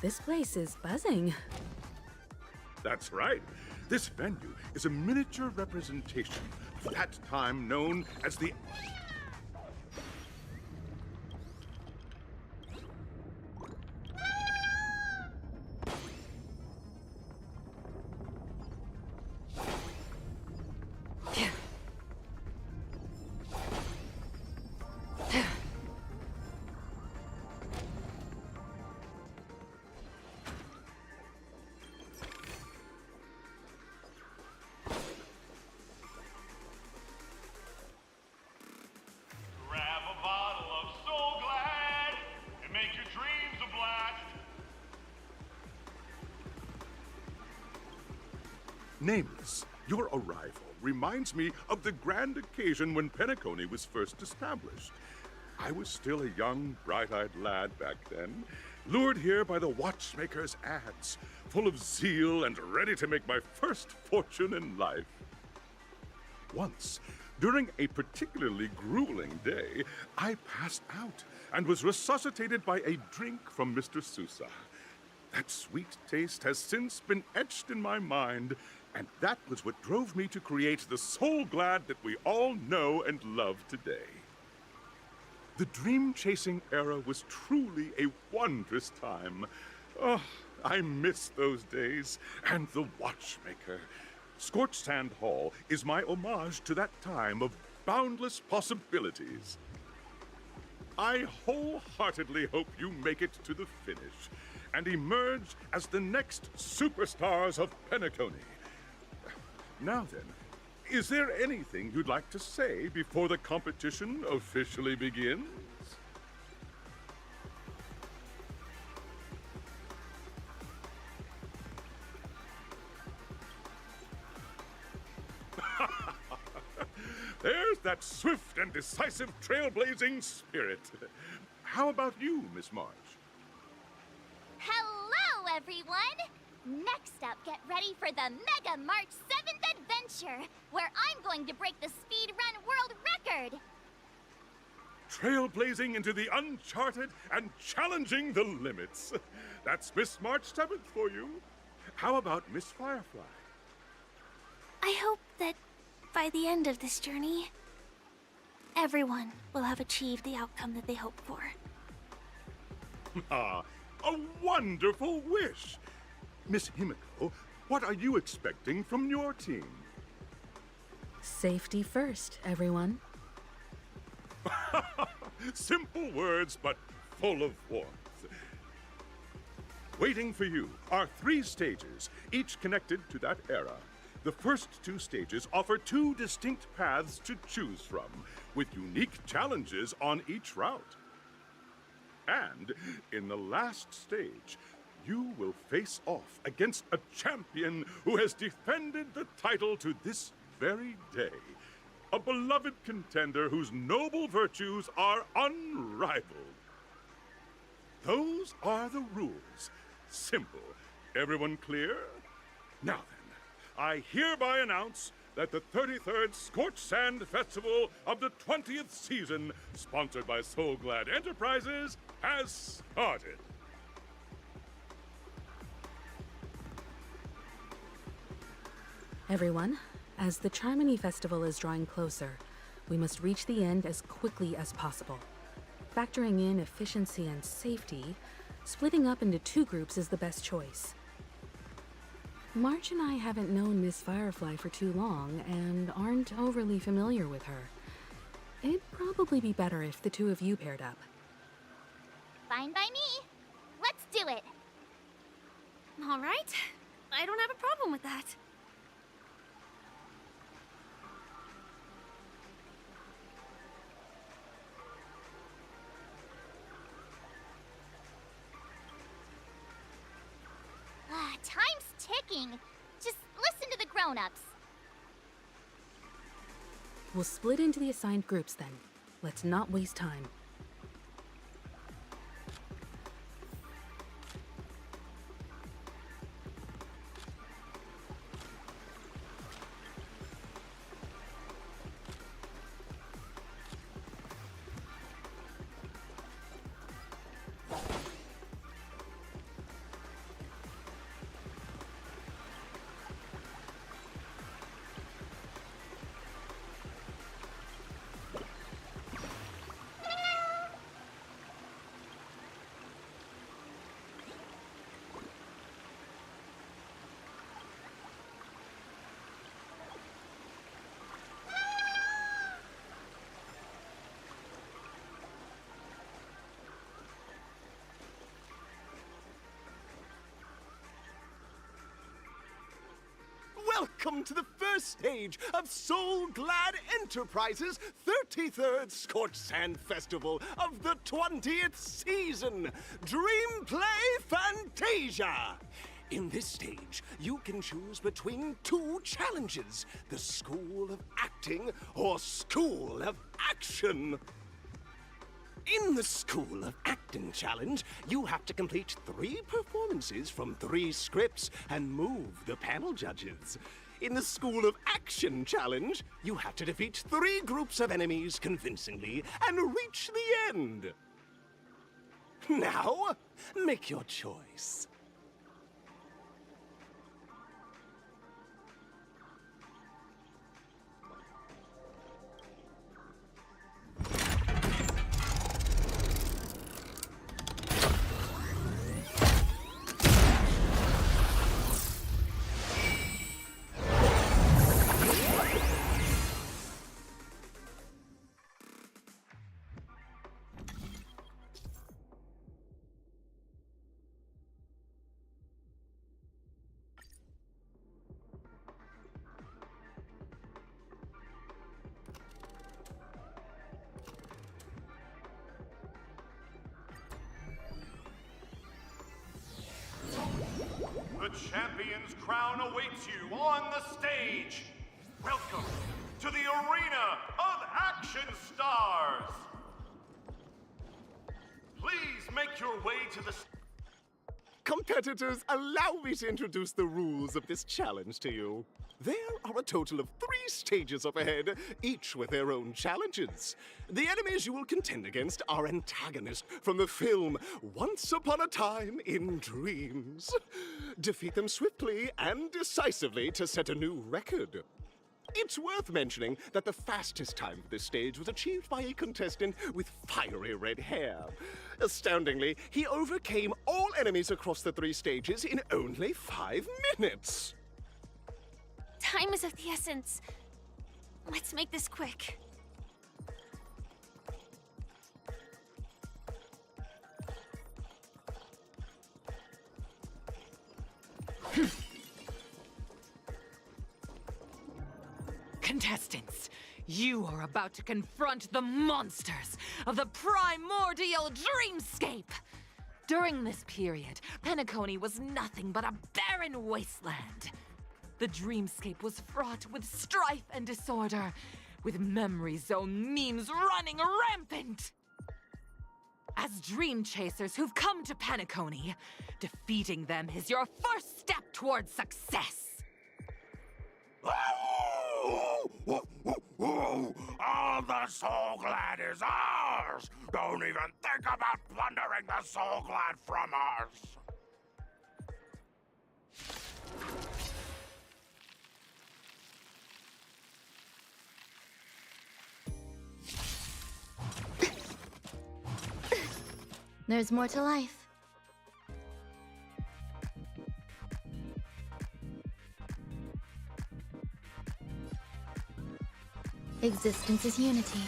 This place is buzzing. That's right. This venue is a miniature representation of that time known as the... Grab a bottle of So Glad and make your dreams a blast. Nameless, your arrival reminds me of the grand occasion when Penacony was first established. I was still a young, bright-eyed lad back then, lured here by the watchmaker's ads, full of zeal and ready to make my first fortune in life. Once, during a particularly grueling day, I passed out and was resuscitated by a drink from Mr. Sousa. That sweet taste has since been etched in my mind, and that was what drove me to create the Soul Glad that we all know and love today. The dream-chasing era was truly a wondrous time. Oh, I miss those days, and the watchmaker. Scorched Sand Hall is my homage to that time of boundless possibilities. I wholeheartedly hope you make it to the finish and emerge as the next superstars of Penacony. Now then, is there anything you'd like to say before the competition officially begins? There's that swift and decisive trailblazing spirit. How about you, Miss March? Hello, everyone! Next up, get ready for the Mega March 7th Adventure, where I'm going to break the speed run world record! Trailblazing into the uncharted and challenging the limits. That's Miss March 7th for you. How about Miss Firefly? I hope that by the end of this journey, everyone will have achieved the outcome that they hoped for. Ah, a wonderful wish! Miss Himiko, what are you expecting from your team? Safety first, everyone. Simple words, but full of warmth. Waiting for you are 3 stages, each connected to that era. The first 2 stages offer 2 distinct paths to choose from, with unique challenges on each route. And in the last stage, you will face off against a champion who has defended the title to this very day. A beloved contender whose noble virtues are unrivaled. Those are the rules. Simple. Everyone clear? Now then, I hereby announce that the 33rd Scorched Sand Festival of the 20th season, sponsored by Soul Glad Enterprises, has started. Everyone, as the Charmony Festival is drawing closer, we must reach the end as quickly as possible. Factoring in efficiency and safety, splitting up into 2 groups is the best choice. March and I haven't known Miss Firefly for too long and aren't overly familiar with her. It'd probably be better if the 2 of you paired up. Fine by me. Let's do it. All right. I don't have a problem with that. Time's ticking. Just listen to the grown-ups. We'll split into the assigned groups then. Let's not waste time. Welcome to the first stage of Soul Glad Enterprises' 33rd Scorched Sand Festival of the 20th season, Dream Play Fantasia. In this stage, you can choose between 2 challenges, the School of Acting or School of Action. In the School of Acting Challenge, you have to complete 3 performances from 3 scripts and move the panel judges. In the School of Action Challenge, you have to defeat 3 groups of enemies convincingly and reach the end. Now, make your choice. champion's crown awaits you on the stage. Welcome to the arena of action stars. Please make your way to the... Competitors, allow me to introduce the rules of this challenge to you. There are a total of 3 stages up ahead, each with their own challenges. The enemies you will contend against are antagonists from the film Once Upon a Time in Dreams. Defeat them swiftly and decisively to set a new record. It's worth mentioning that the fastest time for this stage was achieved by a contestant with fiery red hair. Astoundingly, he overcame all enemies across the 3 stages in only 5 minutes. Time is of the essence. Let's make this quick. Contestants, you are about to confront the monsters of the primordial dreamscape! During this period, Penacony was nothing but a barren wasteland. The dreamscape was fraught with strife and disorder, with memory zone memes running rampant! As dream chasers who've come to Penacony, defeating them is your first step towards success! All the Soul Glad is ours! Don't even think about plundering the Soul Glad from us! There's more to life. Existence is unity.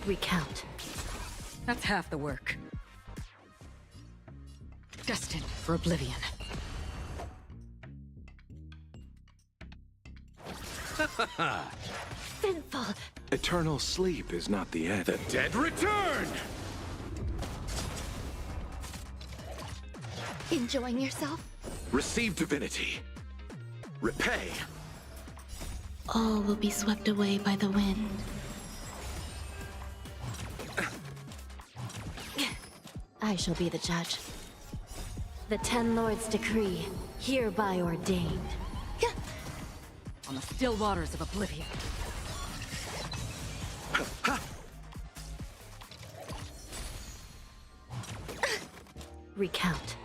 Recount. That's half the work. Destined for oblivion. Sinful. Eternal sleep is not the end. The dead return! Enjoying yourself? Receive divinity. Repay. All will be swept away by the wind. I shall be the judge. The 10 Lords' decree, hereby ordained. On the still waters of oblivion. Recount.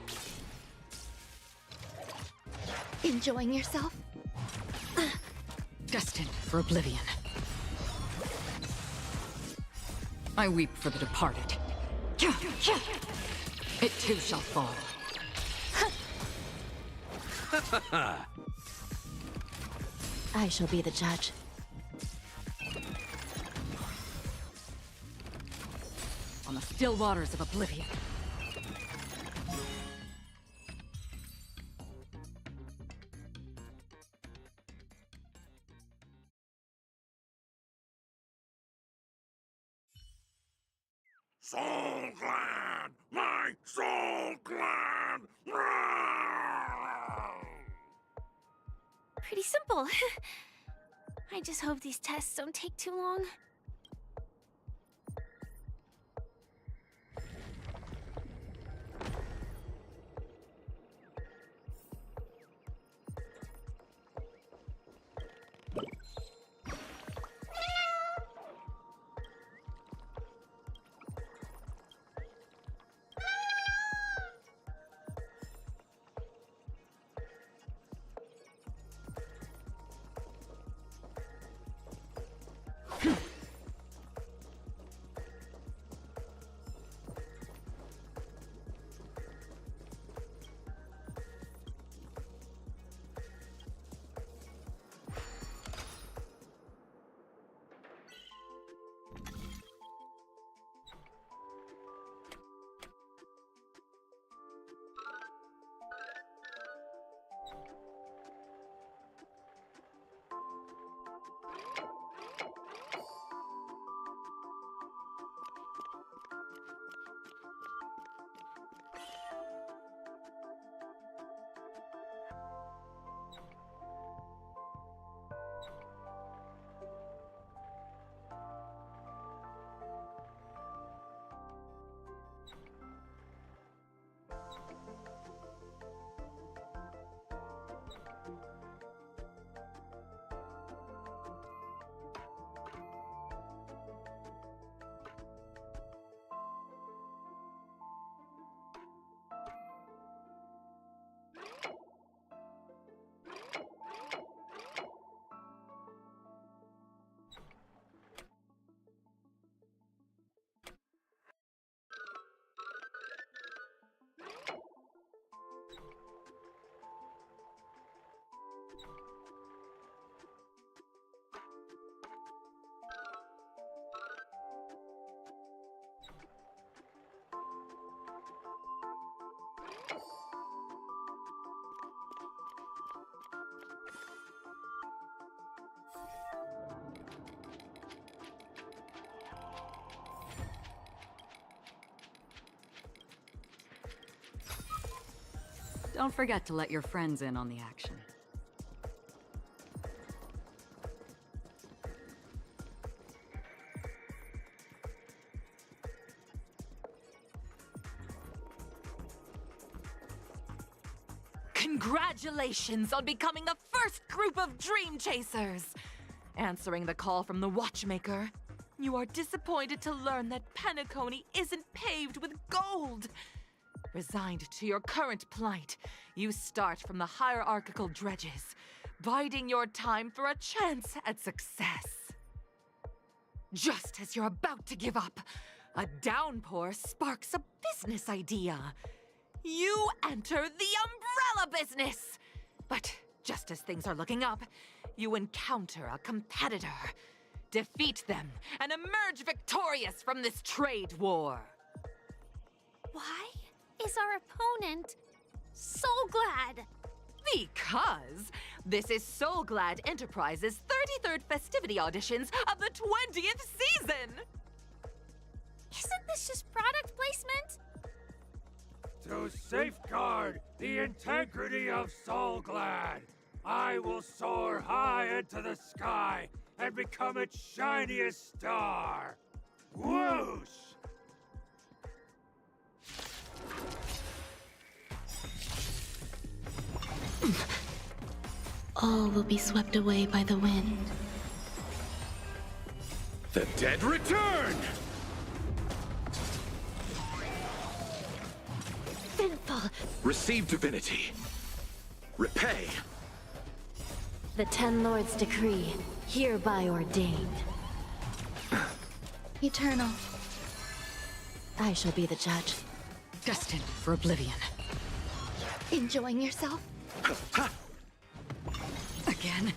Enjoying yourself? Destined for oblivion. I weep for the departed. It too shall fall. I shall be the judge. On the still waters of oblivion. Soul Glad! My Soul Glad! Pretty simple. I just hope these tests don't take too long. Don't forget to let your friends in on the action. Congratulations on becoming the first group of Dream Chasers! Answering the call from the Watchmaker, you are disappointed to learn that Penacony isn't paved with gold. Resigned to your current plight, you start from the hierarchical dredges, biding your time for a chance at success. Just as you're about to give up, a downpour sparks a business idea. You enter the umbrella business! But just as things are looking up, you encounter a competitor. Defeat them and emerge victorious from this trade war. Why is our opponent Soul Glad? Because this is Soul Glad Enterprises' 33rd festivity auditions of the 20th season! Isn't this just product placement? To safeguard the integrity of Soul Glad, I will soar high into the sky and become its shiniest star. Whoosh! All will be swept away by the wind. The dead return! Sinful! Receive divinity. Repay. The Ten Lords' decree, hereby ordained. Eternal. I shall be the judge. Destined for oblivion. Enjoying yourself? Again?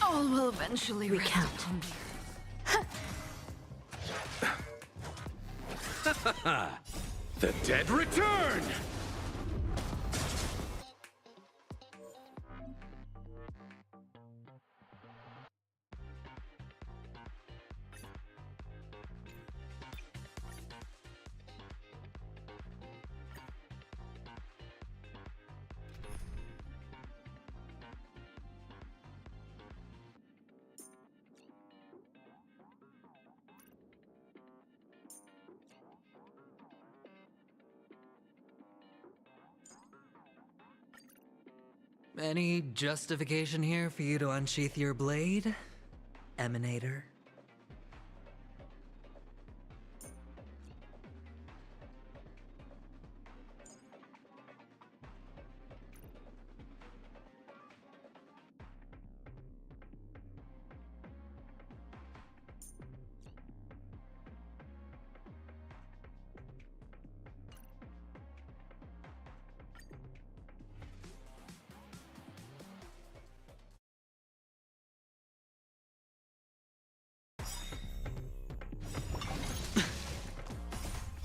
All will eventually recount. The dead return! Any justification here for you to unsheath your blade, Emanator?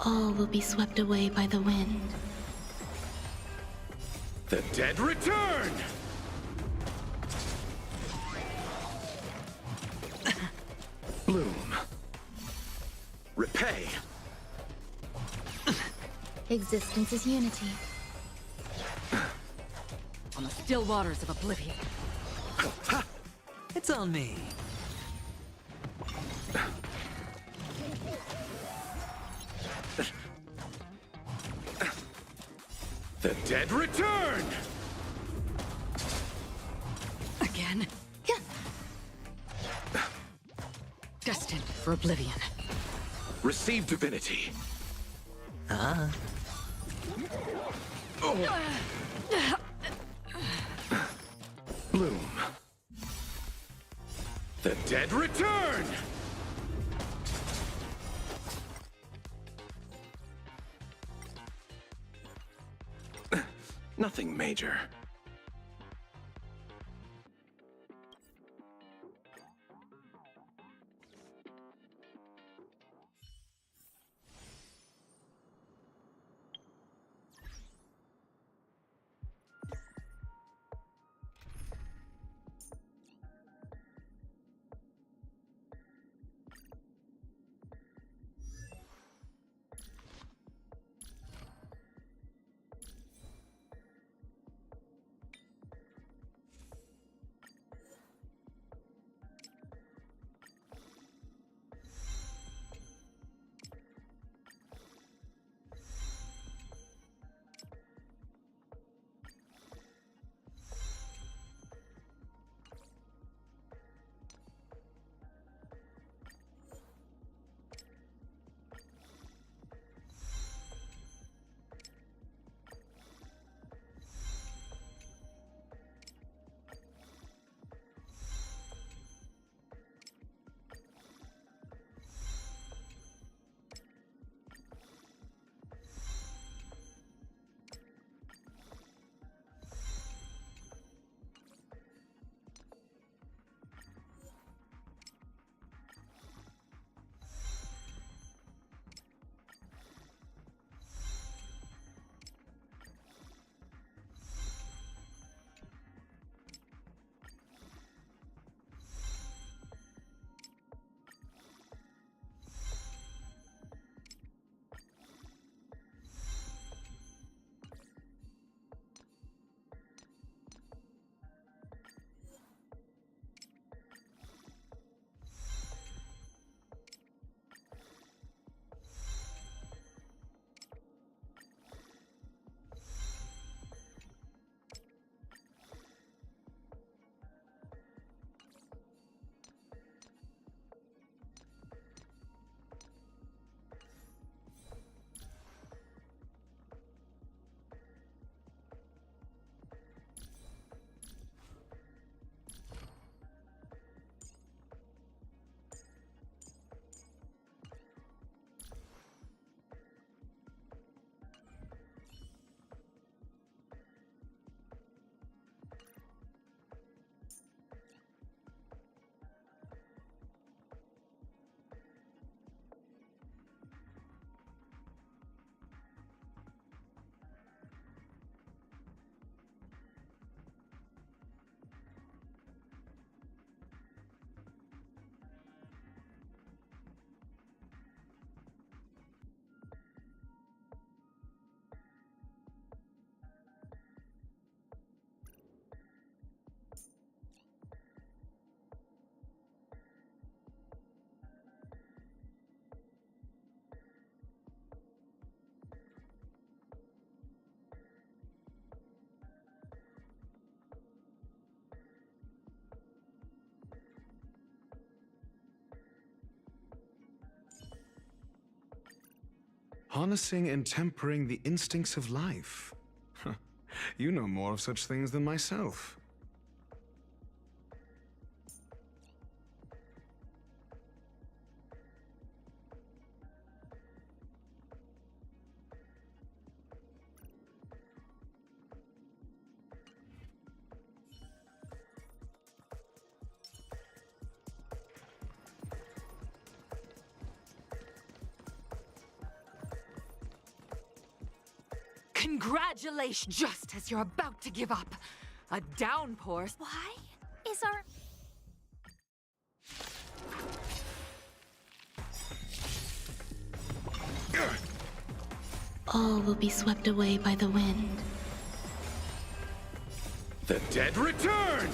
All will be swept away by the wind. The dead return! Bloom. Repay. Existence is unity. On the still waters of oblivion. It's on me. The dead return! Again? Destined for oblivion. Receive divinity. Bloom. The dead return! Nothing major. Harnessing and tempering the instincts of life. You know more of such things than myself. Congratulations! Just as you're about to give up, a downpour. Why is our... All will be swept away by the wind. The dead return!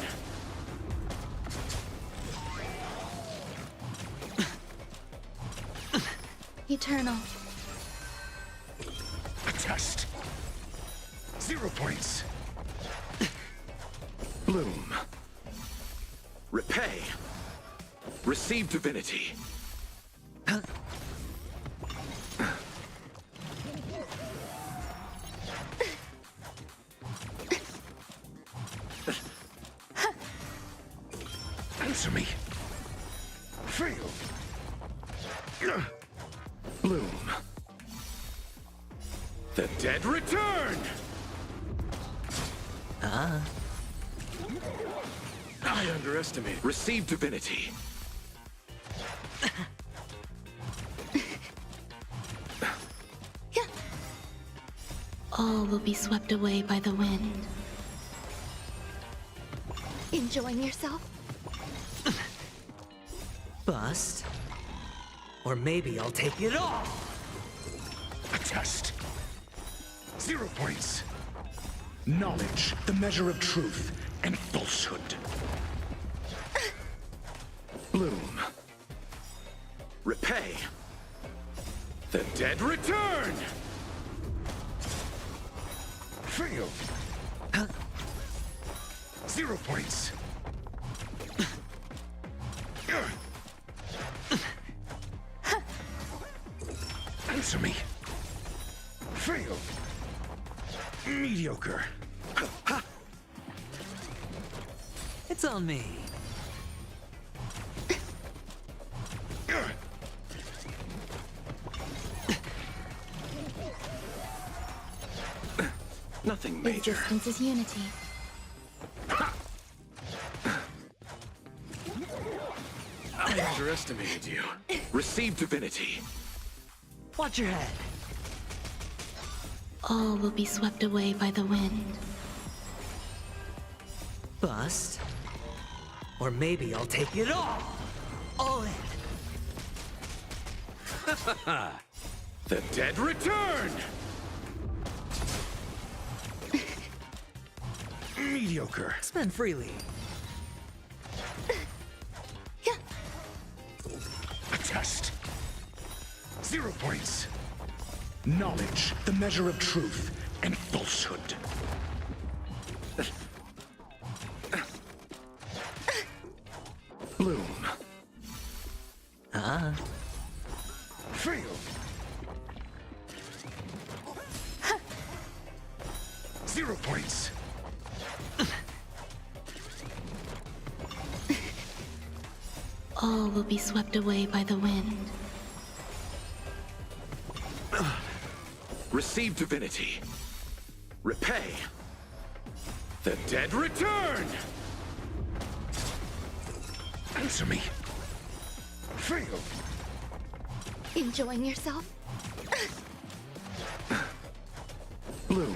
Eternal. A test. 0 points. Bloom. Repay. Receive divinity. Answer me. Fail. Bloom. The dead return! I underestimate. Receive divinity. All will be swept away by the wind. Enjoying yourself? Bust. Or maybe I'll take it all! A test. 0 points. Knowledge, the measure of truth and falsehood. Bloom. Repay. The dead return! Fail. 0 points. Answer me. Fail. Mediocre. It's on me. Nothing major. Existence is unity. I underestimated you. Receive divinity. Watch your head. All will be swept away by the wind. Bust. Or maybe I'll take it all! All in! The dead return! Mediocre. Spend freely. A test. 0 points. Knowledge, the measure of truth and falsehood. Bloom. Fail. 0 points. All will be swept away by the wind. Receive divinity. Repay. The dead return! Answer me. Fail. Enjoying yourself? Bloom.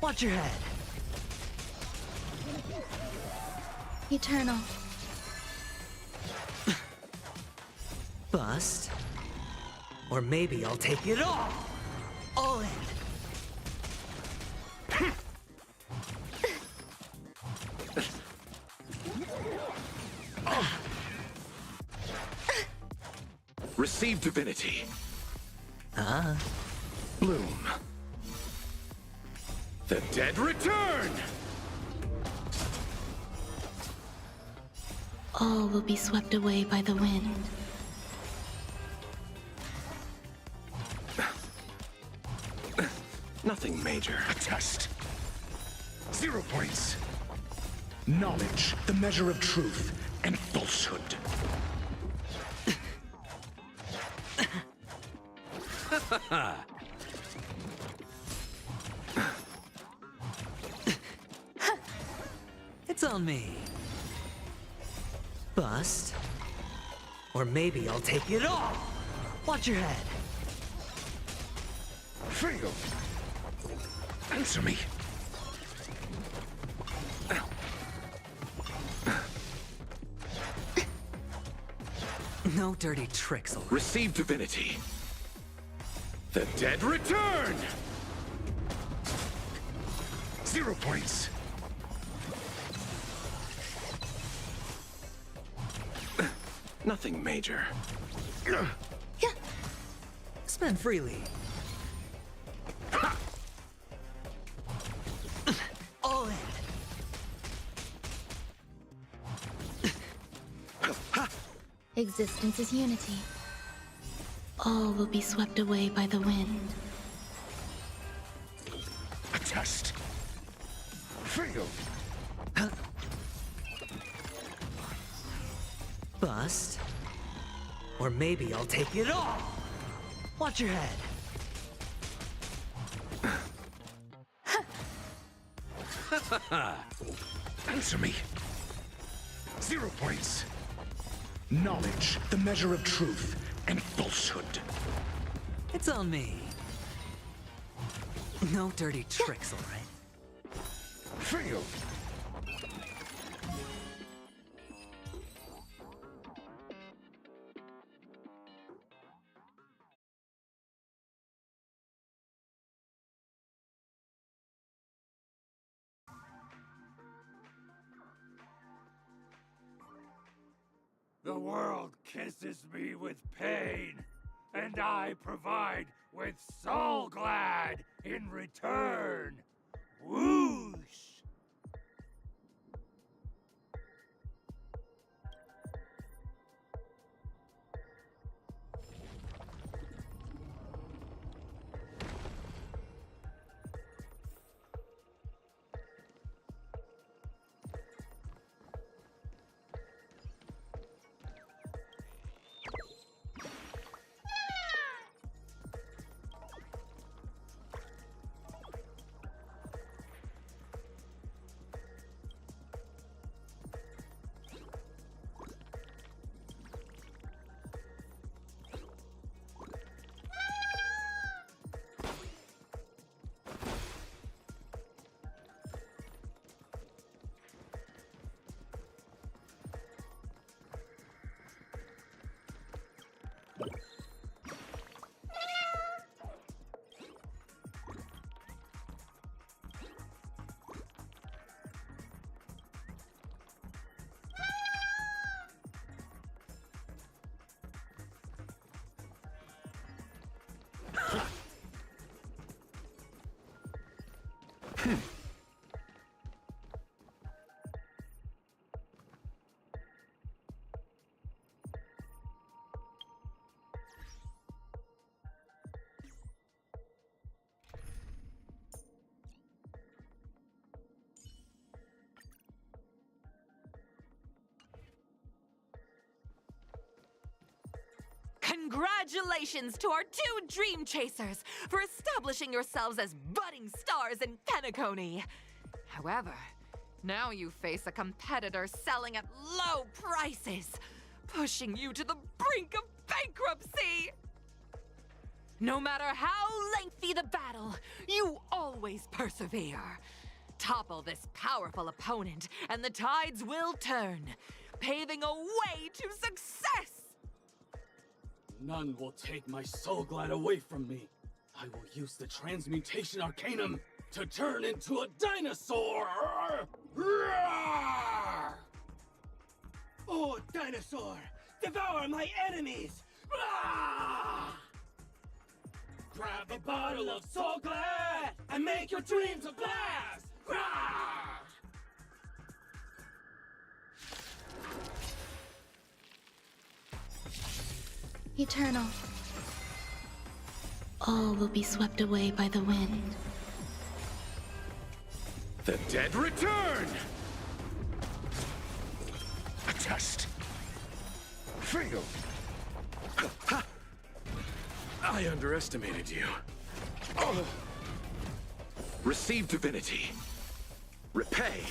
Watch your head. Eternal. Bust. Or maybe I'll take it all! All in! Receive divinity. Bloom. The dead return! All will be swept away by the wind. Nothing major. A test. 0 points. Knowledge, the measure of truth and falsehood. It's on me. Bust. Or maybe I'll take it all! Watch your head. Fail. Answer me. No dirty tricks, all right. Receive divinity. The dead return! 0 points. Nothing major. Spend freely. All in. Existence is unity. All will be swept away by the wind. A test. Fail. Bust. Or maybe I'll take it all! Watch your head. Answer me. 0 points. Knowledge, the measure of truth and falsehood. It's on me. No dirty tricks, all right? Fail. The world kisses me with pain, and I provide with Soul Glad in return. Whoosh! Congratulations to our 2 Dream Chasers for establishing yourselves as budding stars in Penacony. However, now you face a competitor selling at low prices, pushing you to the brink of bankruptcy. No matter how lengthy the battle, you always persevere. Topple this powerful opponent, and the tides will turn, paving a way to success! None will take my Soul Glad away from me. I will use the Transmutation Arcanum to turn into a dinosaur! Roar! Oh, dinosaur! Devour my enemies! Roar! Grab a bottle of Soul Glad and make your dreams a blast! Roar! Eternal. All will be swept away by the wind. The dead return! A test. Fail. I underestimated you. Oh. Receive divinity. Repay.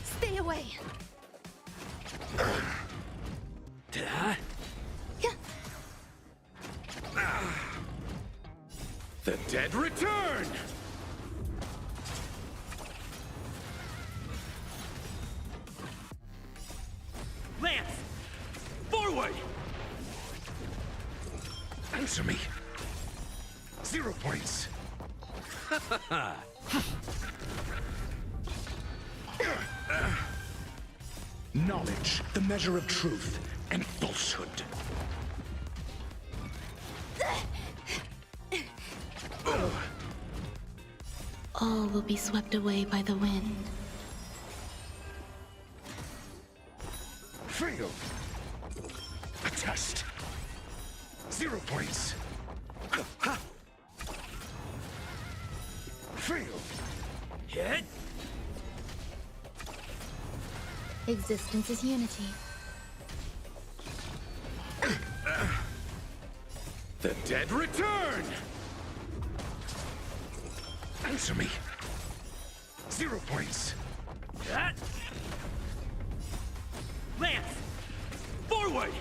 Stay away. Did I? The dead return! Lance! Forward! Answer me. 0 points. Knowledge, the measure of truth and falsehood. All will be swept away by the wind. Fail. A test. 0 points. Fail. Hit. Existence is unity. The dead return! Answer me. 0 points. Lance! Forward!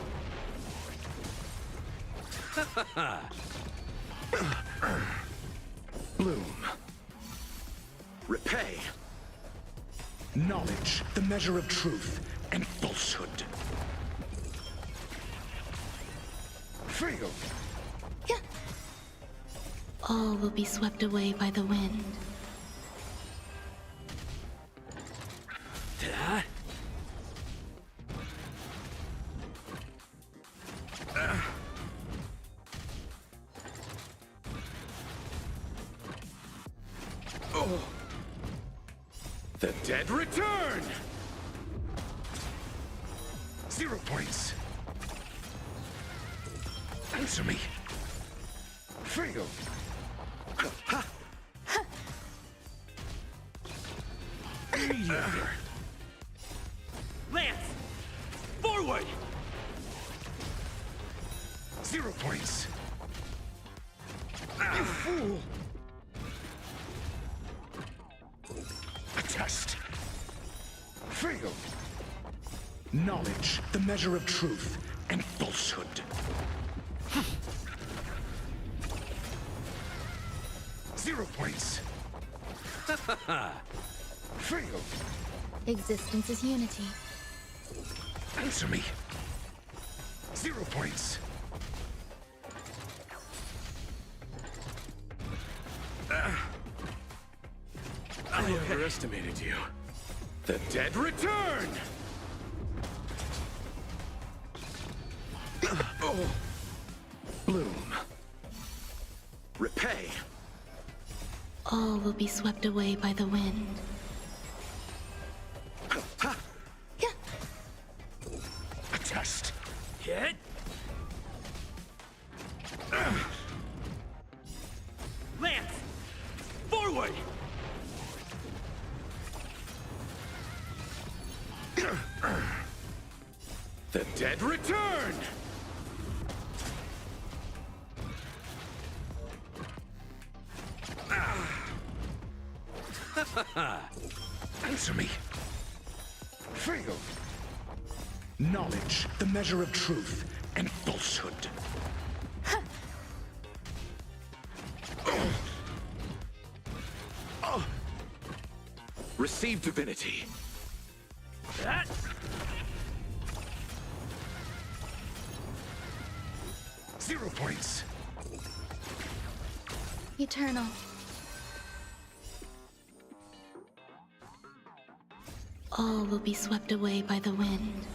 Bloom. Repay. Knowledge, the measure of truth and falsehood. Fail. All will be swept away by the wind. The dead return! 0 points. Answer me. Fail. Mediocre. Lance! Forward! 0 points. You fool! A test. Fail. Knowledge, the measure of truth and falsehood. Zero points. Fail. Existence is unity. Answer me. 0 points. I underestimated you. The dead return! Bloom. Repay. All will be swept away by the wind. A test. Hit! Lance! Forward! The dead return! Answer me. Fail. Knowledge, the measure of truth and falsehood. Receive divinity. That? 0 points. Eternal. All will be swept away by the wind.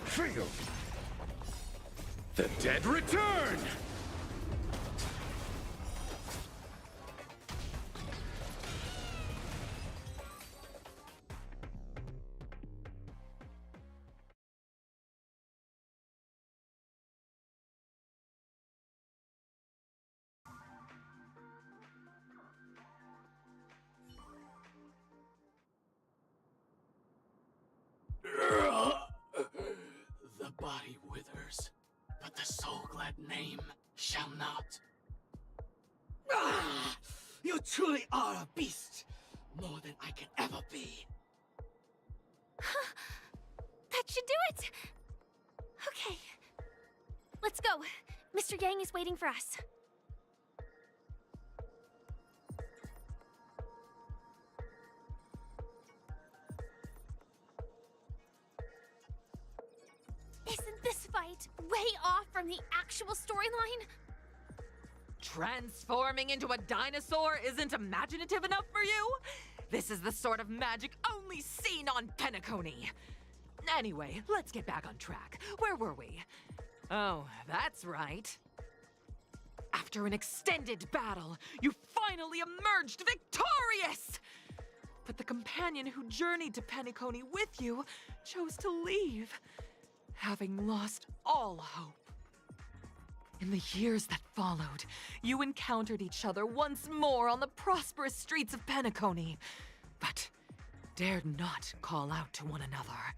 Fail. The dead return! The body withers, but the soul-glad name shall not. Ah! You truly are a beast! More than I can ever be. That should do it! Okay. Let's go. Mr. Yang is waiting for us. Isn't this fight way off from the actual storyline? Transforming into a dinosaur isn't imaginative enough for you? This is the sort of magic only seen on Penacony. Anyway, let's get back on track. Where were we? Oh, that's right. After an extended battle, you finally emerged victorious! But the companion who journeyed to Penacony with you chose to leave, having lost all hope. In the years that followed, you encountered each other once more on the prosperous streets of Penacony, but dared not call out to one another.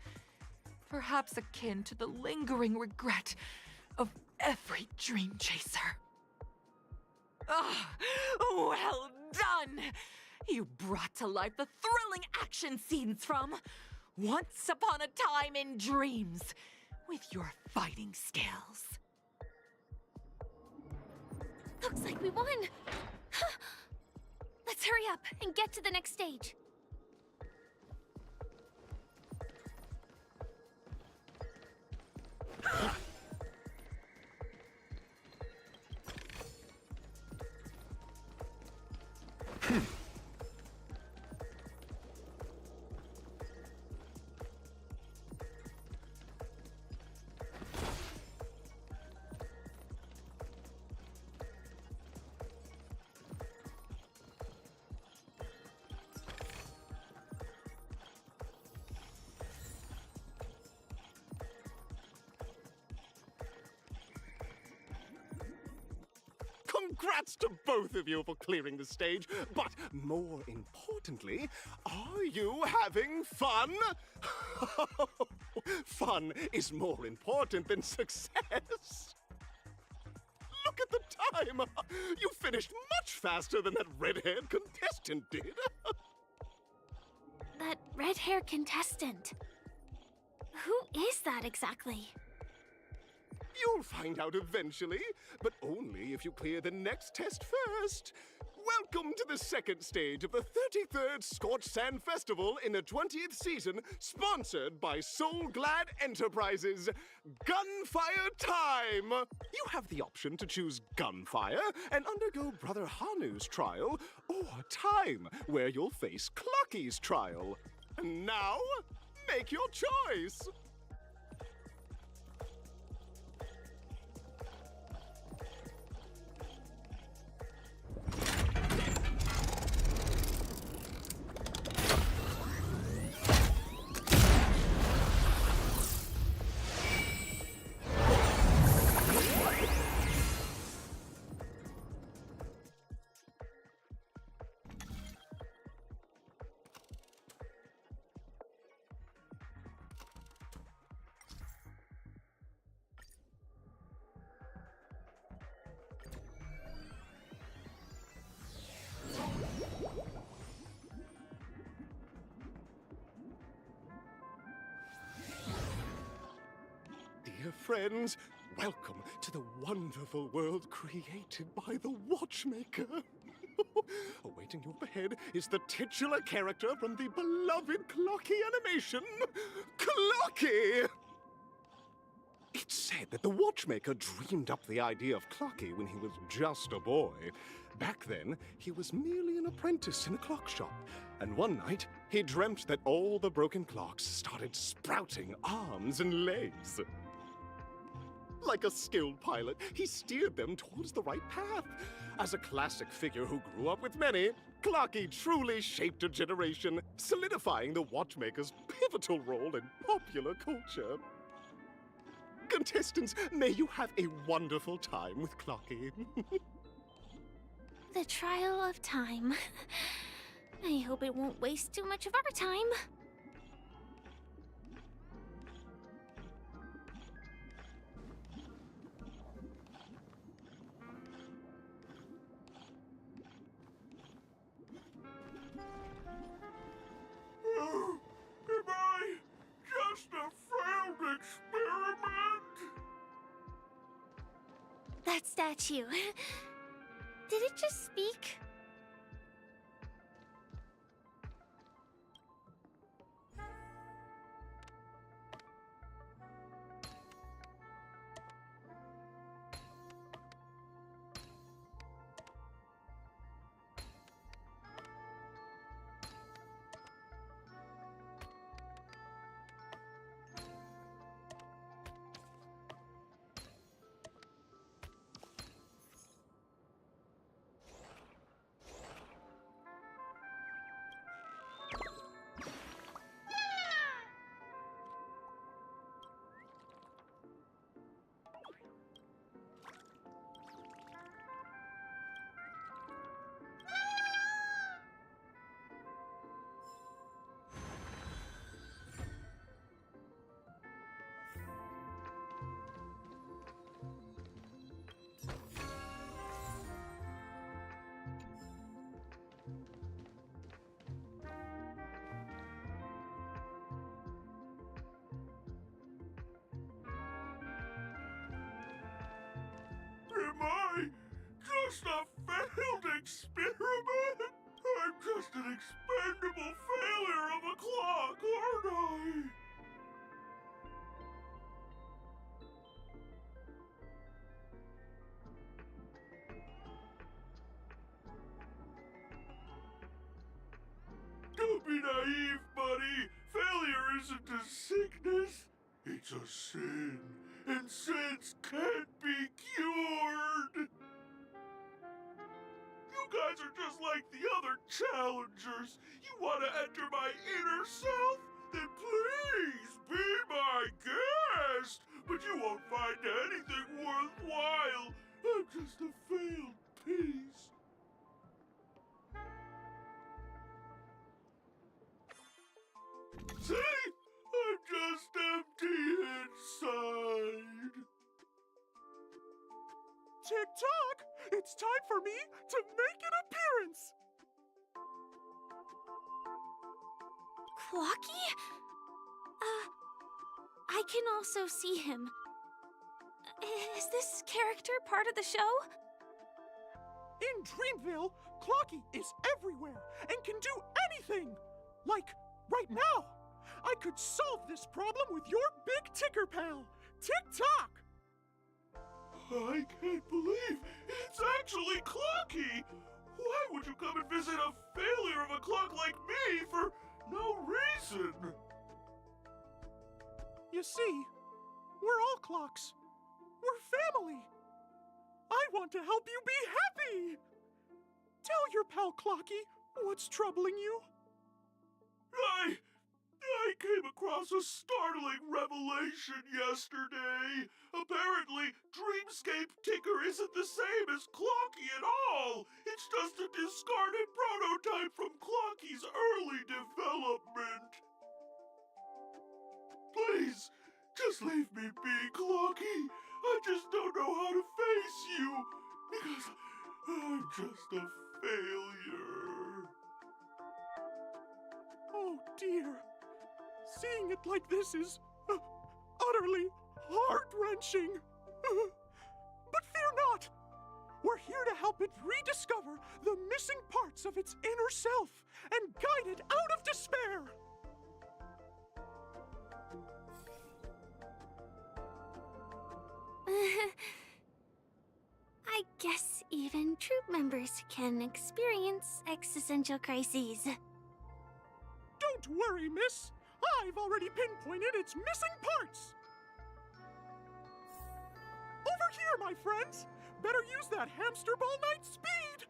Perhaps akin to the lingering regret of every dream chaser. Ah, well done! You brought to life the thrilling action scenes from Once Upon a Time in Dreams with your fighting skills. Looks like we won! Let's hurry up and get to the next stage. Congrats to both of you for clearing the stage, but more importantly, are you having fun? Fun is more important than success. Look at the time! You finished much faster than that red-haired contestant did. That red-haired contestant. Who is that exactly? You'll find out eventually, but only if you clear the next test first. Welcome to the second stage of the 33rd Scorched Sand Festival in the 20th season, sponsored by Soul Glad Enterprises. Gunfire time! You have the option to choose Gunfire and undergo Brother Hanu's trial, or Time, where you'll face Clucky's trial. And now, make your choice! Dear friends, welcome to the wonderful world created by the Watchmaker. Awaiting you up ahead is the titular character from the beloved Clocky animation, Clocky! It's said that the Watchmaker dreamed up the idea of Clocky when he was just a boy. Back then, he was merely an apprentice in a clock shop, and one night, he dreamt that all the broken clocks started sprouting arms and legs. Like a skilled pilot, he steered them towards the right path. As a classic figure who grew up with many, Clocky truly shaped a generation, solidifying the Watchmaker's pivotal role in popular culture. Contestants, may you have a wonderful time with Clocky. The trial of time. I hope it won't waste too much of our time. Am I just a failed experiment? That statue. Did it just speak? just a failed experiment? I'm just an expendable failure of a clock, aren't I? Don't be naive, buddy. Failure isn't a sickness. It's a sin. And sins can't be cured. You guys are just like the other challengers. You want to enter my inner self? Then please be my guest. But you won't find anything worthwhile. I'm just a failed piece. See? I'm just empty inside. Tick-tock! It's time for me to make an appearance! Clocky? I can also see him. Is this character part of the show? In Dreamville, Clocky is everywhere and can do anything! Like, right now! I could solve this problem with your big ticker pal, Tick-tock! I can't believe it's actually Clocky! Why would you come and visit a failure of a clock like me for no reason? You see, we're all clocks. We're family. I want to help you be happy! Tell your pal Clocky what's troubling you. I came across a startling revelation yesterday. Apparently, Dreamscape Ticker isn't the same as Clocky at all. It's just a discarded prototype from Clocky's early development. Please, just leave me be, Clocky. I just don't know how to face you, because I'm just a failure. Oh dear. Seeing it like this is utterly heart-wrenching. But fear not. We're here to help it rediscover the missing parts of its inner self and guide it out of despair. I guess even troop members can experience existential crises. Don't worry, miss. I've already pinpointed its missing parts. Over here, my friends. Better use that hamster ball knight speed.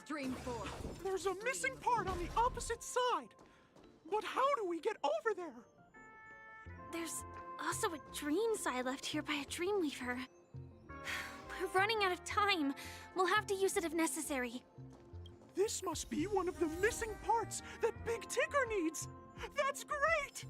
Dream forth. There's a missing part on the opposite side. But how do we get over there? There's also a dream side left here by a Dreamweaver. We're running out of time. We'll have to use it if necessary. This must be one of the missing parts that Big Tigger needs. That's great!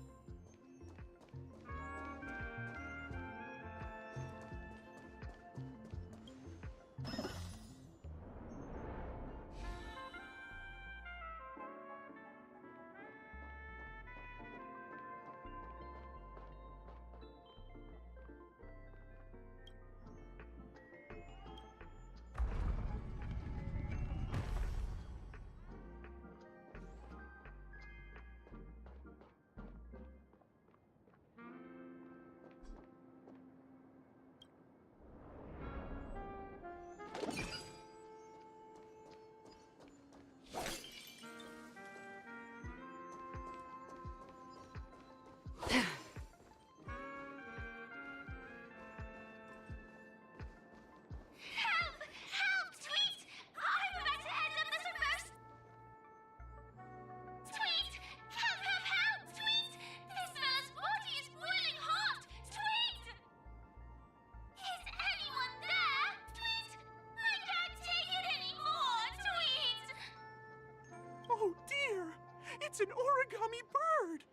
It's an origami bird!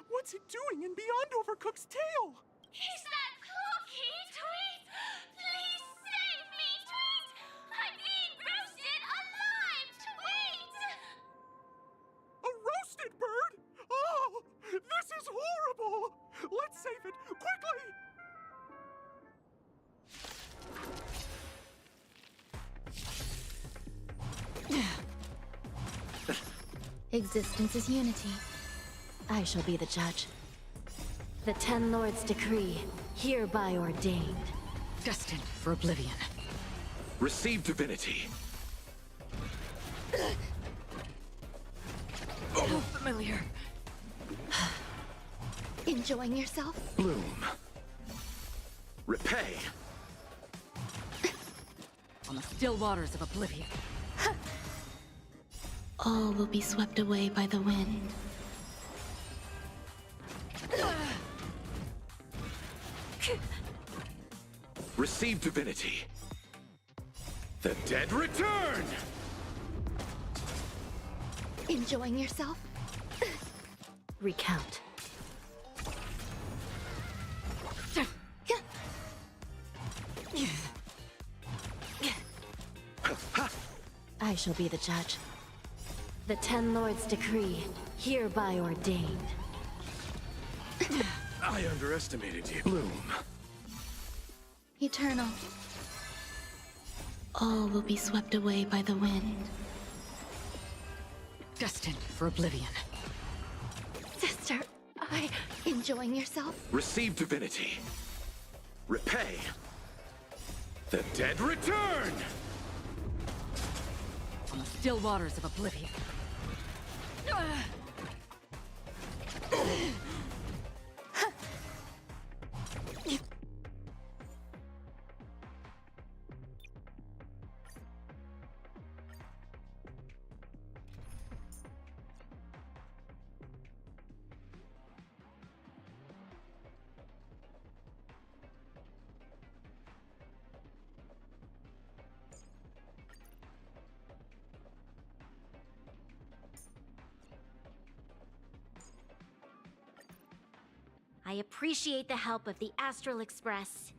What's it doing in beyond Overcook's tail? Is that Clocky, Tweet? Please save me, Tweet! I'm being roasted alive, Tweet! A roasted bird? Oh, this is horrible! Let's save it, quickly! Existence is unity. I shall be the judge. The Ten Lords' decree, hereby ordained. Destined for oblivion. Receive divinity. So familiar. Enjoying yourself? Bloom. Repay. On the still waters of oblivion. All will be swept away by the wind. Receive divinity. The dead return! Enjoying yourself? Recount. I shall be the judge. The Ten Lords' decree, hereby ordained. I underestimated you. Bloom. Eternal. All will be swept away by the wind. Destined for oblivion. Sister, enjoying yourself? Receive divinity. Repay. The dead return! On the still waters of oblivion. I appreciate the help of the Astral Express.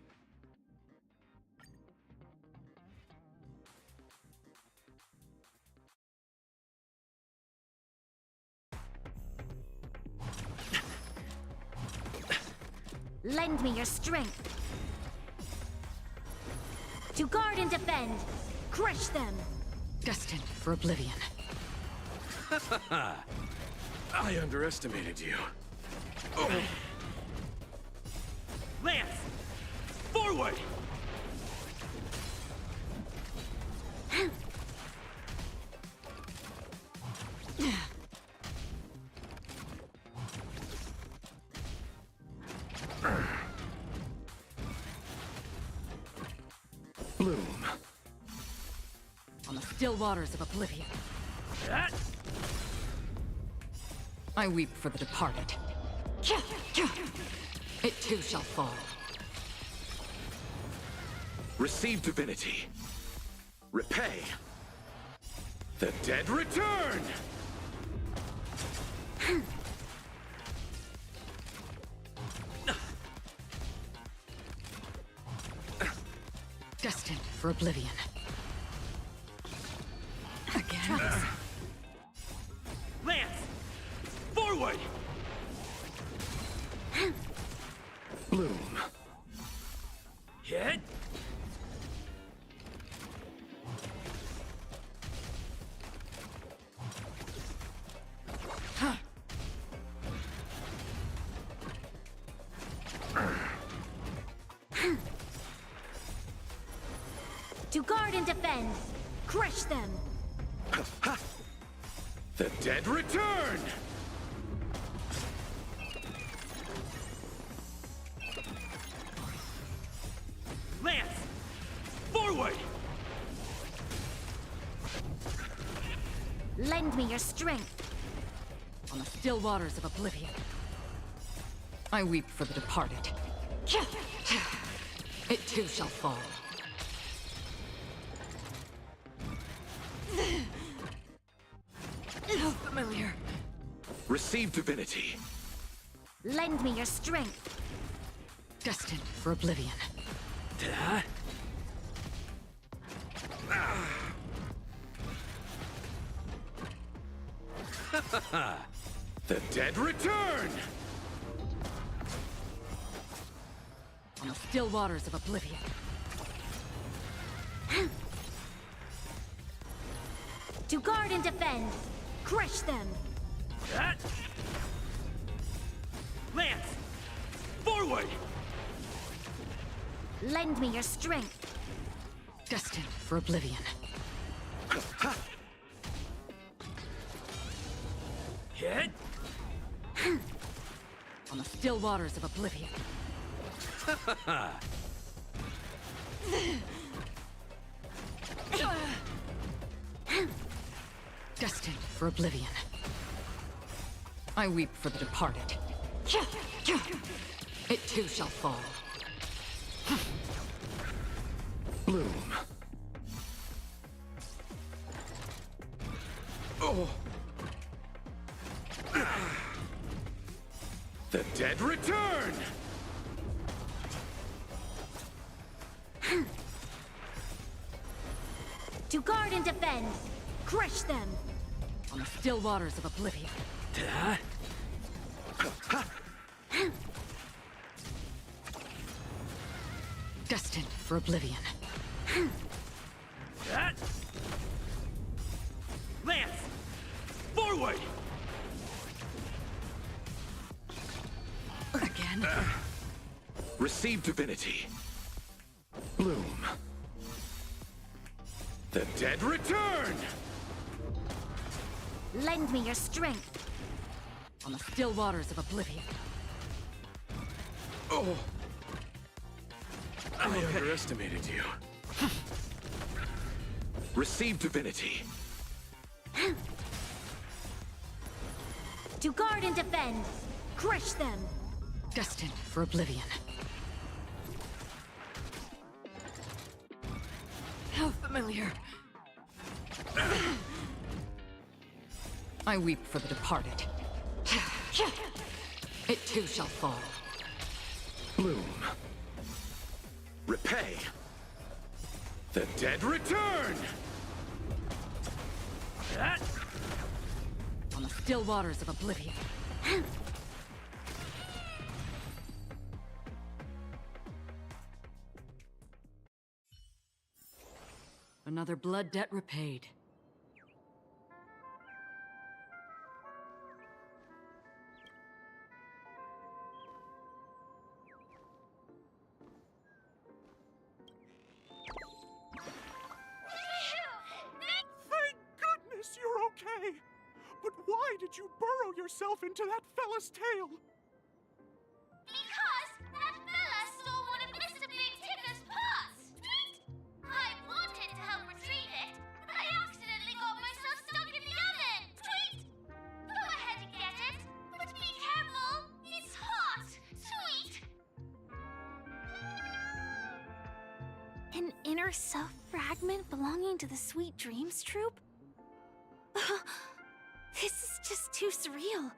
Lend me your strength. To guard and defend. Crush them. Destined for oblivion. I underestimated you. Oh. Lance! Forward! Bloom. On the still waters of oblivion. I weep for the departed. It too shall fall. Receive divinity. Repay. The dead return! Destined for oblivion. Again? Lance! Forward! Bloom. Hit! To guard and defend. Crush them. The dead return! Lance! Forward! Lend me your strength. On the still waters of oblivion. I weep for the departed. It too shall fall. How familiar. Receive divinity. Lend me your strength. Destined for oblivion. The dead return! On the still waters of oblivion. To guard and defend. Crush them. Lance! Forward! Lend me your strength. Destined for oblivion. Hit! On the still waters of oblivion. Destined for oblivion. I weep for the departed. It too shall fall. Bloom. Oh. The dead return! To guard and defend. Crush them. On the still waters of oblivion. Destined for oblivion. Lance! Forward! Again? Receive divinity. Bloom. The dead return! Lend me your strength. On the still waters of oblivion. Oh. I underestimated you. Receive divinity. To guard and defend. Crush them. Destined for oblivion. How familiar. I weep for the departed. It too shall fall. Bloom. Repay. The dead return! On the still waters of oblivion. Another blood debt repaid. Thank goodness you're okay! But why did you burrow yourself into that fella's tail? Because that fella stole one of Mr. Big Ticker's pots! I wanted to help retrieve it, but I accidentally inner self fragment belonging to the Sweet Dreams troupe? This is just too surreal.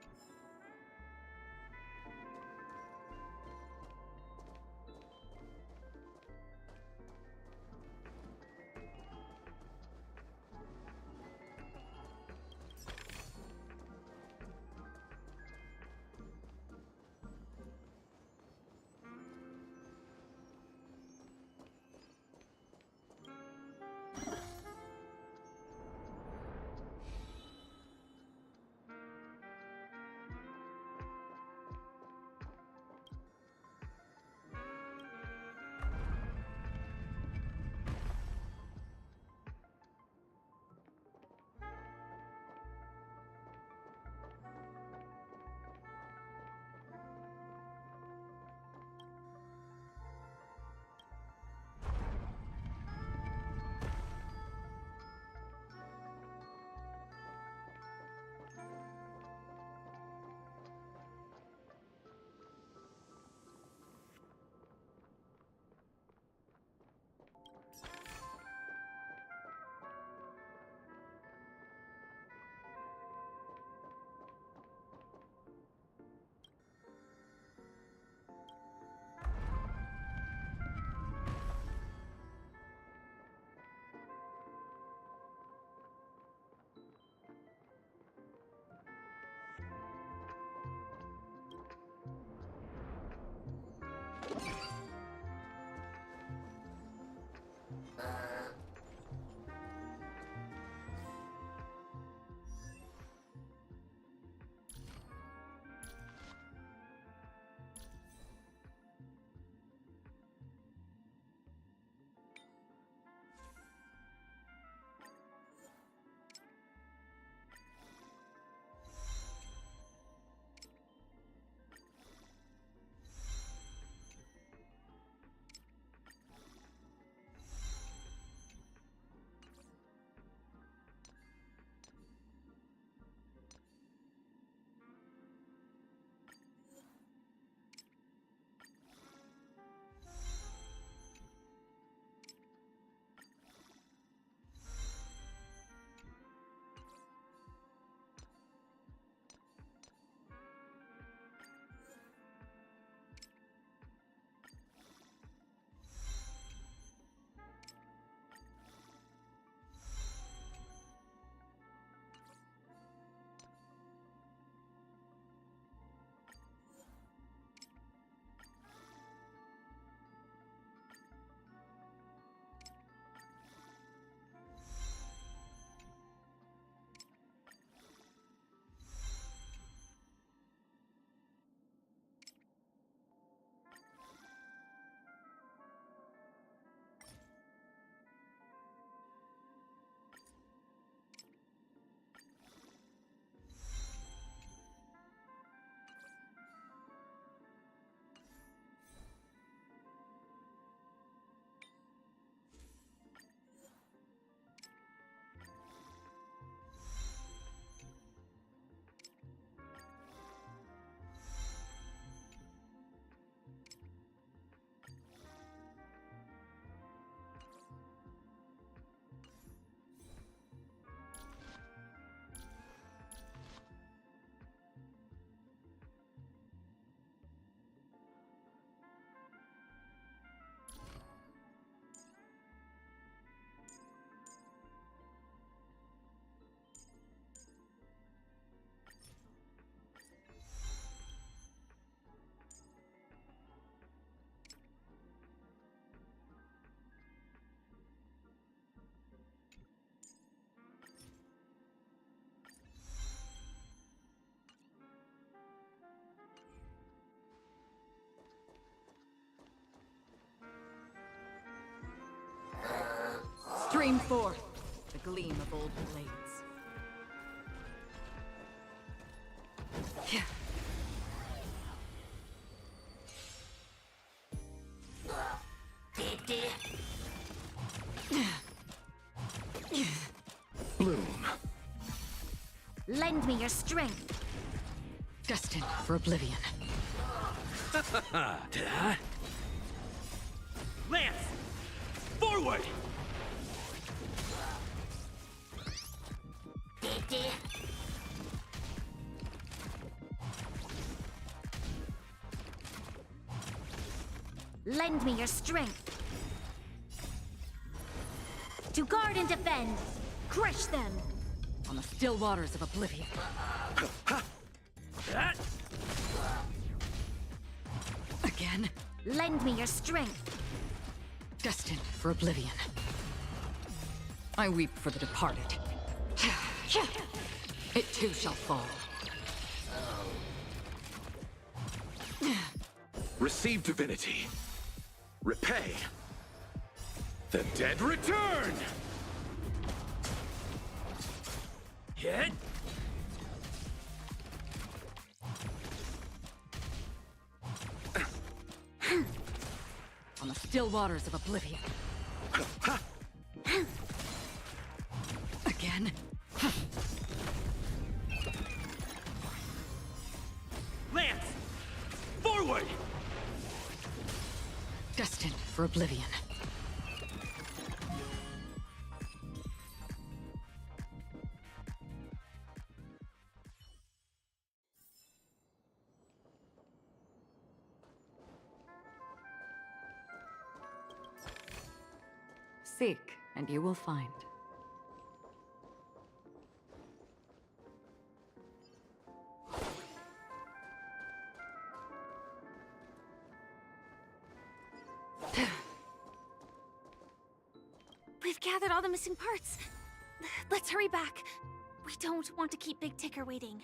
Stream forth the gleam of old blades. Bloom. Lend me your strength. Destined for oblivion. Lance! For Forward! Lend me your strength. To guard and defend. Crush them. On the still waters of oblivion. Again? Lend me your strength. Destined for oblivion. I weep for the departed. It too shall fall. Receive divinity. Repay. The dead return! Hit! On the still waters of oblivion. Again? Lance! Forward! Destined for oblivion. Seek, and you will find. We've gathered all the missing parts. Let's hurry back. We don't want to keep Big Ticker waiting.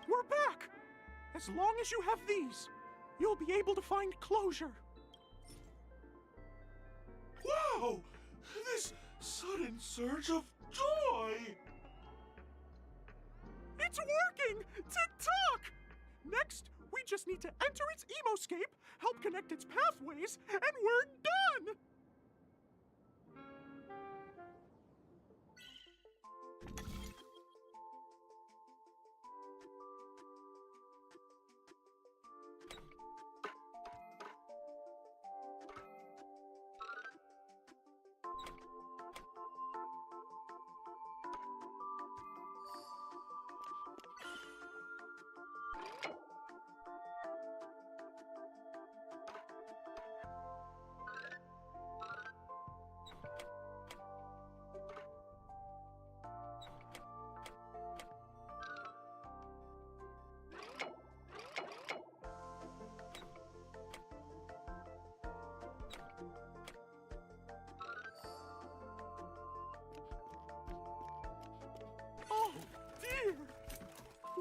We're back! As long as you have these, you'll be able to find closure. Wow! This sudden surge of joy! It's working! Tick-tock! Next, we just need to enter its emoscape, help connect its pathways, and we're done!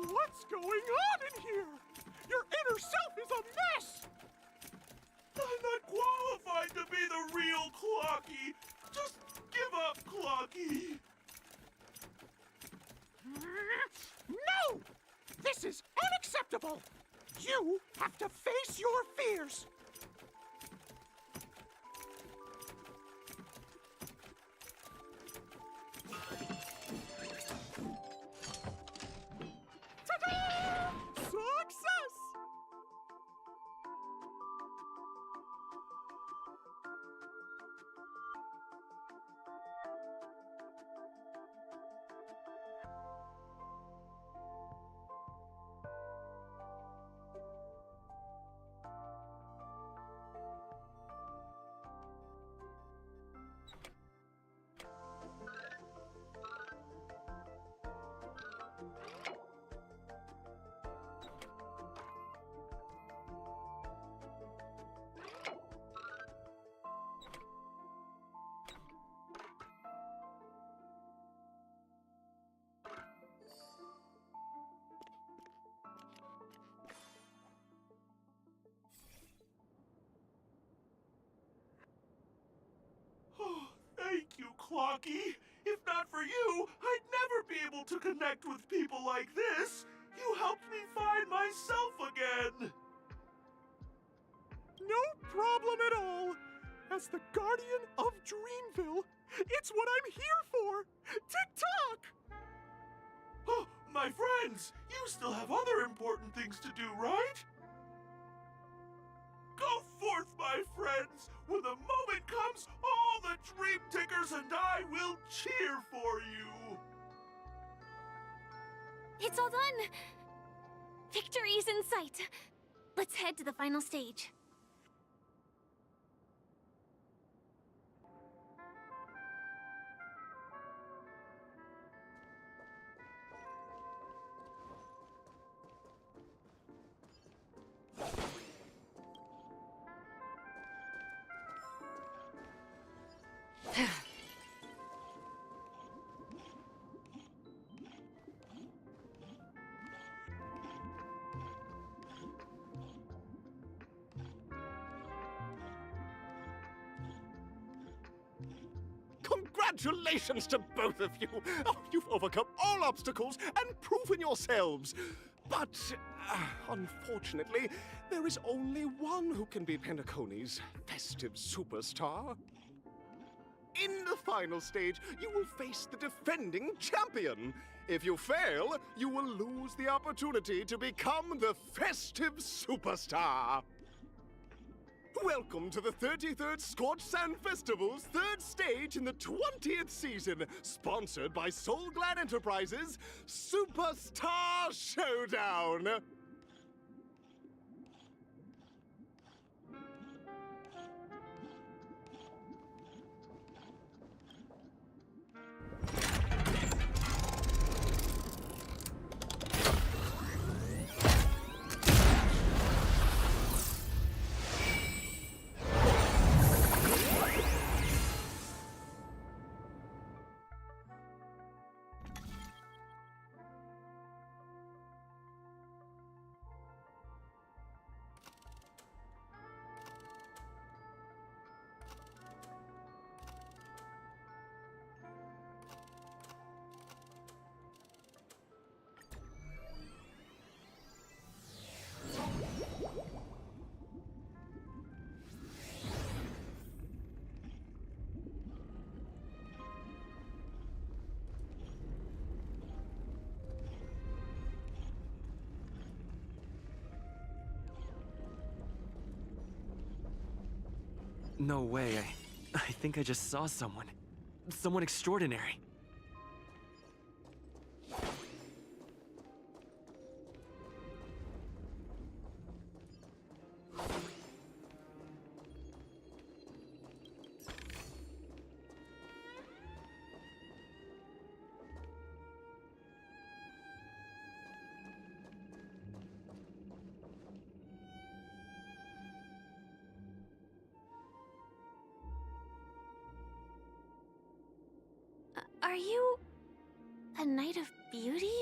What's going on in here? Your inner self is a mess! I'm not qualified to be the real Clocky. Just give up, Clocky. No! This is unacceptable! You have to face your fears! Ta-da! Success! Oh, thank you, Clocky. If not for you, I'd never be able to connect with people like this. You helped me find myself again. No problem at all. As the guardian of Dreamville, it's what I'm here for. Tick-tock! Oh, my friends, you still have other important things to do, right? Go forth, my friends. When the moment comes, all the Dream Tickers and I will cheer for you. It's all done! Victory is in sight. Let's head to the final stage. Congratulations to both of you! Oh, you've overcome all obstacles and proven yourselves! But, unfortunately, there is only one who can be Penacony's festive superstar. In the final stage, you will face the defending champion. If you fail, you will lose the opportunity to become the festive superstar. Welcome to the 33rd Scorched Sand Festival's third stage in the 20th season, sponsored by Soul Glad Enterprises' Superstar Showdown. No way, I think I just saw someone. Someone extraordinary. Are you a Knight of Beauty?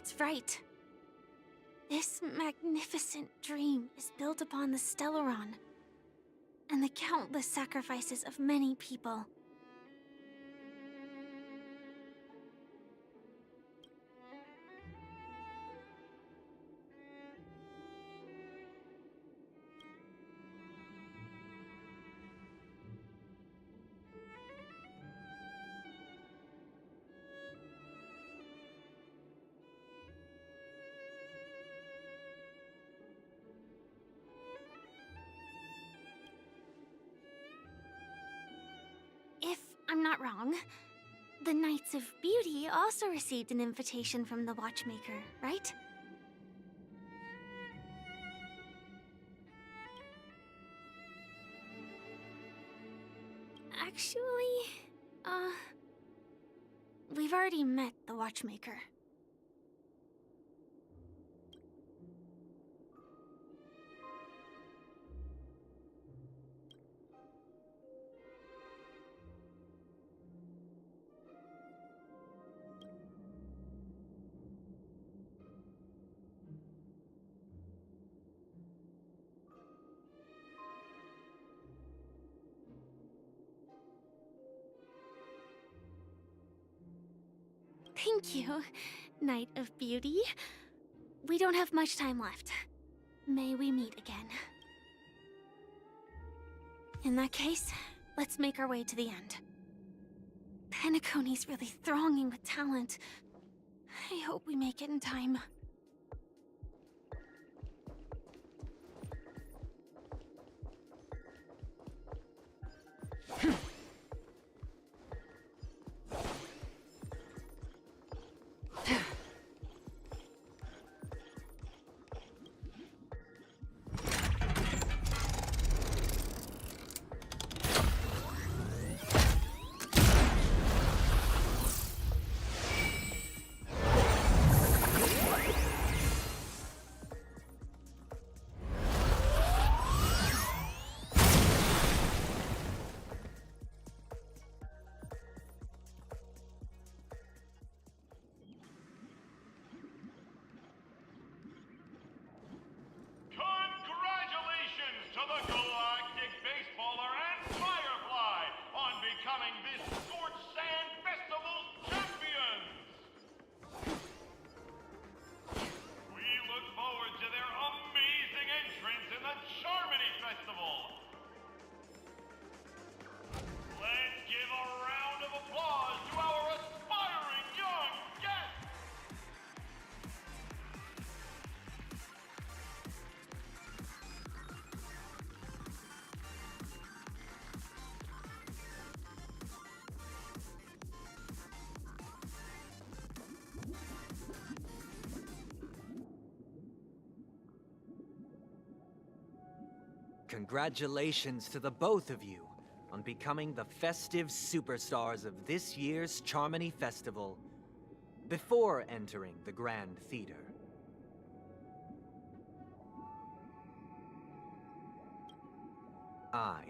That's right. This magnificent dream is built upon the Stellaron and the countless sacrifices of many people. If I'm not wrong, the Knights of Beauty also received an invitation from the Watchmaker, right? Actually, we've already met the Watchmaker. Thank you, Knight of Beauty. We don't have much time left. May we meet again. In that case, let's make our way to the end. Penacony's really thronging with talent. I hope we make it in time. Congratulations to the Galactic Baseballer and Firefly on becoming this Scorched Sand Festival's champions! We look forward to their amazing entrance in the Charmony Festival! Let's give a round of applause to our aspiring young guests! Congratulations to the both of you on becoming the festive superstars of this year's Charmony Festival before entering the Grand Theater. I,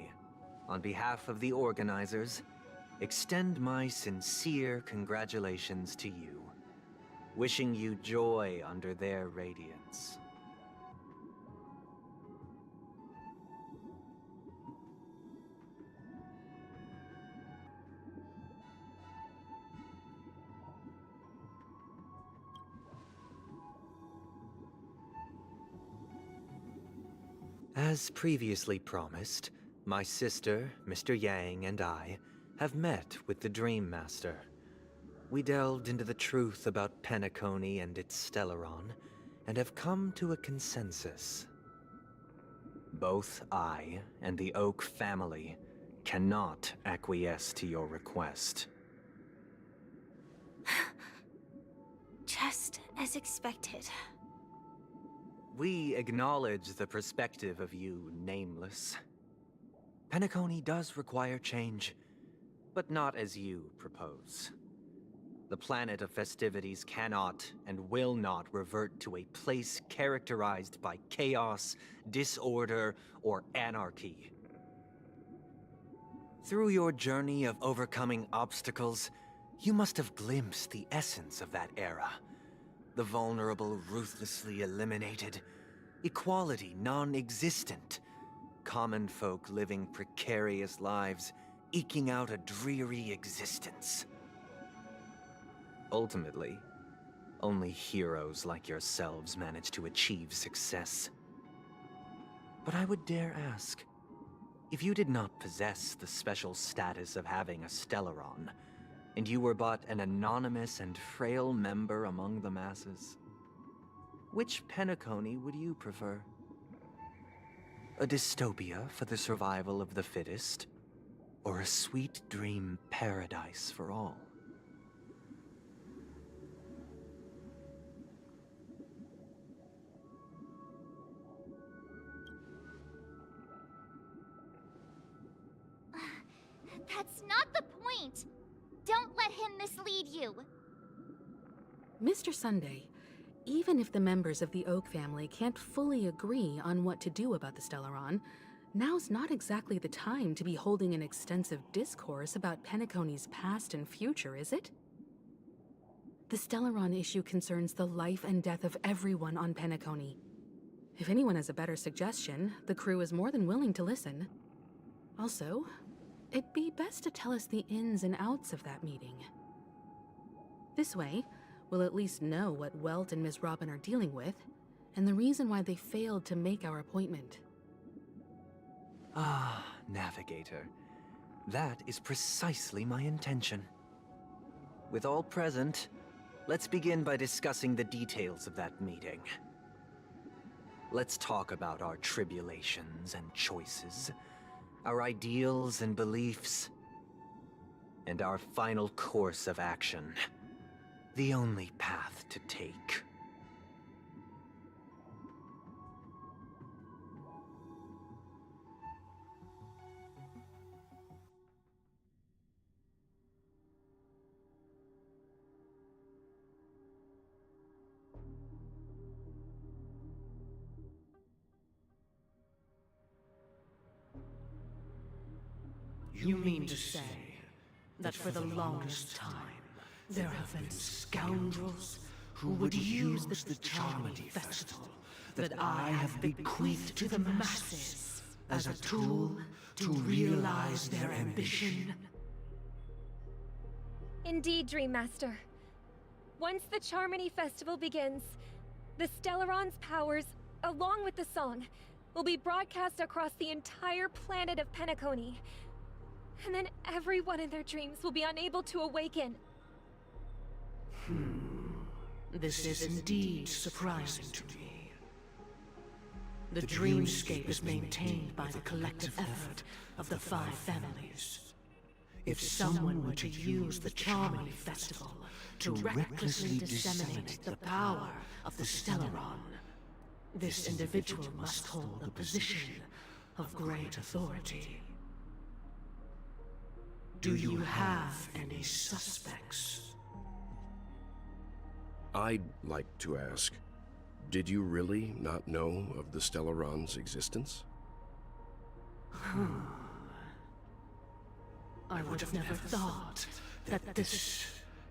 on behalf of the organizers, extend my sincere congratulations to you, wishing you joy under their radiance. As previously promised, my sister, Mr. Yang, and I have met with the Dream Master. We delved into the truth about Penacony and its Stellaron, and have come to a consensus. Both I and the Oak family cannot acquiesce to your request. Just as expected. We acknowledge the perspective of you, Nameless. Penacony does require change, but not as you propose. The planet of festivities cannot and will not revert to a place characterized by chaos, disorder, or anarchy. Through your journey of overcoming obstacles, you must have glimpsed the essence of that era. The vulnerable ruthlessly eliminated. Equality non-existent. Common folk living precarious lives, eking out a dreary existence. Ultimately, only heroes like yourselves manage to achieve success. But I would dare ask, if you did not possess the special status of having a Stellaron, and you were but an anonymous and frail member among the masses, which Penacony would you prefer? A dystopia for the survival of the fittest, or a sweet dream paradise for all? That's not the point! Don't let him mislead you! Mr. Sunday, even if the members of the Oak family can't fully agree on what to do about the Stellaron, now's not exactly the time to be holding an extensive discourse about Penacony's past and future, is it? The Stellaron issue concerns the life and death of everyone on Penacony. If anyone has a better suggestion, the crew is more than willing to listen. Also, it'd be best to tell us the ins and outs of that meeting. This way, we'll at least know what Welt and Ms. Robin are dealing with, and the reason why they failed to make our appointment. Ah, Navigator. That is precisely my intention. With all present, let's begin by discussing the details of that meeting. Let's talk about our tribulations and choices, our ideals and beliefs, and our final course of action. The only path to take. You mean to say that for the longest time, there have been scoundrels who would use the Charmony Festival that I have bequeathed to the masses as a tool to realize their ambition? Indeed, Dream Master. Once the Charmony Festival begins, the Stellaron's powers, along with the song, will be broadcast across the entire planet of Penacony. And then everyone in their dreams will be unable to awaken. This is indeed surprising to me. The dreamscape is maintained by the collective effort of the 5 families. If someone were to use the Charmony Festival to recklessly disseminate the power of the Stellaron, this individual must hold a position of great authority. Do you have any suspects? I'd like to ask, did you really not know of the Stellaron's existence? I would have never thought that this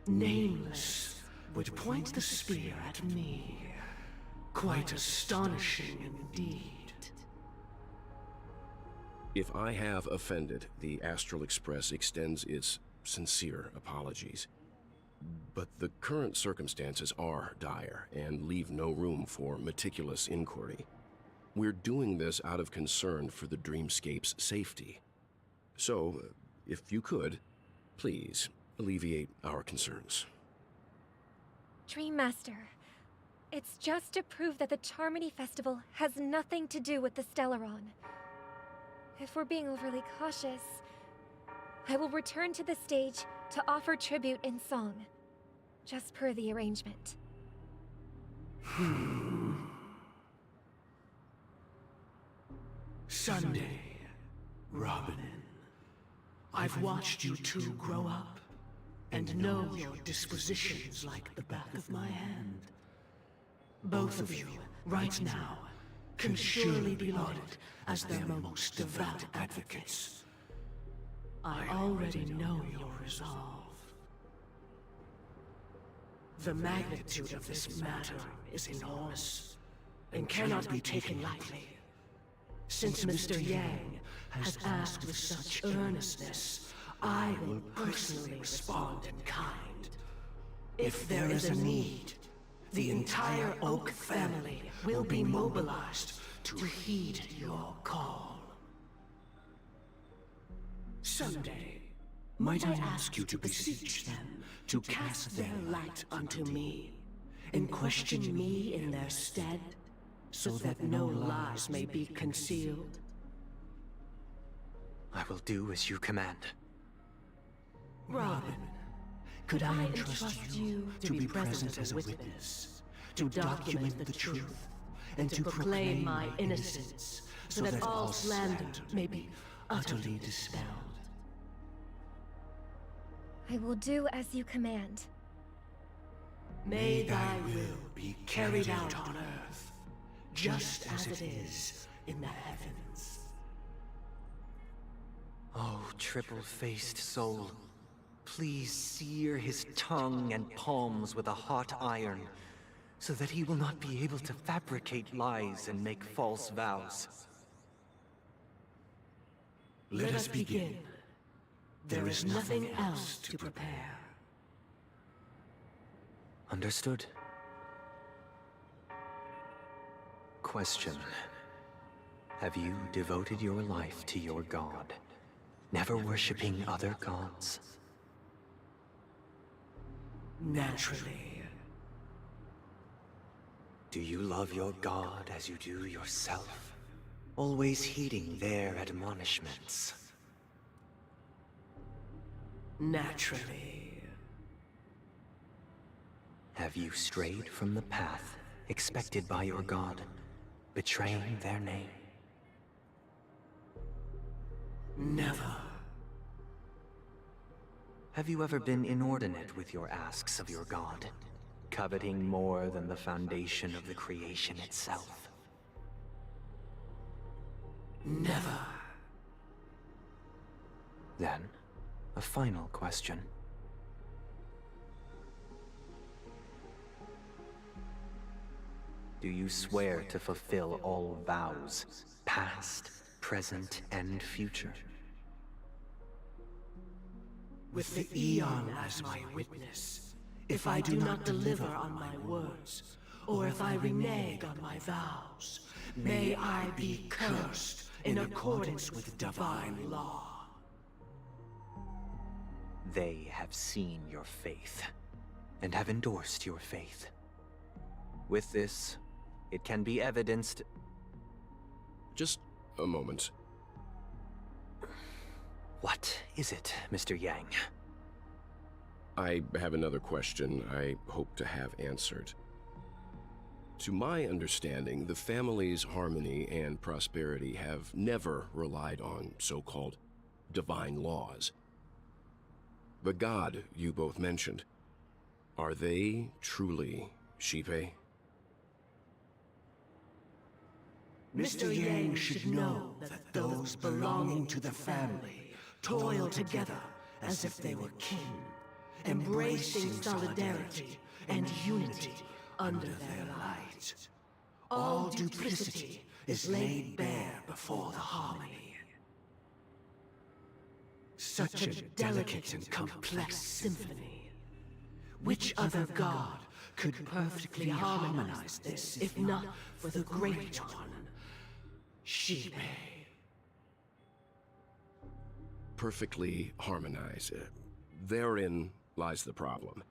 Nameless would point the spear at me. Quite astonishing indeed. If I have offended, the Astral Express extends its sincere apologies. But the current circumstances are dire and leave no room for meticulous inquiry. We're doing this out of concern for the Dreamscape's safety. So, if you could, please alleviate our concerns. Dream Master, it's just to prove that the Charmony Festival has nothing to do with the Stellaron. If we're being overly cautious, I will return to the stage to offer tribute in song, just per the arrangement. Sunday, Robin, I've watched you two grow up and know your dispositions like the back of my hand. Both of you, right now, can surely be lauded as their most devout advocates. I already know your resolve. The magnitude of this matter is enormous, and cannot be taken lightly. Since Mr. Yang has asked with such earnestness, I will personally respond in kind. If there is a need, the entire Oak family will be mobilized to heed your call. Someday, might I ask you to beseech them to cast their light unto me, and question me in their stead, so that no lies may be concealed? I will do as you command. Robin, could I entrust you to be present as a witness, to document the truth, and to proclaim my innocence, so that all slander may be utterly dispelled? I will do as you command. May thy will be carried out on earth, just as it is in the heavens. Oh, triple-faced soul, please sear his tongue and palms with a hot iron, so that he will not be able to fabricate lies and make false vows. Let us begin. There is nothing else to prepare. Understood. Question. Have you devoted your life to your god, never worshipping other gods? Naturally. Do you love your god as you do yourself, always heeding their admonishments? Naturally. Have you strayed from the path expected by your god, betraying their name? Never. Have you ever been inordinate with your asks of your god, coveting more than the foundation of the creation itself? Never. Then, a final question. Do you swear to fulfill all vows, past, present, and future? With the Eon as my witness, if I do not deliver on my words, or if I renege on my vows, may I be cursed in accordance with divine law. They have seen your faith, and have endorsed your faith. With this, it can be evidenced... Just a moment. What is it, Mr. Yang? I have another question I hope to have answered. To my understanding, the family's harmony and prosperity have never relied on so-called divine laws. The god you both mentioned, are they truly Xipe? Mr. Yang should know that those belonging to the family toil together as if they were kin, embracing solidarity and unity under their light. All duplicity is laid bare before the harmony. Such a delicate and complex symphony. Which other god could perfectly harmonize this, if not for the Great One, Xipe? Perfectly harmonize. Therein lies the problem.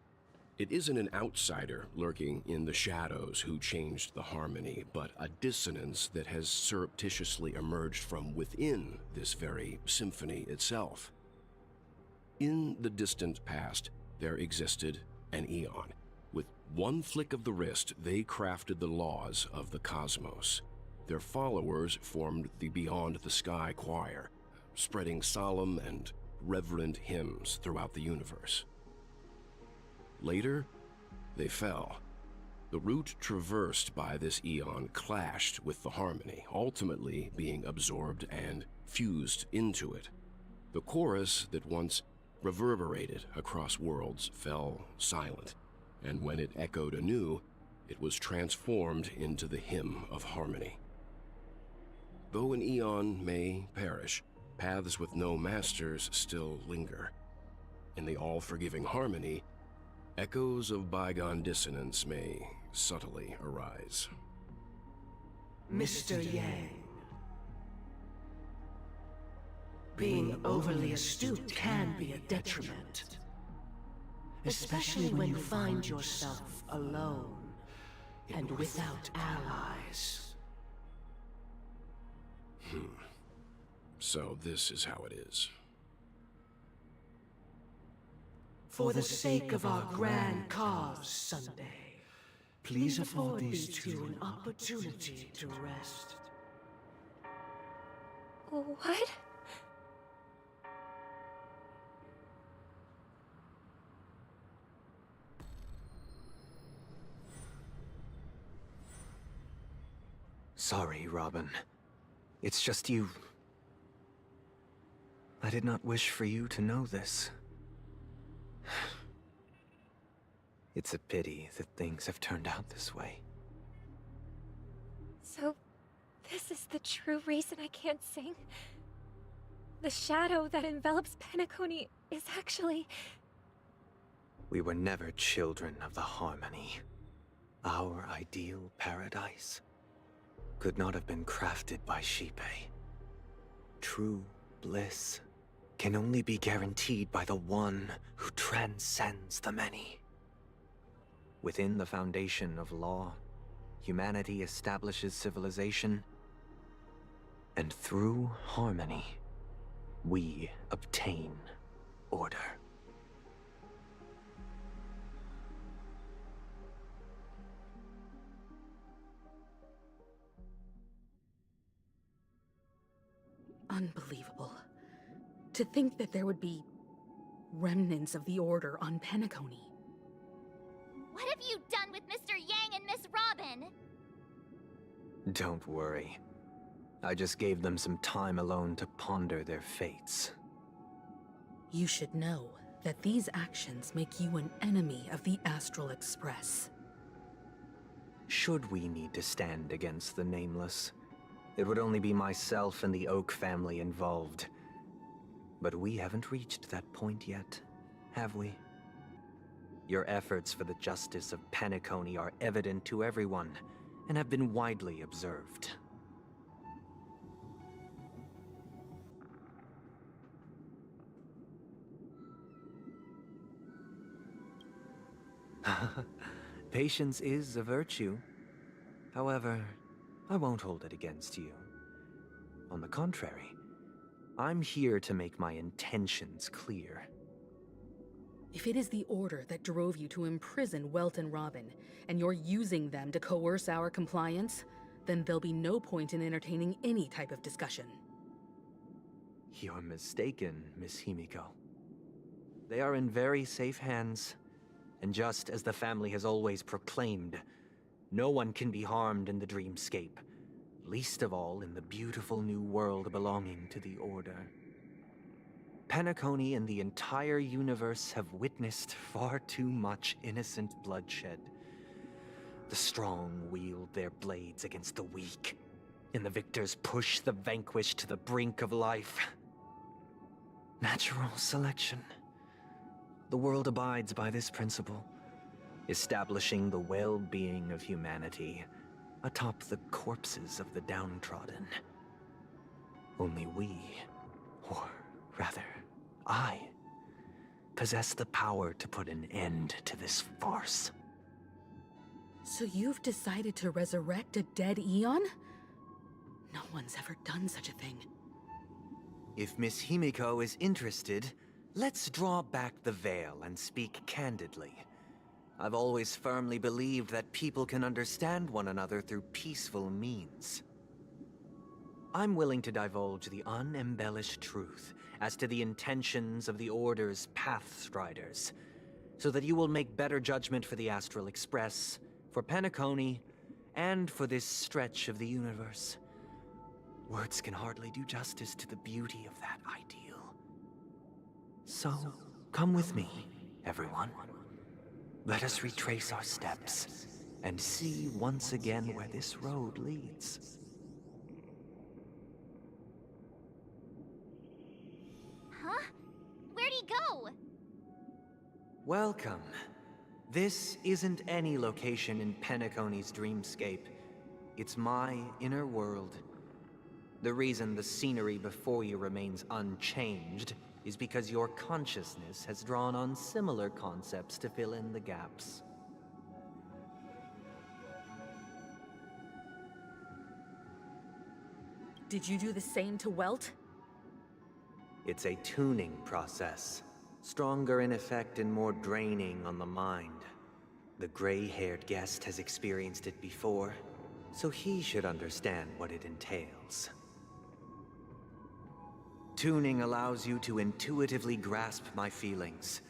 It isn't an outsider lurking in the shadows who changed the harmony, but a dissonance that has surreptitiously emerged from within this very symphony itself. In the distant past, there existed an Eon. With one flick of the wrist, they crafted the laws of the cosmos. Their followers formed the Beyond the Sky Choir, spreading solemn and reverent hymns throughout the universe. Later, they fell. The route traversed by this Eon clashed with the harmony, ultimately being absorbed and fused into it. The chorus that once reverberated across worlds fell silent, and when it echoed anew, it was transformed into the hymn of harmony. Though an eon may perish, paths with no masters still linger. In the all-forgiving harmony, echoes of bygone dissonance may subtly arise. Mr. Yang. Being overly astute can be a detriment. Especially when you find yourself alone and without allies. So this is how it is. For the sake of our grand cause, Sunday, please afford these two an opportunity to rest. What? Sorry, Robin. It's just you. I did not wish for you to know this. It's a pity that things have turned out this way. So, this is the true reason I can't sing? The shadow that envelops Penacony is actually... We were never children of the harmony. Our ideal paradise could not have been crafted by Xipe. True bliss can only be guaranteed by the one who transcends the many. Within the foundation of law, humanity establishes civilization, and through harmony, we obtain order. Unbelievable. To think that there would be remnants of the Order on Penacony. What have you done with Mr. Yang and Miss Robin? Don't worry. I just gave them some time alone to ponder their fates. You should know that these actions make you an enemy of the Astral Express. Should we need to stand against the Nameless, it would only be myself and the Oak family involved. But we haven't reached that point yet, have we? Your efforts for the justice of Penacony are evident to everyone, and have been widely observed. Patience is a virtue. However, I won't hold it against you. On the contrary, I'm here to make my intentions clear. If it is the Order that drove you to imprison Welt and Robin, and you're using them to coerce our compliance, then there'll be no point in entertaining any type of discussion. You're mistaken, Miss Himiko. They are in very safe hands, and just as the family has always proclaimed, no one can be harmed in the dreamscape, least of all in the beautiful new world belonging to the Order. Penacony and the entire universe have witnessed far too much innocent bloodshed. The strong wield their blades against the weak, and the victors push the vanquished to the brink of life. Natural selection. The world abides by this principle, establishing the well-being of humanity atop the corpses of the downtrodden. Only we, or rather, I, possess the power to put an end to this farce. So you've decided to resurrect a dead Eon? No one's ever done such a thing. If Miss Himiko is interested, let's draw back the veil and speak candidly. I've always firmly believed that people can understand one another through peaceful means. I'm willing to divulge the unembellished truth as to the intentions of the Order's Pathstriders, so that you will make better judgment for the Astral Express, for Penacony, and for this stretch of the universe. Words can hardly do justice to the beauty of that ideal. So, come with me, everyone. let us retrace our steps and see once again where this road leads. Huh? Where'd he go? Welcome. This isn't any location in Penacony's dreamscape. It's my inner world. The reason the scenery before you remains unchanged is because your consciousness has drawn on similar concepts to fill in the gaps. Did you do the same to Welt? It's a tuning process. Stronger in effect and more draining on the mind. The gray-haired guest has experienced it before, so he should understand what it entails. Tuning allows you to intuitively grasp my feelings,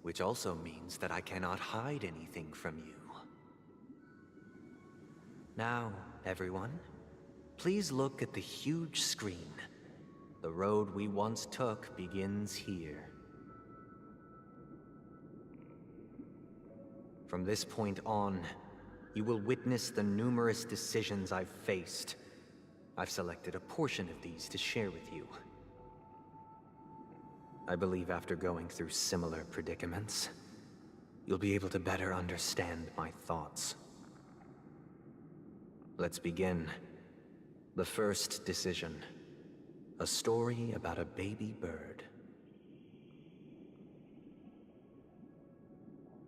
which also means that I cannot hide anything from you. Now, everyone, please look at the huge screen. The road we once took begins here. From this point on, you will witness the numerous decisions I've faced. I've selected a portion of these to share with you. I believe after going through similar predicaments, you'll be able to better understand my thoughts. Let's begin. The first decision. A story about a baby bird.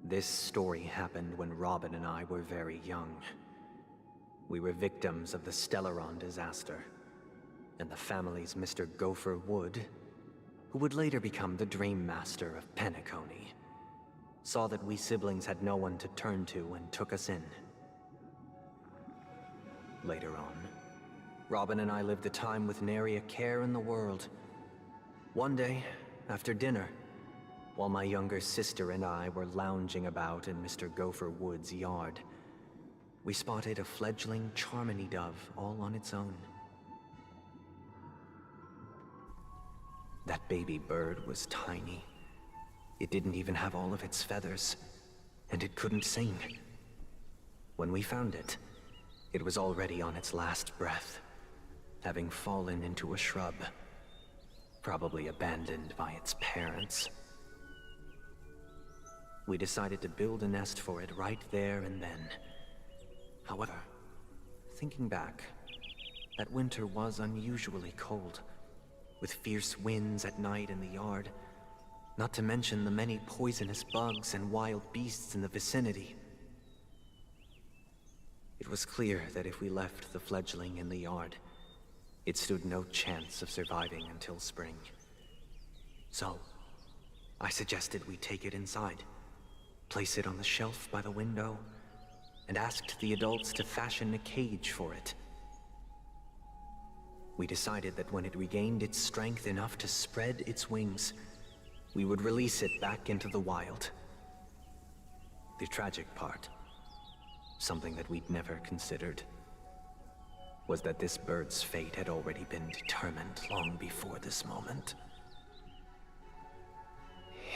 This story happened when Robin and I were very young. We were victims of the Stellaron disaster, and the family's Mr. Gopher Wood, who would later become the Dream Master of Penacony, saw that we siblings had no one to turn to and took us in. Later on, Robin and I lived a time with nary a care in the world. One day, after dinner, while my younger sister and I were lounging about in Mr. Gopher Wood's yard, we spotted a fledgling Charmony dove all on its own. That baby bird was tiny. It didn't even have all of its feathers, and it couldn't sing. When we found it, it was already on its last breath, having fallen into a shrub, probably abandoned by its parents. We decided to build a nest for it right there and then. However, thinking back, that winter was unusually cold, with fierce winds at night in the yard, not to mention the many poisonous bugs and wild beasts in the vicinity. It was clear that if we left the fledgling in the yard, it stood no chance of surviving until spring. So, I suggested we take it inside, place it on the shelf by the window, and asked the adults to fashion a cage for it. We decided that when it regained its strength enough to spread its wings, we would release it back into the wild. The tragic part, something that we'd never considered, was that this bird's fate had already been determined long before this moment.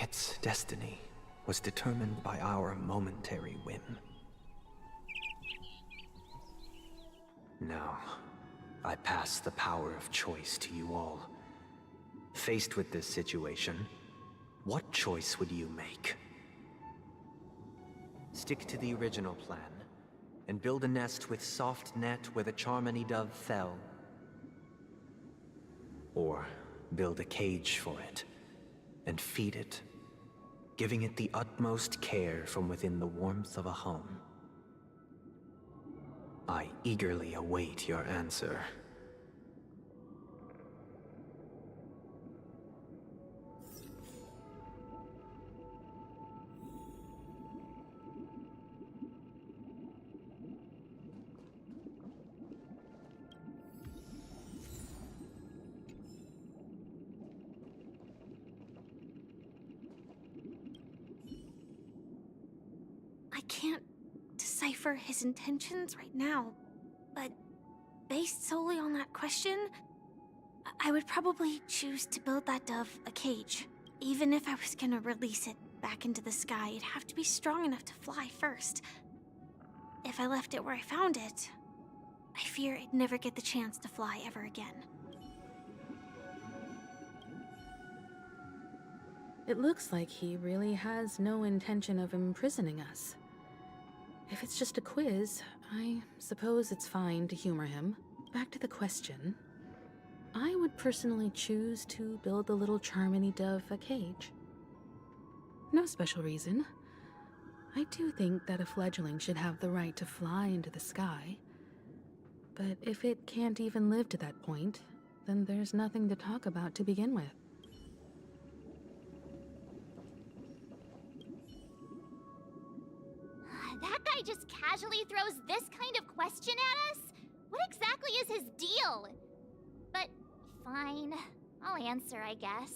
Its destiny was determined by our momentary whim. Now, I pass the power of choice to you all. Faced with this situation, what choice would you make? Stick to the original plan, and build a nest with soft net where the Charmony dove fell. Or build a cage for it, and feed it, giving it the utmost care from within the warmth of a home. I eagerly await your answer. I can't decipher his intentions right now, but based solely on that question, I would probably choose to build that dove a cage, even if I was gonna release it back into the sky, it'd have to be strong enough to fly first. If I left it where I found it, I fear I'd never get the chance to fly ever again. It looks like he really has no intention of imprisoning us. If it's just a quiz, I suppose it's fine to humor him. Back to the question. I would personally choose to build the little Charmony dove a cage. No special reason. I do think that a fledgling should have the right to fly into the sky. But if it can't even live to that point, then there's nothing to talk about to begin with. That guy just casually throws this kind of question at us? What exactly is his deal? But fine, I'll answer, I guess.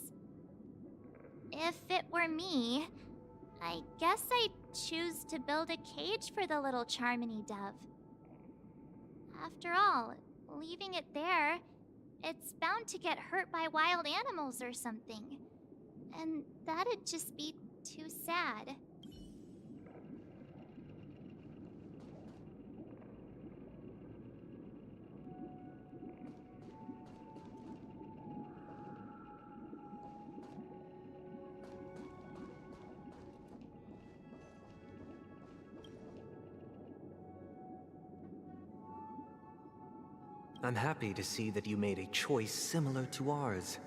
If it were me, I guess I'd choose to build a cage for the little Charmony dove. After all, leaving it there, it's bound to get hurt by wild animals or something. And that'd just be too sad. I'm happy to see that you made a choice similar to ours.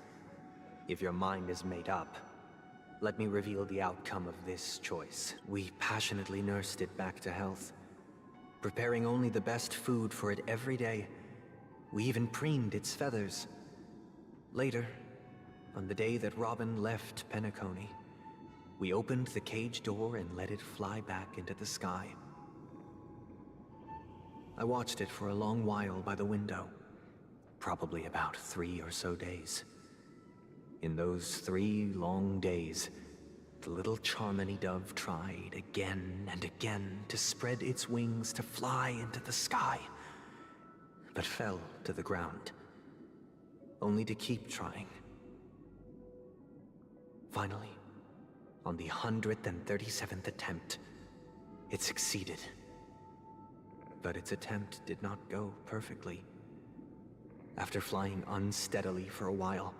If your mind is made up, let me reveal the outcome of this choice. We passionately nursed it back to health, preparing only the best food for it every day. We even preened its feathers. Later, on the day that Robin left Penacony, we opened the cage door and let it fly back into the sky. I watched it for a long while by the window, probably about 3 or so days. In those 3 long days, the little Charmony dove tried again and again to spread its wings to fly into the sky, but fell to the ground, only to keep trying. Finally, on the 137th attempt, it succeeded. But its attempt did not go perfectly. After flying unsteadily for a while,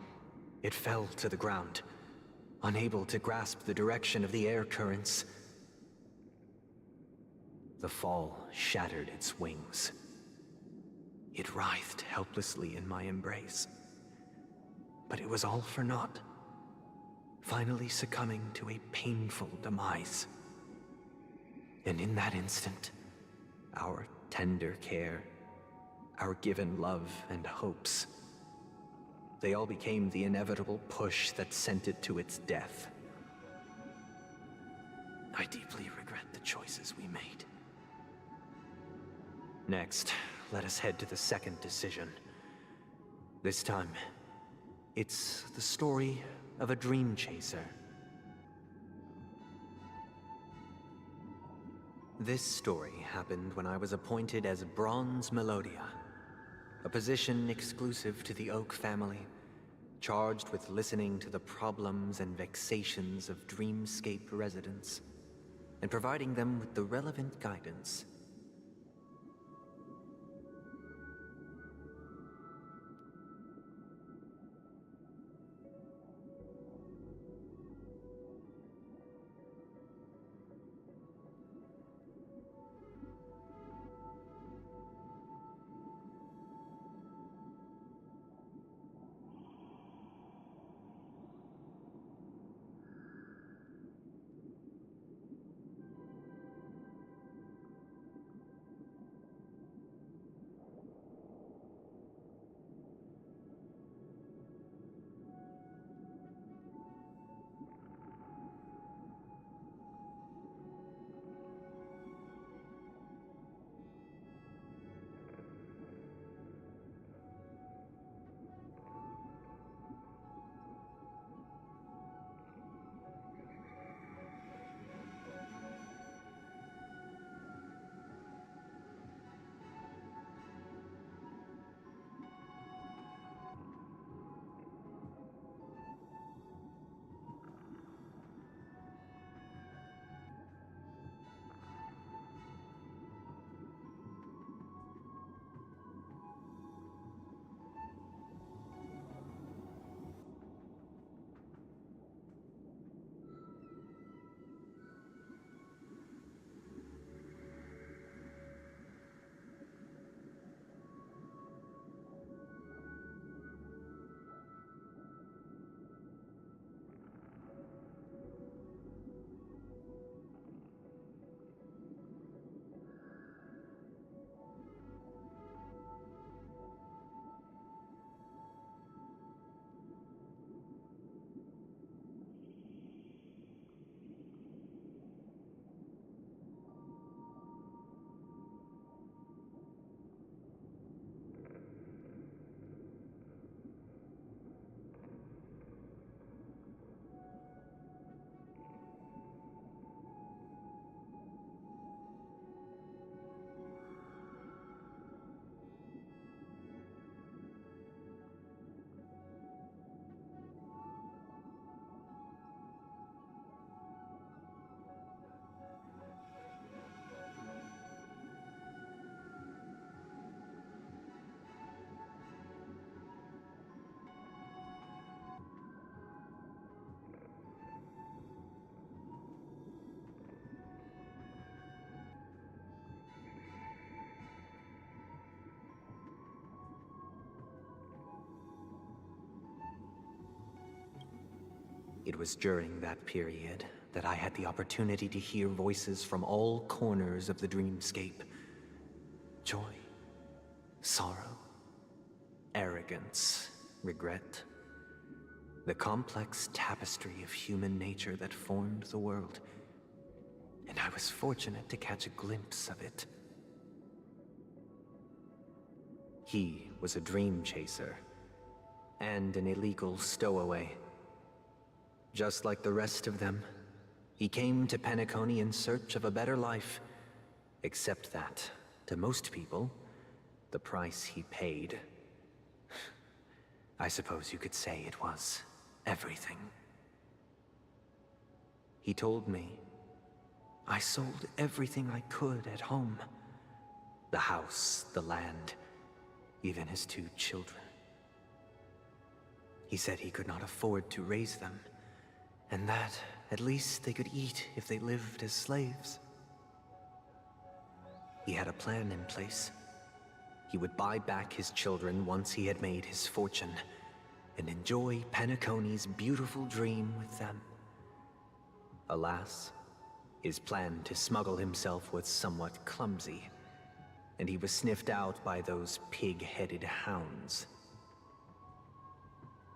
it fell to the ground, unable to grasp the direction of the air currents. The fall shattered its wings. It writhed helplessly in my embrace. But it was all for naught, finally succumbing to a painful demise. And in that instant, our tender care, our given love and hopes, they all became the inevitable push that sent it to its death. I deeply regret the choices we made. Next, let us head to the second decision. This time, it's the story of a dream chaser. This story happened when I was appointed as Bronze Melodia, a position exclusive to the Oak family, charged with listening to the problems and vexations of Dreamscape residents, and providing them with the relevant guidance. It was during that period that I had the opportunity to hear voices from all corners of the dreamscape. Joy, sorrow, arrogance, regret. The complex tapestry of human nature that formed the world. And I was fortunate to catch a glimpse of it. He was a dream chaser, and an illegal stowaway. Just like the rest of them, he came to Penacony in search of a better life, except that, to most people, the price he paid, I suppose you could say it was everything. He told me, I sold everything I could at home. The house, the land, even his 2 children. He said he could not afford to raise them, and that at least they could eat if they lived as slaves. He had a plan in place. He would buy back his children once he had made his fortune, and enjoy Penacony's beautiful dream with them. Alas, his plan to smuggle himself was somewhat clumsy, and he was sniffed out by those pig-headed hounds.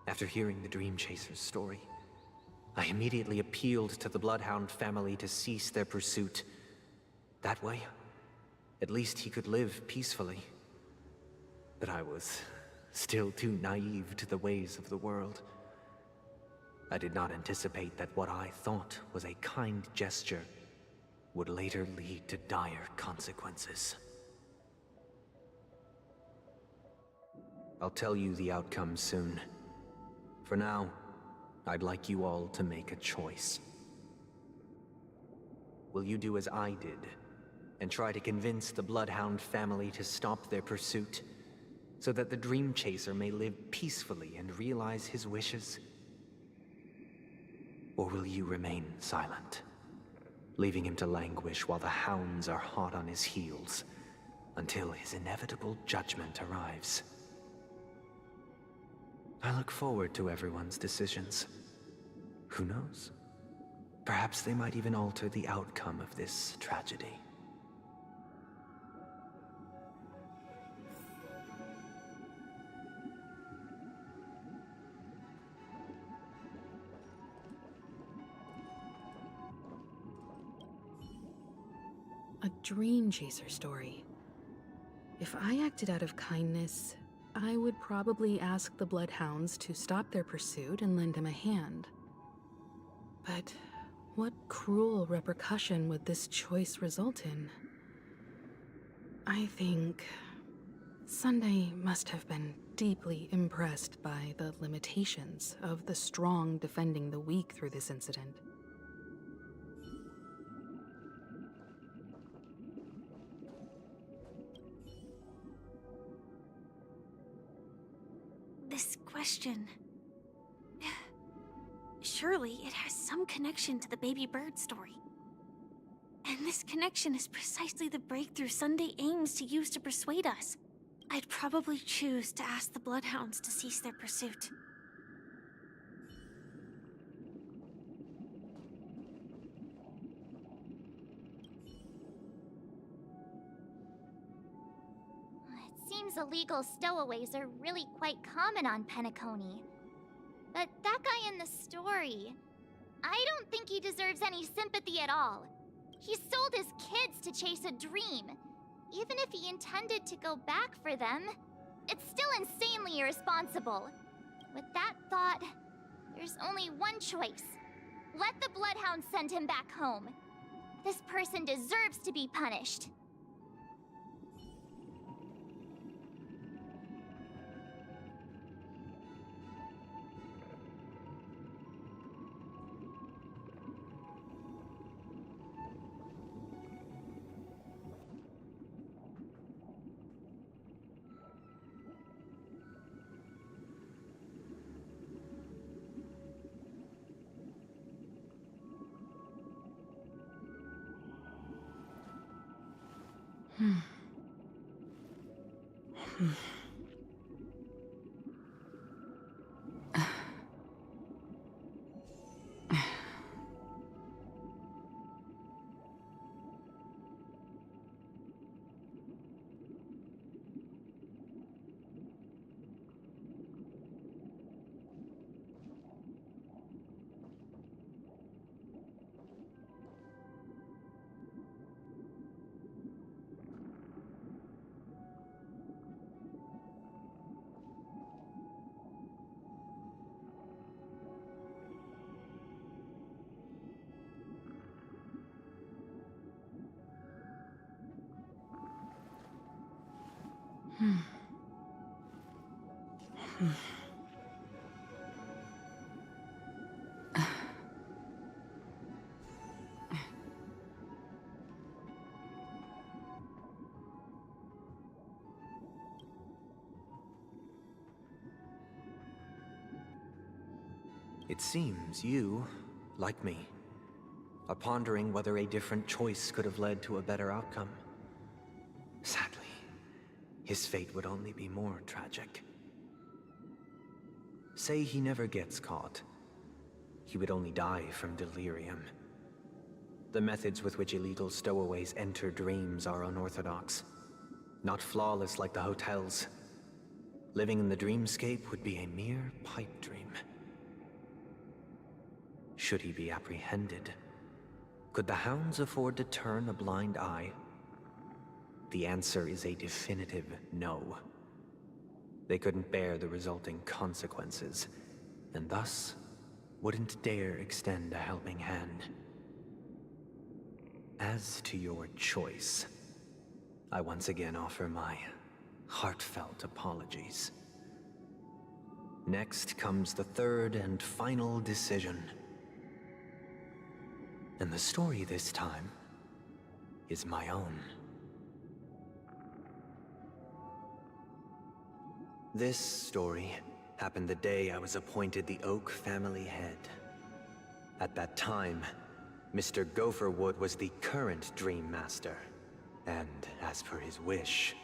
After hearing the Dream Chaser's story, I immediately appealed to the Bloodhound family to cease their pursuit. That way, at least he could live peacefully. But I was still too naive to the ways of the world. I did not anticipate that what I thought was a kind gesture would later lead to dire consequences. I'll tell you the outcome soon. For now, I'd like you all to make a choice. Will you do as I did, and try to convince the Bloodhound family to stop their pursuit, so that the Dream Chaser may live peacefully and realize his wishes? Or will you remain silent, leaving him to languish while the hounds are hot on his heels, until his inevitable judgment arrives? I look forward to everyone's decisions. Who knows? Perhaps they might even alter the outcome of this tragedy. A dream chaser story. If I acted out of kindness, I would probably ask the Bloodhounds to stop their pursuit and lend him a hand. But what cruel repercussion would this choice result in? I think Sunday must have been deeply impressed by the limitations of the strong defending the weak through this incident. This question... Surely it has some connection to the baby bird story. And this connection is precisely the breakthrough Sunday aims to use to persuade us. I'd probably choose to ask the Bloodhounds to cease their pursuit. It seems illegal stowaways are really quite common on Penacony. But that guy in the story, I don't think he deserves any sympathy at all. He sold his kids to chase a dream. Even if he intended to go back for them, it's still insanely irresponsible. With that thought, there's only one choice. Let the Bloodhounds send him back home. This person deserves to be punished. It seems you, like me, are pondering whether a different choice could have led to a better outcome. Sadly, his fate would only be more tragic. Say he never gets caught. He would only die from delirium. The methods with which illegal stowaways enter dreams are unorthodox. Not flawless like the hotels. Living in the dreamscape would be a mere pipe dream. Should he be apprehended? Could the hounds afford to turn a blind eye? The answer is a definitive no. They couldn't bear the resulting consequences, and thus wouldn't dare extend a helping hand. As to your choice, I once again offer my heartfelt apologies. Next comes the third and final decision. And the story this time is my own. This story happened the day I was appointed the Oak family head. At that time, Mr. Gopherwood was the current Dream Master, and as per his wish,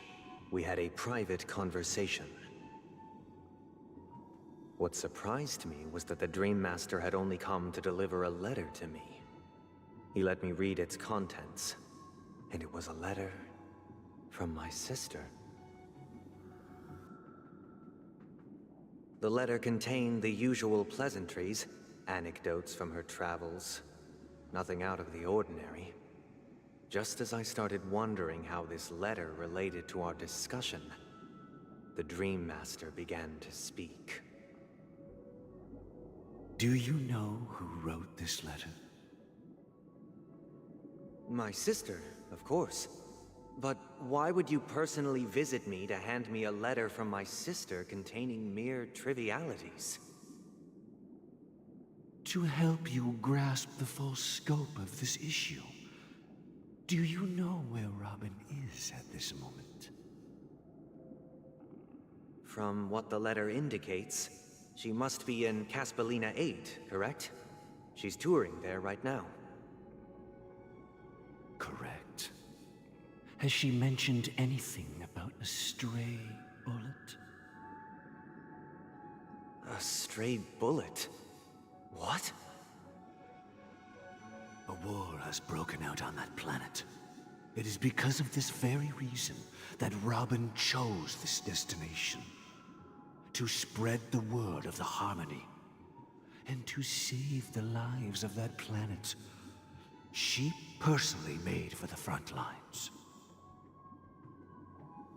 we had a private conversation. What surprised me was that the Dream Master had only come to deliver a letter to me. He let me read its contents, and it was a letter from my sister. The letter contained the usual pleasantries, anecdotes from her travels, nothing out of the ordinary. Just as I started wondering how this letter related to our discussion, the Dream Master began to speak. Do you know who wrote this letter? My sister, of course. But why would you personally visit me to hand me a letter from my sister containing mere trivialities? To help you grasp the full scope of this issue. Do you know where Robin is at this moment? From what the letter indicates, she must be in Caspelina 8, correct? She's touring there right now. Correct. Has she mentioned anything about a stray bullet? A stray bullet? What? A war has broken out on that planet. It is because of this very reason that Robin chose this destination. To spread the word of the Harmony. And to save the lives of that planet. She personally made for the front lines.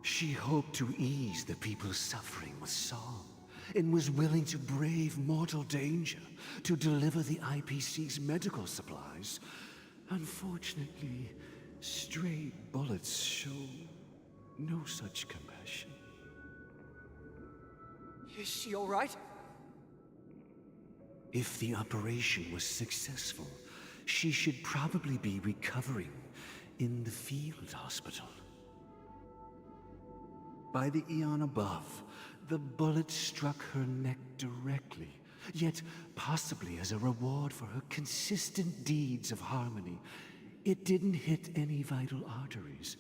She hoped to ease the people's suffering with song, and was willing to brave mortal danger to deliver the IPC's medical supplies. Unfortunately, stray bullets show no such compassion. Is she all right? If the operation was successful, she should probably be recovering in the field hospital. By the eon above, the bullet struck her neck directly, yet possibly as a reward for her consistent deeds of harmony, it didn't hit any vital arteries.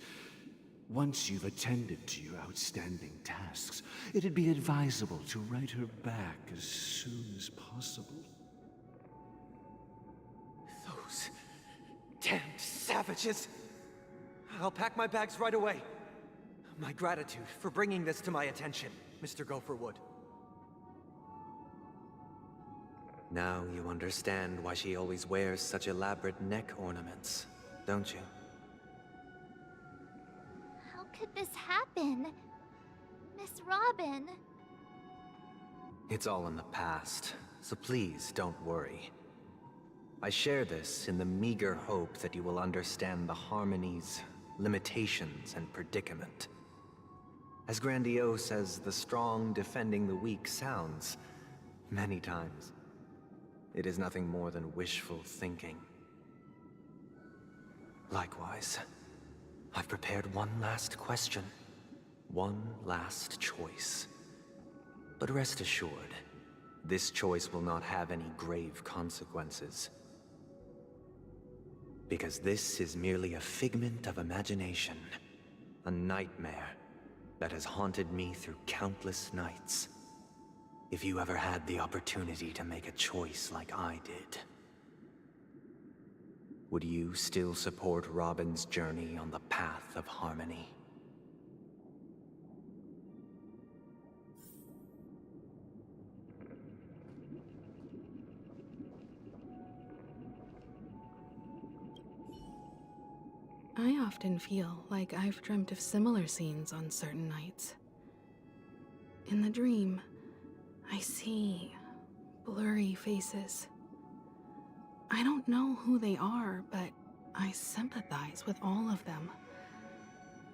Once you've attended to your outstanding tasks, it'd be advisable to write her back as soon as possible. Those damned savages! I'll pack my bags right away. My gratitude for bringing this to my attention, Mr. Gopherwood. Now you understand why she always wears such elaborate neck ornaments, don't you? How could this happen? Miss Robin. It's all in the past, so please don't worry. I share this in the meager hope that you will understand the Harmony's limitations and predicament. As grandiose as the strong defending the weak sounds, many times, it is nothing more than wishful thinking. Likewise, I've prepared one last question, one last choice. But rest assured, this choice will not have any grave consequences. Because this is merely a figment of imagination, a nightmare that has haunted me through countless nights. If you ever had the opportunity to make a choice like I did, would you still support Robin's journey on the path of harmony? I often feel like I've dreamt of similar scenes on certain nights. In the dream, I see blurry faces. I don't know who they are, but I sympathize with all of them,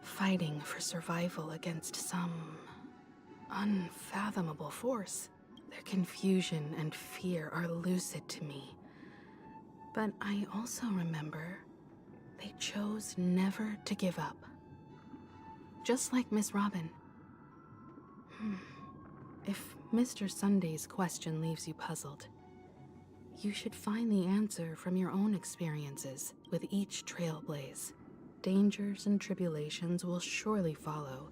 fighting for survival against some unfathomable force. Their confusion and fear are lucid to me, but I also remember they chose never to give up. Just like Miss Robin. If Mr. Sunday's question leaves you puzzled, you should find the answer from your own experiences with each trailblaze. Dangers and tribulations will surely follow.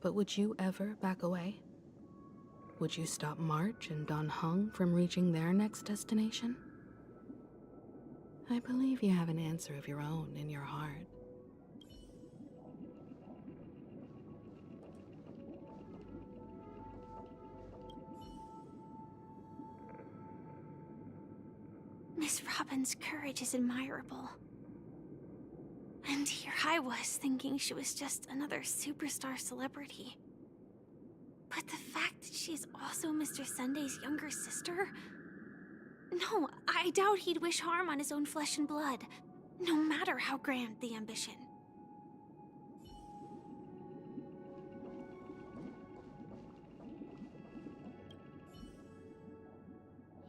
But would you ever back away? Would you stop March and Don Hung from reaching their next destination? I believe you have an answer of your own in your heart. Miss Robin's courage is admirable. And here I was thinking she was just another superstar celebrity. But the fact that she's also Mr. Sunday's younger sister? No, I doubt he'd wish harm on his own flesh and blood, no matter how grand the ambition.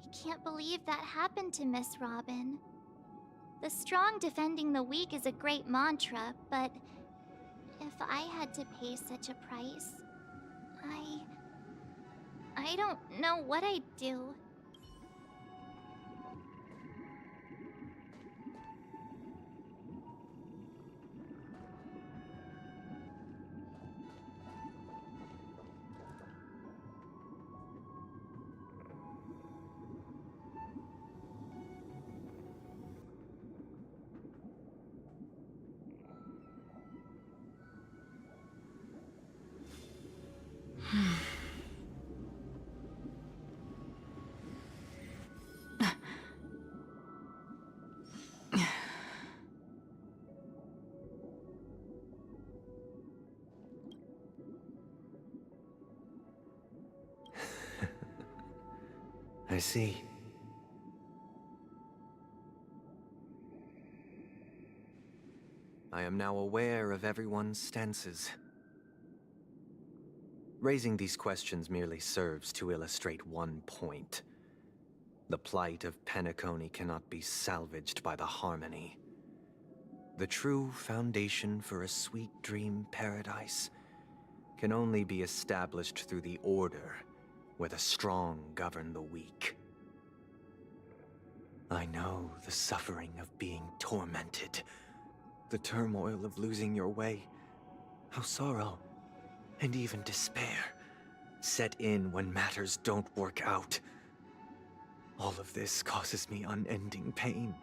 I can't believe that happened to Miss Robin. The strong defending the weak is a great mantra, but if I had to pay such a price, I don't know what I'd do. I see. I am now aware of everyone's stances. Raising these questions merely serves to illustrate one point. The plight of Penacony cannot be salvaged by the harmony. The true foundation for a sweet dream paradise can only be established through the order where the strong govern the weak. I know the suffering of being tormented, the turmoil of losing your way, how sorrow and even despair set in when matters don't work out. All of this causes me unending pain,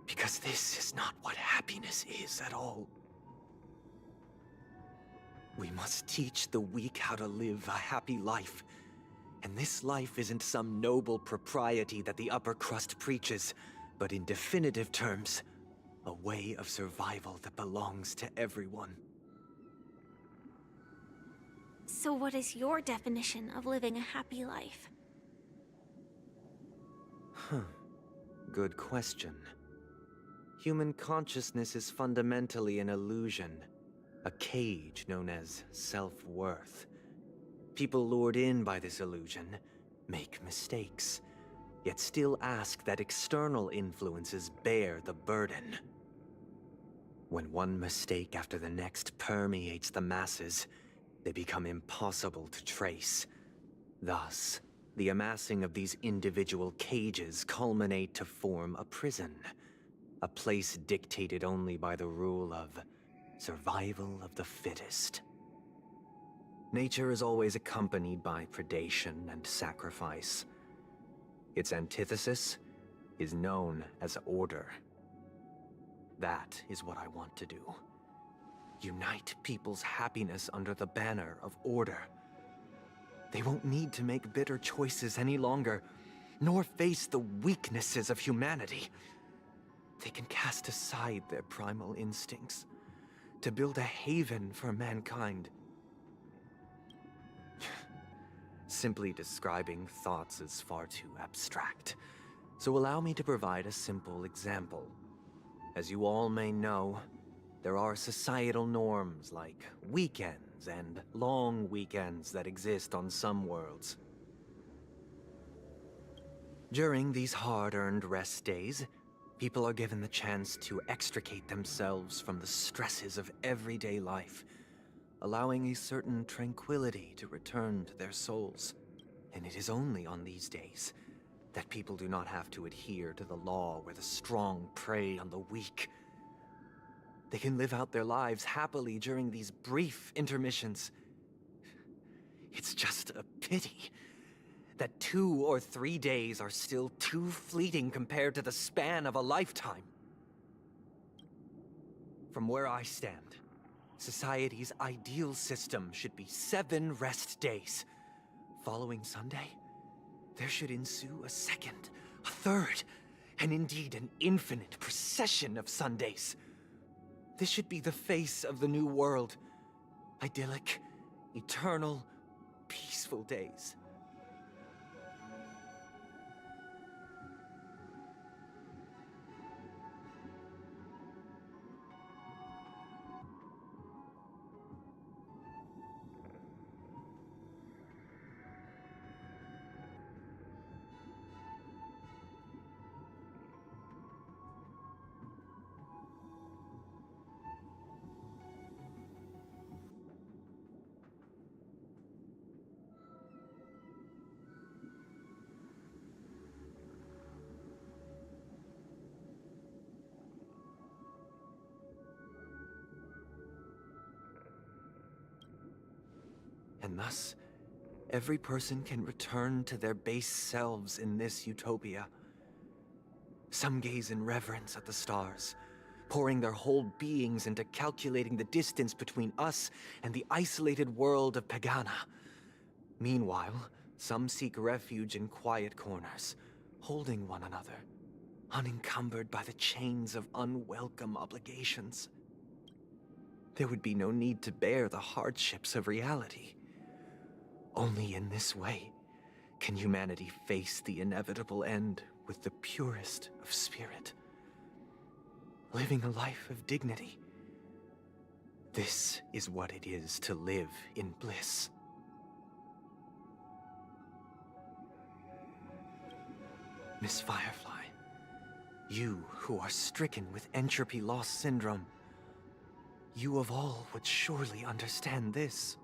because this is not what happiness is at all. We must teach the weak how to live a happy life. And this life isn't some noble propriety that the upper crust preaches, but in definitive terms, a way of survival that belongs to everyone. So what is your definition of living a happy life? Good question. Human consciousness is fundamentally an illusion, a cage known as self-worth. People lured in by this illusion make mistakes, yet still ask that external influences bear the burden. When one mistake after the next permeates the masses, they become impossible to trace. Thus, the amassing of these individual cages culminate to form a prison, a place dictated only by the rule of survival of the fittest. Nature is always accompanied by predation and sacrifice. Its antithesis is known as order. That is what I want to do. Unite people's happiness under the banner of order. They won't need to make bitter choices any longer, nor face the weaknesses of humanity. They can cast aside their primal instincts to build a haven for mankind. Simply describing thoughts is far too abstract, so allow me to provide a simple example. As you all may know, there are societal norms like weekends and long weekends that exist on some worlds. During these hard-earned rest days, people are given the chance to extricate themselves from the stresses of everyday life, allowing a certain tranquility to return to their souls. And it is only on these days that people do not have to adhere to the law where the strong prey on the weak. They can live out their lives happily during these brief intermissions. It's just a pity that 2 or 3 days are still too fleeting compared to the span of a lifetime. From where I stand, society's ideal system should be 7 rest days. Following Sunday, there should ensue a second, a third, and indeed an infinite procession of Sundays. This should be the face of the new world. Idyllic, eternal, peaceful days. And thus, every person can return to their base selves in this utopia. Some gaze in reverence at the stars, pouring their whole beings into calculating the distance between us and the isolated world of Pagana. Meanwhile, some seek refuge in quiet corners, holding one another, unencumbered by the chains of unwelcome obligations. There would be no need to bear the hardships of reality. Only in this way can humanity face the inevitable end with the purest of spirit, living a life of dignity. This is what it is to live in bliss. Miss Firefly, you who are stricken with entropy loss syndrome, you of all would surely understand this.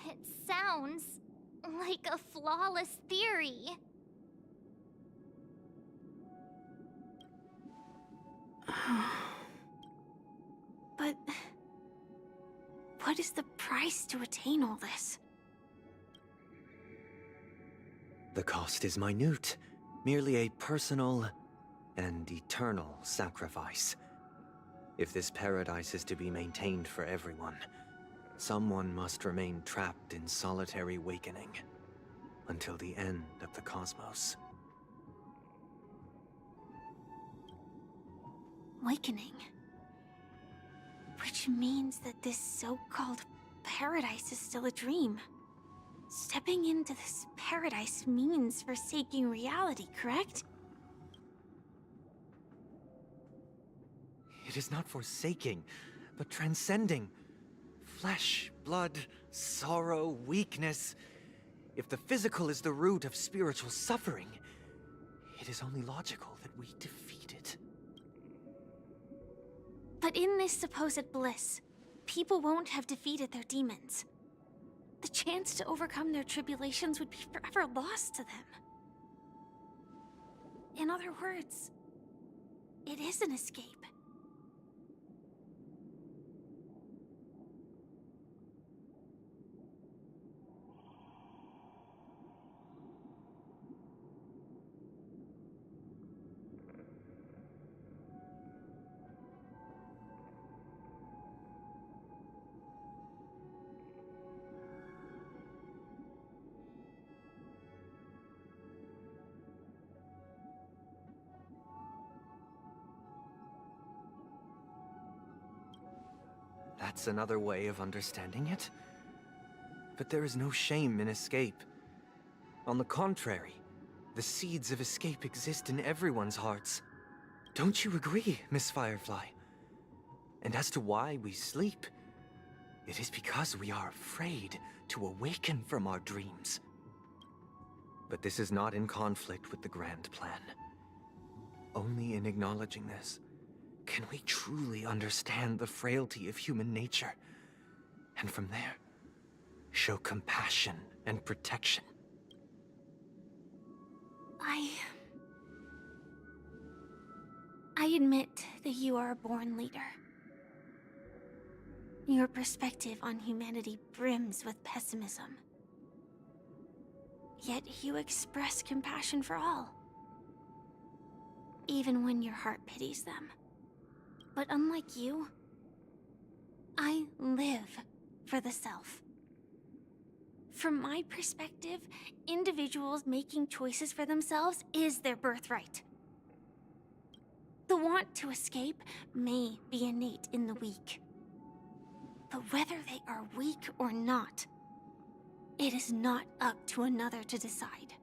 It sounds like a flawless theory. But what is the price to attain all this? The cost is minute, merely a personal and eternal sacrifice. If this paradise is to be maintained for everyone, someone must remain trapped in solitary awakening until the end of the cosmos. Awakening. Which means that this so-called paradise is still a dream. Stepping into this paradise means forsaking reality, correct? It is not forsaking, but transcending. Flesh, blood, sorrow, weakness. If the physical is the root of spiritual suffering, it is only logical that we defeat it. But in this supposed bliss, people won't have defeated their demons. The chance to overcome their tribulations would be forever lost to them. In other words, it is an escape. That's another way of understanding it. But there is no shame in escape. On the contrary, the seeds of escape exist in everyone's hearts. Don't you agree, Miss Firefly? And as to why we sleep, it is because we are afraid to awaken from our dreams. But this is not in conflict with the grand plan. Only in acknowledging this can we truly understand the frailty of human nature, and from there, show compassion and protection. I admit that you are a born leader. Your perspective on humanity brims with pessimism. Yet you express compassion for all, even when your heart pities them. But unlike you, I live for the self. From my perspective, individuals making choices for themselves is their birthright. The want to escape may be innate in the weak. But whether they are weak or not, it is not up to another to decide.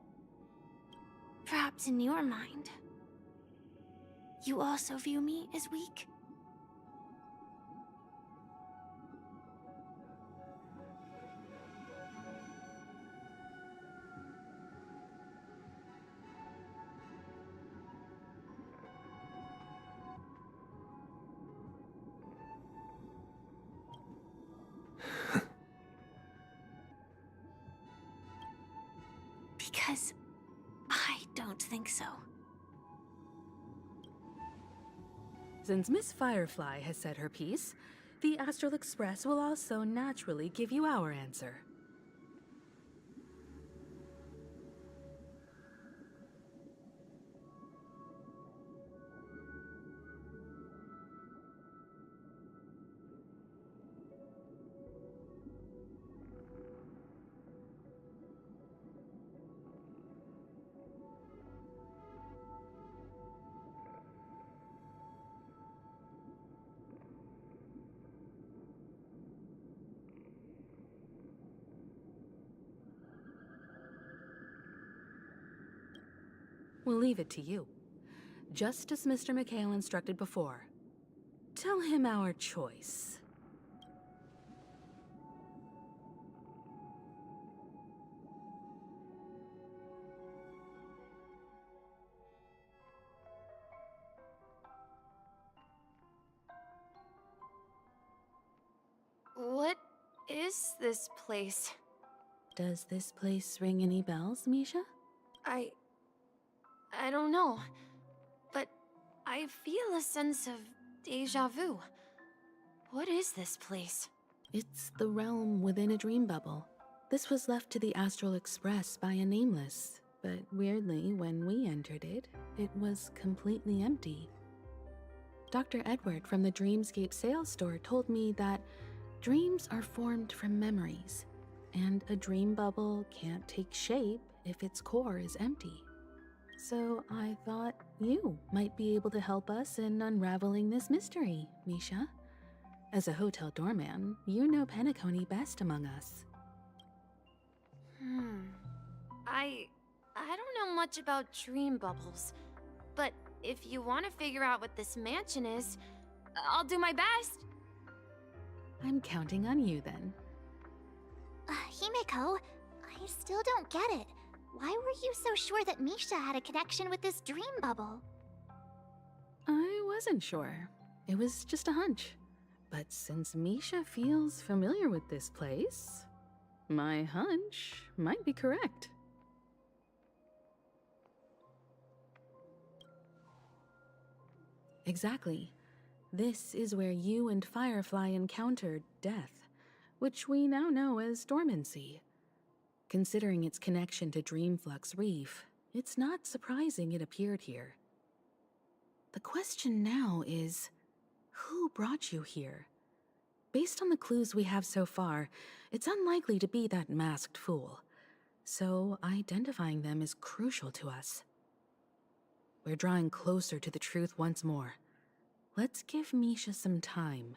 Perhaps in your mind, you also view me as weak? Because I don't think so. Since Miss Firefly has said her piece, the Astral Express will also naturally give you our answer. We'll leave it to you. Just as Mr. McHale instructed before. Tell him our choice. What is this place? Does this place ring any bells, Misha? I don't know, but I feel a sense of deja vu. What is this place? It's the realm within a dream bubble. This was left to the Astral Express by a nameless, but weirdly, when we entered it, it was completely empty. Dr. Edward from the Dreamscape sales store told me that dreams are formed from memories, and a dream bubble can't take shape if its core is empty. So I thought you might be able to help us in unraveling this mystery, Misha. As a hotel doorman, you know Penacony best among us. I don't know much about dream bubbles, but if you want to figure out what this mansion is, I'll do my best. I'm counting on you then. Himeko, I still don't get it. Why were you so sure that Misha had a connection with this dream bubble? I wasn't sure. It was just a hunch. But since Misha feels familiar with this place, my hunch might be correct. Exactly. This is where you and Firefly encountered death, which we now know as dormancy. Considering its connection to Dreamflux Reef, it's not surprising it appeared here. The question now is, who brought you here? Based on the clues we have so far, it's unlikely to be that masked fool. So identifying them is crucial to us. We're drawing closer to the truth once more. Let's give Misha some time,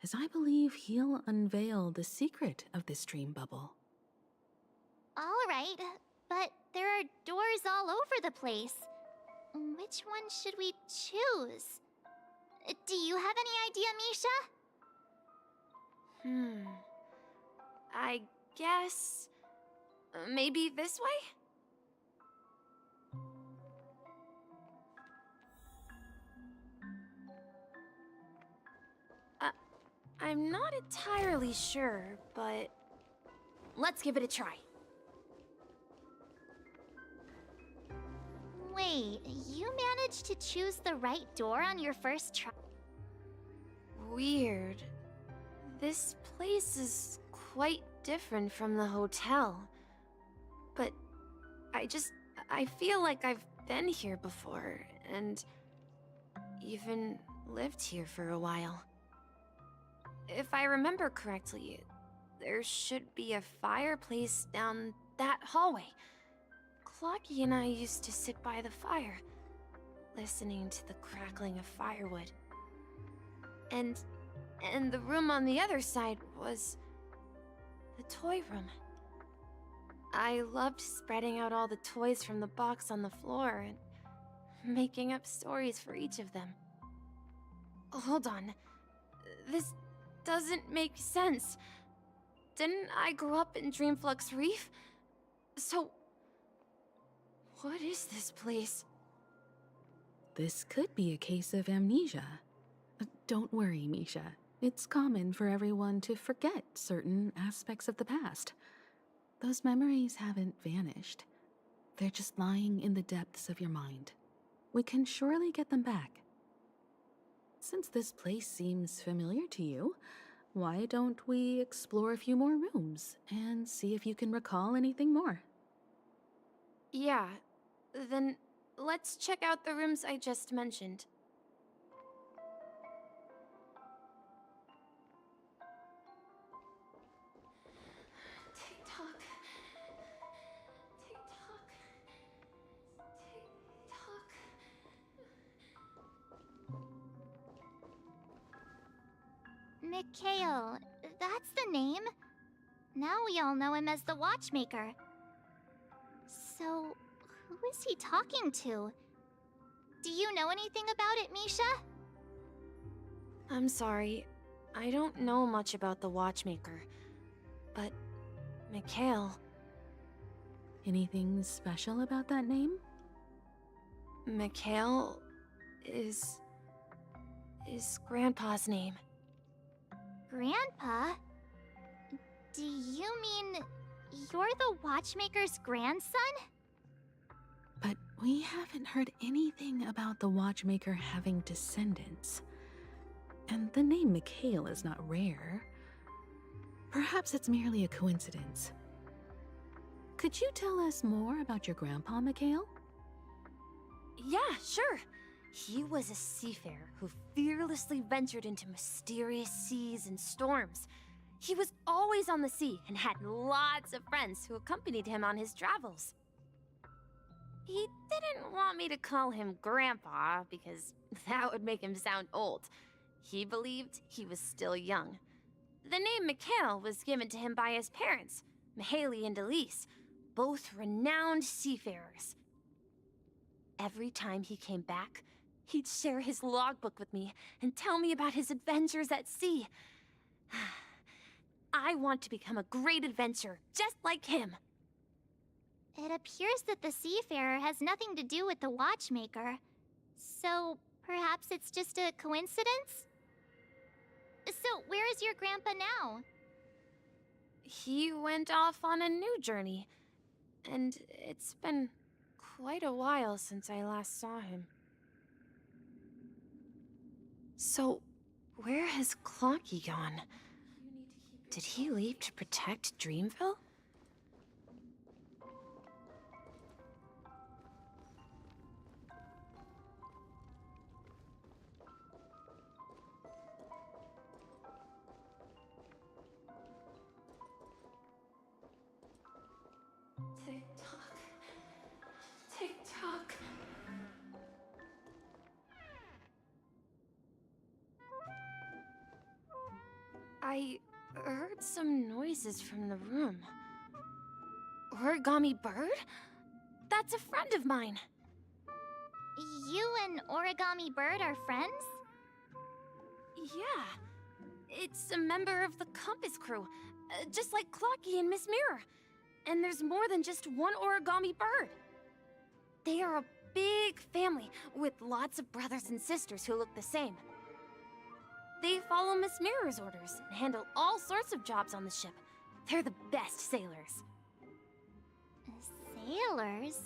as I believe he'll unveil the secret of this dream bubble. All right, but there are doors all over the place. Which one should we choose? Do you have any idea, Misha? I guess... maybe this way? I'm not entirely sure, but... let's give it a try. Wait, you managed to choose the right door on your first try? Weird. This place is quite different from the hotel. But I feel like I've been here before, and even lived here for a while. If I remember correctly, there should be a fireplace down that hallway. Clocky and I used to sit by the fire, listening to the crackling of firewood. And the room on the other side was the toy room. I loved spreading out all the toys from the box on the floor and making up stories for each of them. Hold on. This doesn't make sense. Didn't I grow up in Dreamflux Reef? So, what is this place? This could be a case of amnesia. Don't worry, Misha. It's common for everyone to forget certain aspects of the past. Those memories haven't vanished. They're just lying in the depths of your mind. We can surely get them back. Since this place seems familiar to you, why don't we explore a few more rooms and see if you can recall anything more? Yeah, then let's check out the rooms I just mentioned. Tick-tock. Tick-tock. Tick-tock. Mikhail, that's the name. Now we all know him as the Watchmaker. So, who is he talking to? Do you know anything about it, Misha? I'm sorry. I don't know much about the Watchmaker. But, Mikhail... Anything special about that name? Mikhail is Grandpa's name. Grandpa? Do you mean You're the watchmaker's grandson? But we haven't heard anything about the watchmaker having descendants. And the name Mikhail is not rare. Perhaps it's merely a coincidence. Could you tell us more about your grandpa, Mikhail? Yeah, sure. He was a seafarer who fearlessly ventured into mysterious seas and storms. He was always on the sea and had lots of friends who accompanied him on his travels. He didn't want me to call him Grandpa because that would make him sound old. He believed he was still young. The name Mikhail was given to him by his parents, Mihaly and Elise, both renowned seafarers. Every time he came back, he'd share his logbook with me and tell me about his adventures at sea. I want to become a great adventurer, just like him. It appears that the seafarer has nothing to do with the watchmaker. So, perhaps it's just a coincidence? So, where is your grandpa now? He went off on a new journey, and it's been quite a while since I last saw him. So, where has Clocky gone? Did he leave to protect Dreamville? Tick-tock. Tick-tock. I heard some noises from the room. Origami Bird? That's a friend of mine. You and Origami Bird are friends? Yeah. It's a member of the Compass crew, just like Clocky and Miss Mirror. And there's more than just one Origami Bird. They are a big family with lots of brothers and sisters who look the same. They follow Miss Mirror's orders and handle all sorts of jobs on the ship. They're the best sailors. Sailors?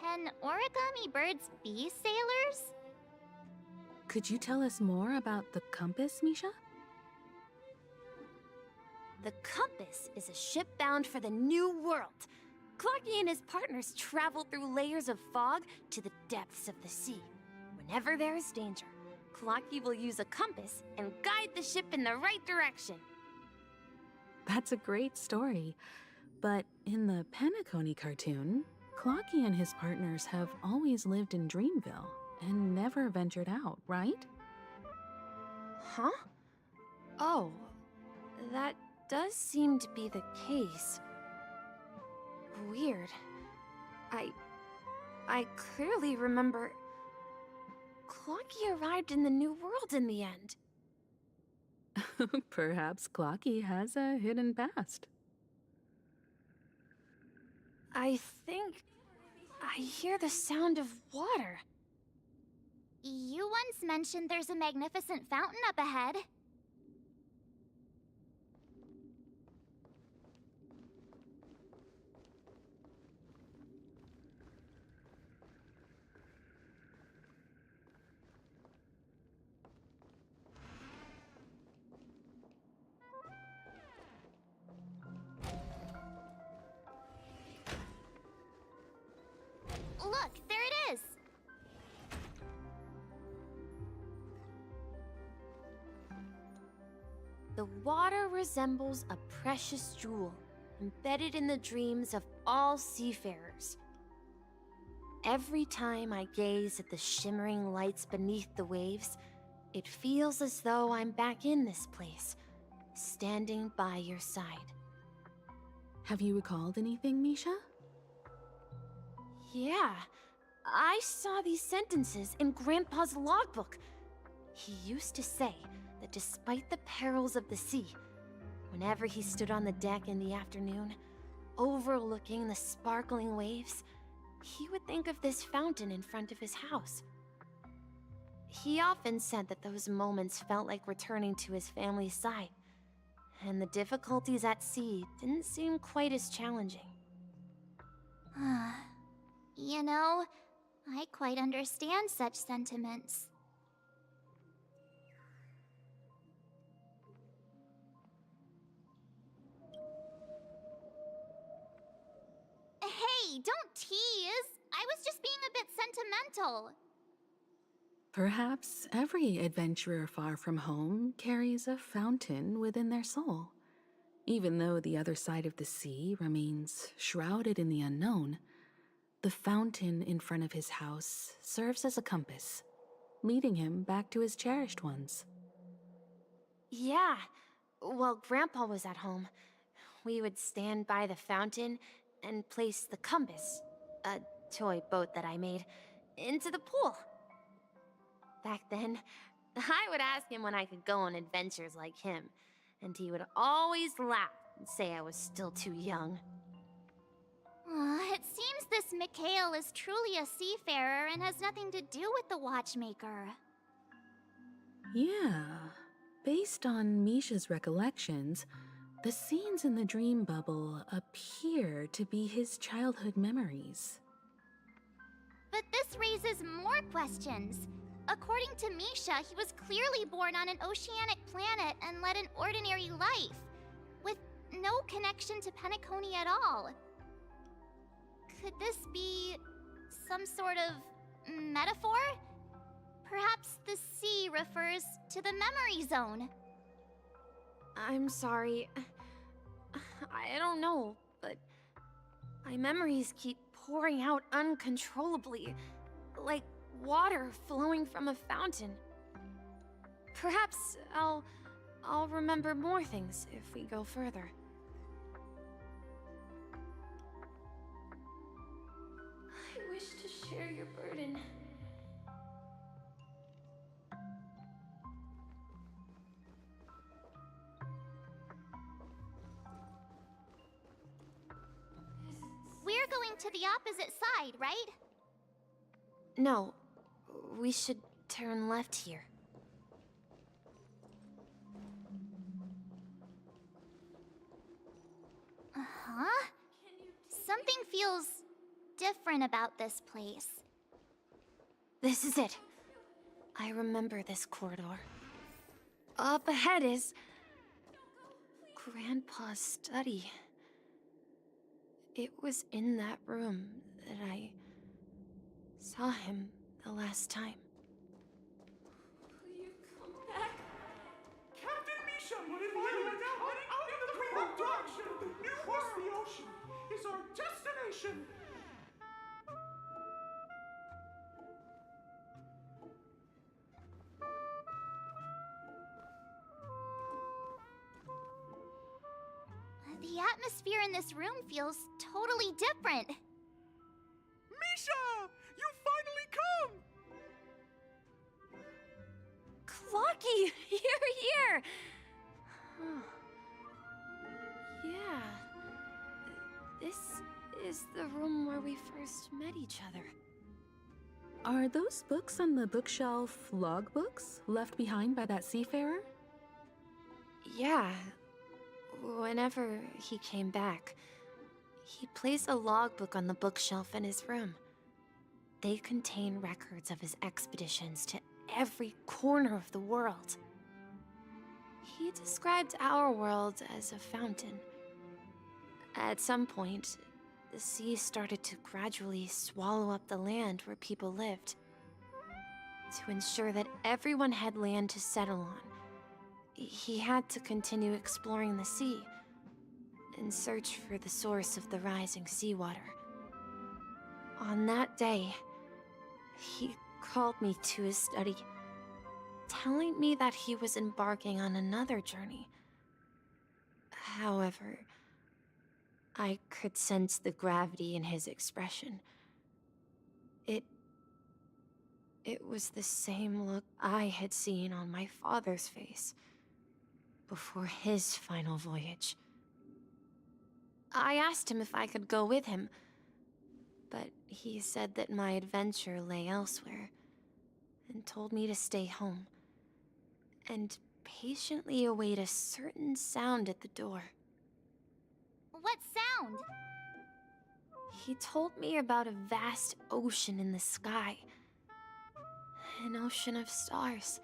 Can origami birds be sailors? Could you tell us more about the compass, Misha? The Compass is a ship bound for the New World. Clocky and his partners travel through layers of fog to the depths of the sea. Whenever there is danger, Clocky will use a compass and guide the ship in the right direction. That's a great story. But in the Penacony cartoon, Clocky and his partners have always lived in Dreamville and never ventured out, right? Huh? Oh, that does seem to be the case. Weird. I clearly remember Clocky arrived in the New World in the end. Perhaps Clocky has a hidden past. I think I hear the sound of water. You once mentioned there's a magnificent fountain up ahead. Look, there it is! The water resembles a precious jewel, embedded in the dreams of all seafarers. Every time I gaze at the shimmering lights beneath the waves, it feels as though I'm back in this place, standing by your side. Have you recalled anything, Misha? Yeah, I saw these sentences in Grandpa's logbook. He used to say that despite the perils of the sea, whenever he stood on the deck in the afternoon, overlooking the sparkling waves, he would think of this fountain in front of his house. He often said that those moments felt like returning to his family's side, and the difficulties at sea didn't seem quite as challenging. You know, I quite understand such sentiments. Hey, don't tease! I was just being a bit sentimental. Perhaps every adventurer far from home carries a fountain within their soul. Even though the other side of the sea remains shrouded in the unknown, the fountain in front of his house serves as a compass, leading him back to his cherished ones. Yeah, while Grandpa was at home, we would stand by the fountain and place the compass, a toy boat that I made, into the pool. Back then, I would ask him when I could go on adventures like him, and he would always laugh and say I was still too young. It seems this Mikhail is truly a seafarer and has nothing to do with the watchmaker. Yeah, based on Misha's recollections, the scenes in the dream bubble appear to be his childhood memories. But this raises more questions. According to Misha, he was clearly born on an oceanic planet and led an ordinary life, with no connection to Penacony at all. Could this be some sort of metaphor? Perhaps the sea refers to the memory zone. I'm sorry. I don't know, but my memories keep pouring out uncontrollably, like water flowing from a fountain. Perhaps I'll remember more things if we go further. I wish to share your burden. We're going to the opposite side, right? No, we should turn left here. Uh-huh. Something feels different about this place. This is it. I remember this corridor. Up ahead is Grandpa's study. It was in that room that I saw him the last time. Will you come back? Captain Misha, what if we went out in the wrong direction? Across the ocean is our destination. The atmosphere in this room feels totally different. Misha! You finally come! Clocky, you're here! Yeah. This is the room where we first met each other. Are those books on the bookshelf logbooks left behind by that seafarer? Yeah. Whenever he came back, he placed a logbook on the bookshelf in his room. They contain records of his expeditions to every corner of the world. He described our world as a fountain. At some point, the sea started to gradually swallow up the land where people lived. To ensure that everyone had land to settle on, he had to continue exploring the sea and search for the source of the rising seawater. On that day, he called me to his study, telling me that he was embarking on another journey. However, I could sense the gravity in his expression. It was the same look I had seen on my father's face before his final voyage. I asked him if I could go with him, but he said that my adventure lay elsewhere, and told me to stay home and patiently await a certain sound at the door. What sound? He told me about a vast ocean in the sky. An ocean of stars.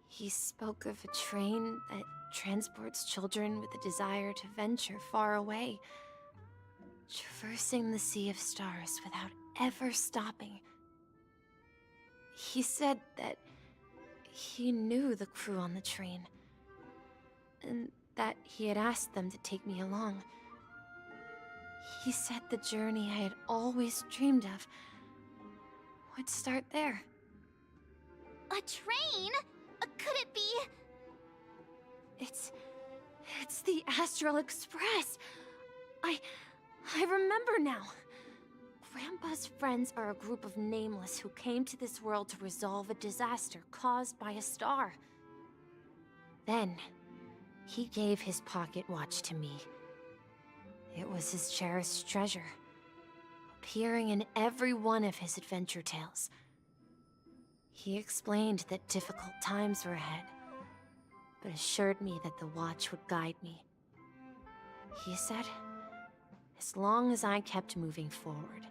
He spoke of a train that transports children with a desire to venture far away, traversing the sea of stars without ever stopping. He said that he knew the crew on the train, and that he had asked them to take me along. He said the journey I had always dreamed of would start there. A train? Could it be? It's the Astral Express. I remember now. Grandpa's friends are a group of nameless who came to this world to resolve a disaster caused by a star. Then, he gave his pocket watch to me. It was his cherished treasure, appearing in every one of his adventure tales. He explained that difficult times were ahead, but assured me that the watch would guide me. He said, as long as I kept moving forward,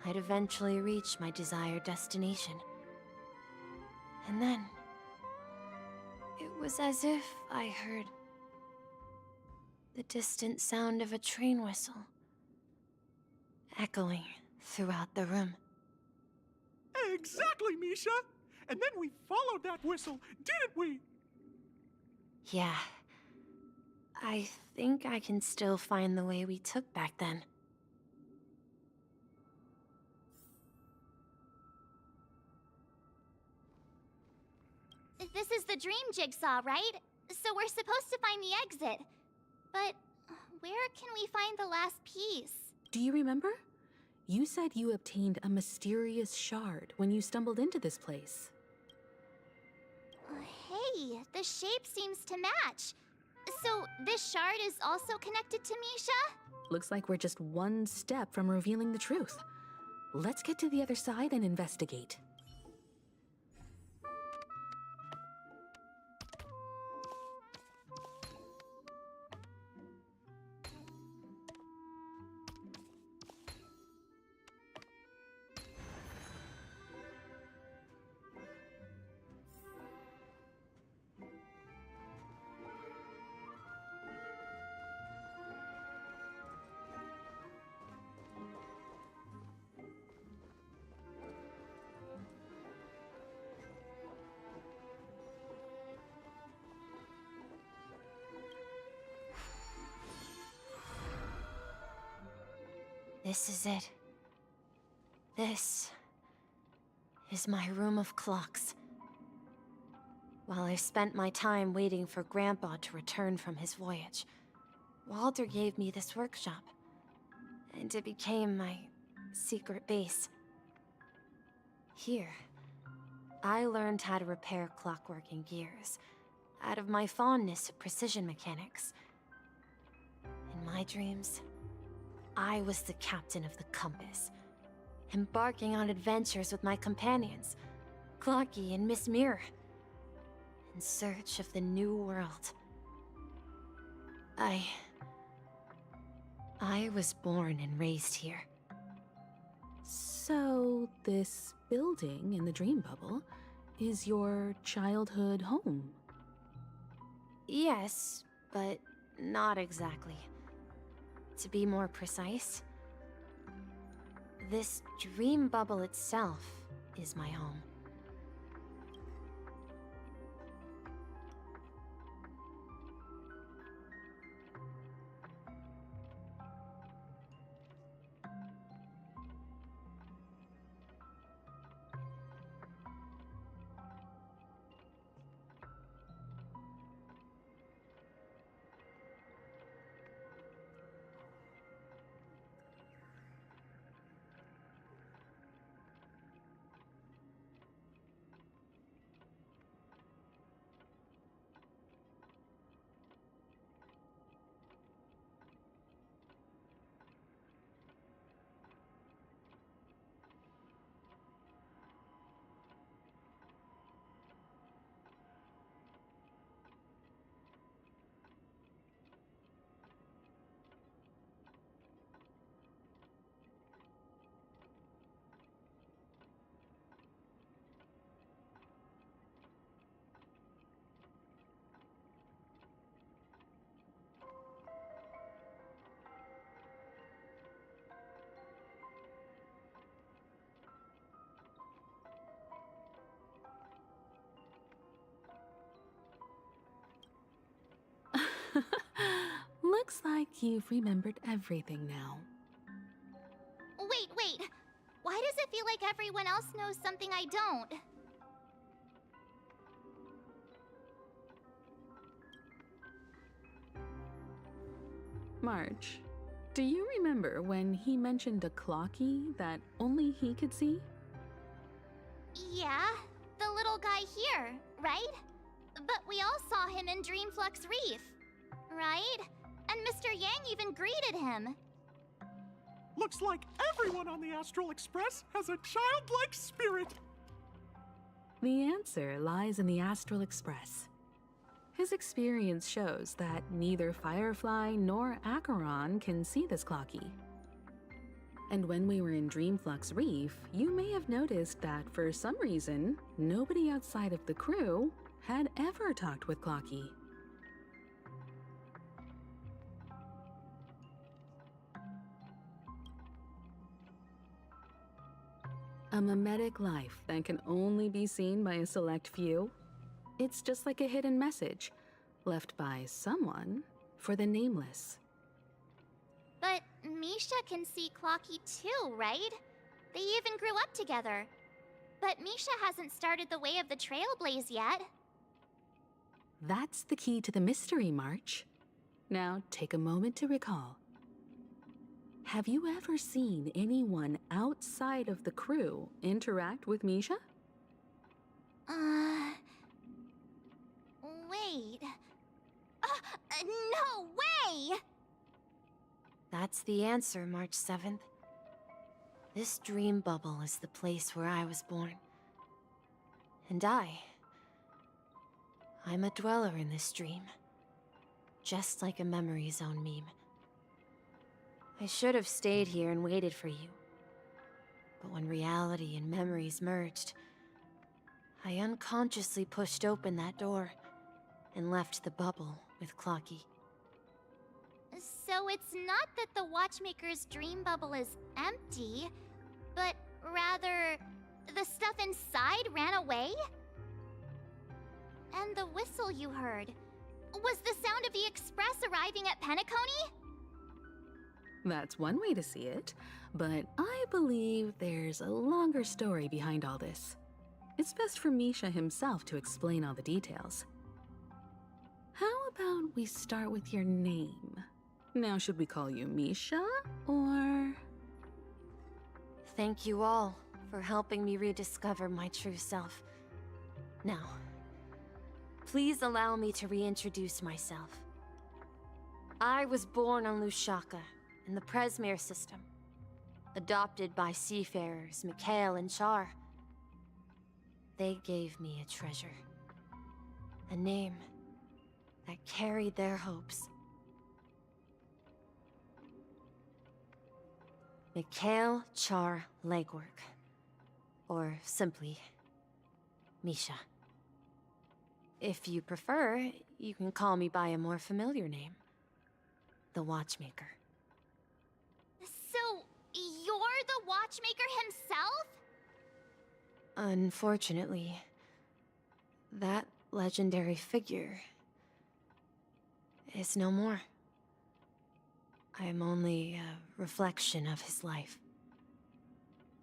I'd eventually reach my desired destination. And then, it was as if I heard the distant sound of a train whistle, echoing throughout the room. Exactly, Misha! And then we followed that whistle, didn't we? Yeah. I think I can still find the way we took back then. This is the dream jigsaw, right? So we're supposed to find the exit. But where can we find the last piece? Do you remember? You said you obtained a mysterious shard when you stumbled into this place. Hey, the shape seems to match. So this shard is also connected to Misha? Looks like we're just one step from revealing the truth. Let's get to the other side and investigate. This is it. This is my room of clocks. While I spent my time waiting for Grandpa to return from his voyage, Walter gave me this workshop, and it became my secret base. Here, I learned how to repair clockwork and gears, out of my fondness of precision mechanics. In my dreams, I was the captain of the compass, embarking on adventures with my companions, Clocky and Miss Mirror, in search of the new world. I was born and raised here. So, this building in the dream bubble is your childhood home? Yes, but not exactly. To be more precise, this dream bubble itself is my home. Looks like you've remembered everything now. Wait. Why does it feel like everyone else knows something I don't? March, do you remember when he mentioned a clocky that only he could see? Yeah, the little guy here, right? But we all saw him in Dreamflux Reef, right? And Mr. Yang even greeted him. Looks like everyone on the Astral Express has a childlike spirit. The answer lies in the Astral Express. His experience shows that neither Firefly nor Acheron can see this clocky. And when we were in Dreamflux Reef, you may have noticed that for some reason, nobody outside of the crew had ever talked with Clocky. A mimetic life that can only be seen by a select few? It's just like a hidden message, left by someone for the nameless. But Misha can see Clocky too, right? They even grew up together. But Misha hasn't started the way of the Trailblaze yet. That's the key to the mystery, March. Now take a moment to recall. Have you ever seen anyone outside of the crew interact with Misha? Wait. No way! That's the answer, March 7th. This dream bubble is the place where I was born. And I'm a dweller in this dream. Just like a memory zone meme. I should have stayed here and waited for you. But when reality and memories merged, I unconsciously pushed open that door and left the bubble with Clocky. So it's not that the Watchmaker's dream bubble is empty, but rather the stuff inside ran away? And the whistle you heard, was the sound of the Express arriving at Penacony? That's one way to see it, but I believe there's a longer story behind all this. It's best for Misha himself to explain all the details. How about we start with your name? Now, should we call you Misha, or...? Thank you all for helping me rediscover my true self. Now, please allow me to reintroduce myself. I was born on Lushaka, in the Presmere system, adopted by seafarers Mikhail and Char. They gave me a treasure, a name that carried their hopes. Mikhail Char Legwork, or simply, Misha. If you prefer, you can call me by a more familiar name, the Watchmaker. So, you're the Watchmaker himself? Unfortunately, that legendary figure is no more. I am only a reflection of his life.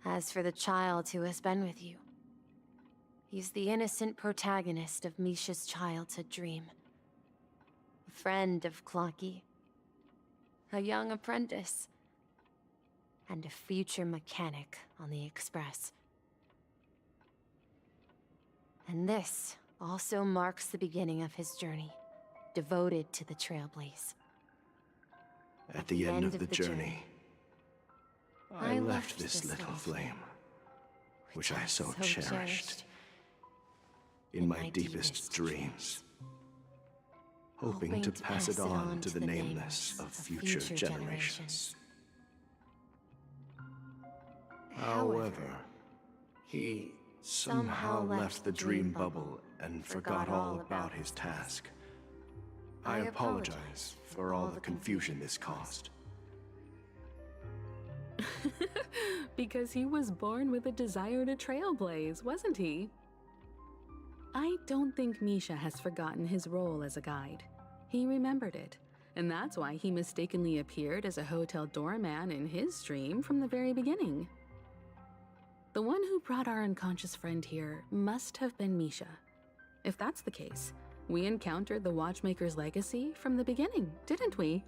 As for the child who has been with you, he's the innocent protagonist of Misha's childhood dream. A friend of Clocky, a young apprentice, and a future mechanic on the Express. And this also marks the beginning of his journey, devoted to the Trailblaze. At the end of the journey, I left this little flame, which I so cherished, in my deepest dreams, hoping to pass it on to the nameless of future generations. However, he somehow left the dream bubble and forgot all about his task. I apologize for all the confusion this caused. Because he was born with a desire to trailblaze, wasn't he? I don't think Misha has forgotten his role as a guide. He remembered it, and that's why he mistakenly appeared as a hotel doorman in his dream from the very beginning. The one who brought our unconscious friend here must have been Misha. If that's the case, we encountered the Watchmaker's legacy from the beginning, didn't we?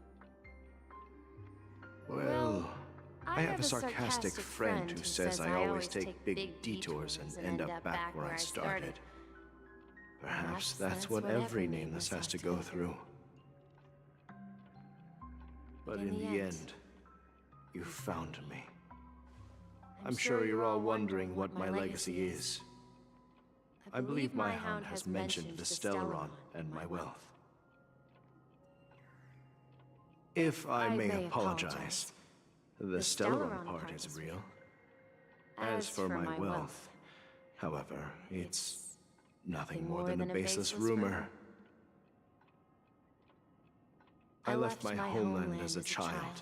Well, I have a sarcastic friend who says I always take big detours and end up back where I started. Perhaps that's what every nameless has to go through. But in the end, you found me. I'm sure you're all wondering what my legacy is. I believe my hound has mentioned the Stellaron and my wealth. If I may apologize, the Stellaron part is real. As for my wealth, however, it's nothing more than a baseless rumor. I left my homeland as a child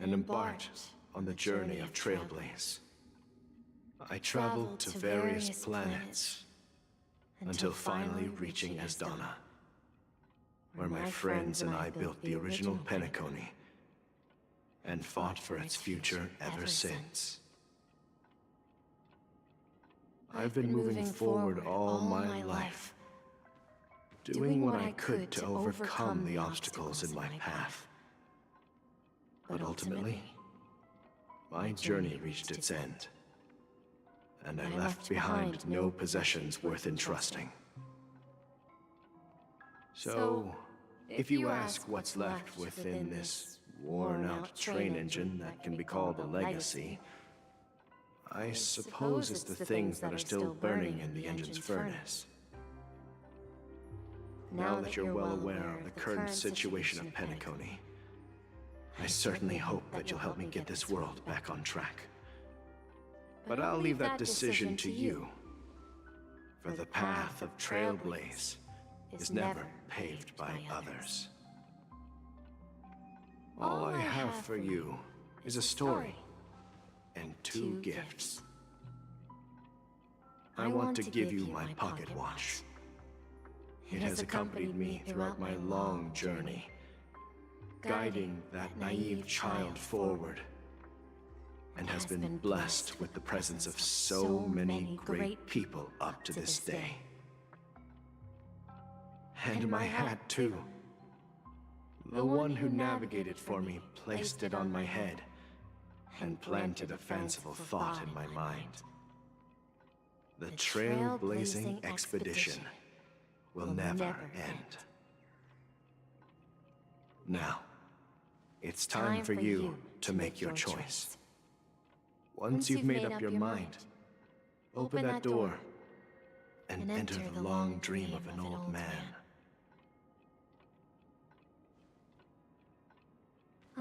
and embarked on the journey of Trailblaze. I traveled to various planets until finally reaching Asdana, where my friends and I built the original Penacony and fought for its future ever since. I've been moving forward all my life, doing what I could to overcome the obstacles in my path. But ultimately, my journey reached its end, and I left behind no possessions worth entrusting. So, if you ask what's left within this worn-out train engine that can be called a legacy, I suppose it's the things that are still burning in the engine's furnace. Now that you're well aware of the current situation of Penacony, I certainly hope that you'll help me get this world back on track. But I'll leave that decision to you, for the path of Trailblaze is never paved by others. All I have for you is a story and 2 gifts. I want to give you my pocket watch. It has accompanied me throughout my long journey, guiding that naive child forward, and has been blessed with the presence of so many great people up to this day. And my hat, too. The one who navigated for me placed it on my head and planted a fanciful thought in my mind. The trailblazing expedition will never end. Now, it's time for you to make your choice. Once you've made up your mind, open that door and enter the long dream of an old man.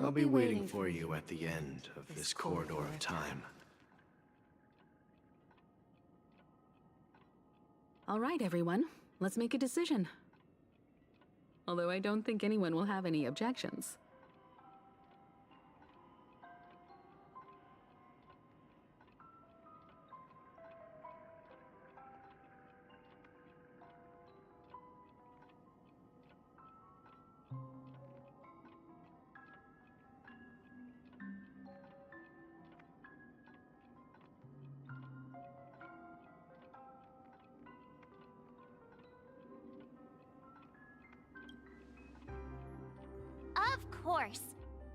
I'll be waiting for you at the end of this corridor of time. All right, everyone. Let's make a decision. Although I don't think anyone will have any objections. Of course.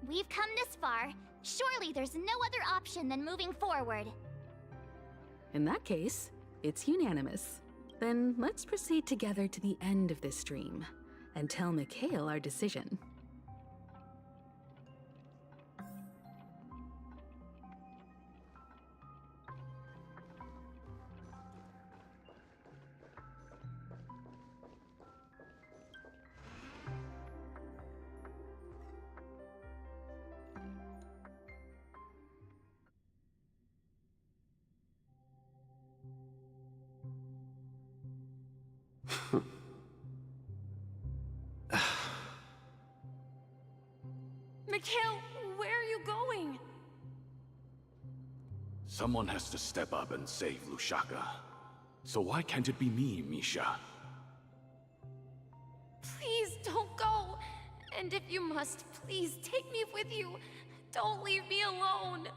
We've come this far. Surely there's no other option than moving forward. In that case, it's unanimous. Then let's proceed together to the end of this stream and tell Mikhail our decision. Mikhail, where are you going? Someone has to step up and save Lushaka. So why can't it be me, Misha? Please don't go. And if you must, please take me with you. Don't leave me alone.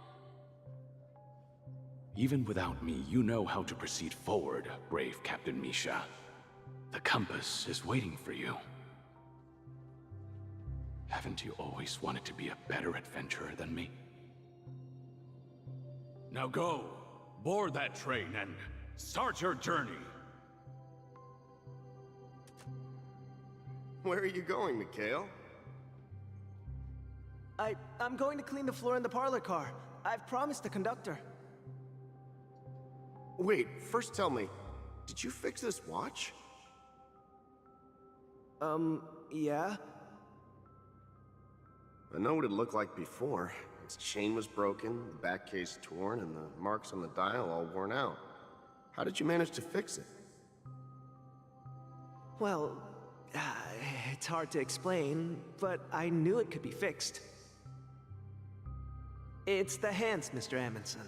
Even without me, you know how to proceed forward, brave Captain Misha. The compass is waiting for you. Haven't you always wanted to be a better adventurer than me? Now go, board that train and start your journey. Where are you going, Mikhail? I'm going to clean the floor in the parlor car. I've promised the conductor. Wait, first tell me, did you fix this watch? Yeah? I know what it looked like before. Its chain was broken, the back case torn, and the marks on the dial all worn out. How did you manage to fix it? Well, it's hard to explain, but I knew it could be fixed. It's the hands, Mr. Amundsen.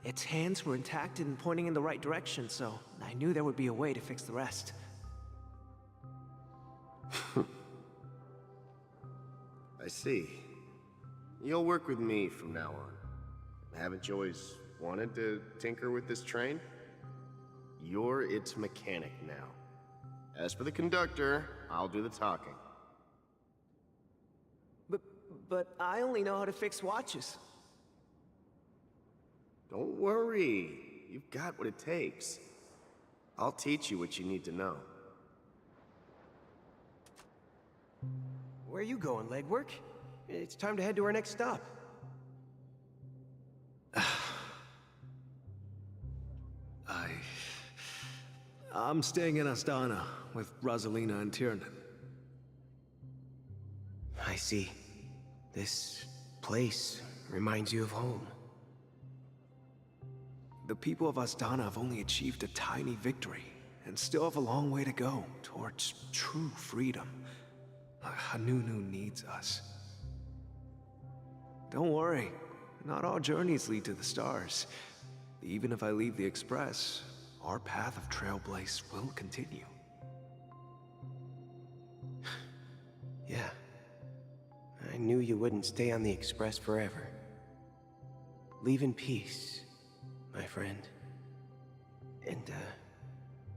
Its hands were intact and pointing in the right direction, so I knew there would be a way to fix the rest. I see. You'll work with me from now on. Haven't you always wanted to tinker with this train? You're its mechanic now. As for the conductor, I'll do the talking. But I only know how to fix watches. Don't worry. You've got what it takes. I'll teach you what you need to know. Where are you going, legwork? It's time to head to our next stop. I'm staying in Astana with Rosalina and Tiernan. I see. This place reminds you of home. The people of Astana have only achieved a tiny victory, and still have a long way to go towards true freedom. Hanunu needs us. Don't worry, not all journeys lead to the stars. Even if I leave the Express, our path of Trailblaze will continue. Yeah. I knew you wouldn't stay on the Express forever. Leave in peace, my friend. And,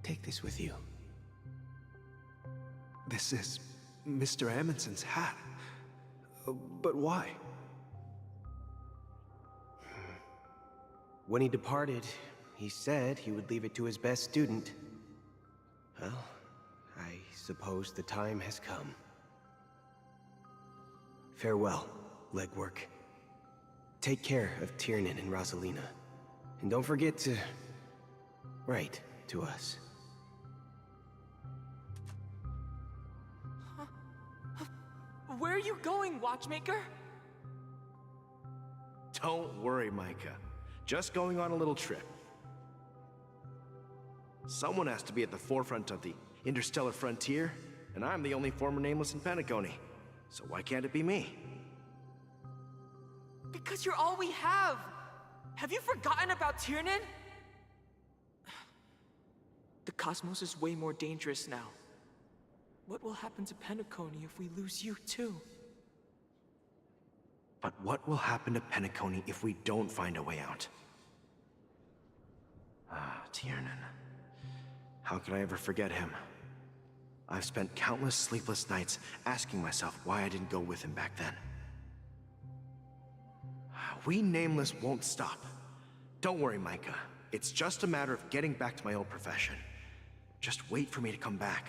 take this with you. This is Mr. Amundsen's hat. But why? When he departed, he said he would leave it to his best student. Well, I suppose the time has come. Farewell, legwork. Take care of Tiernan and Rosalina. And don't forget to write to us. Where are you going, Watchmaker? Don't worry, Micah. Just going on a little trip. Someone has to be at the forefront of the interstellar frontier, and I'm the only former Nameless in Penacony. So why can't it be me? Because you're all we have! Have you forgotten about Tiernan? The cosmos is way more dangerous now. What will happen to Penacony if we lose you too? But what will happen to Penacony if we don't find a way out? Tiernan. How could I ever forget him? I've spent countless sleepless nights asking myself why I didn't go with him back then. We Nameless won't stop. Don't worry, Micah. It's just a matter of getting back to my old profession. Just wait for me to come back.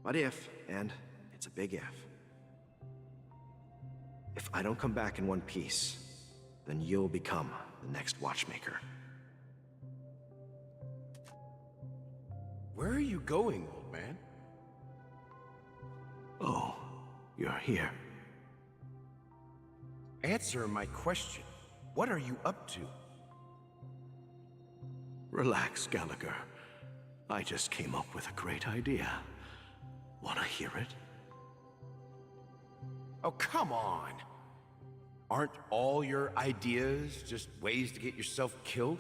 But if, and it's a big if I don't come back in one piece, then you'll become the next Watchmaker. Where are you going, old man? Oh, you're here. Answer my question. What are you up to? Relax, Gallagher. I just came up with a great idea. Wanna hear it? Oh, come on! Aren't all your ideas just ways to get yourself killed?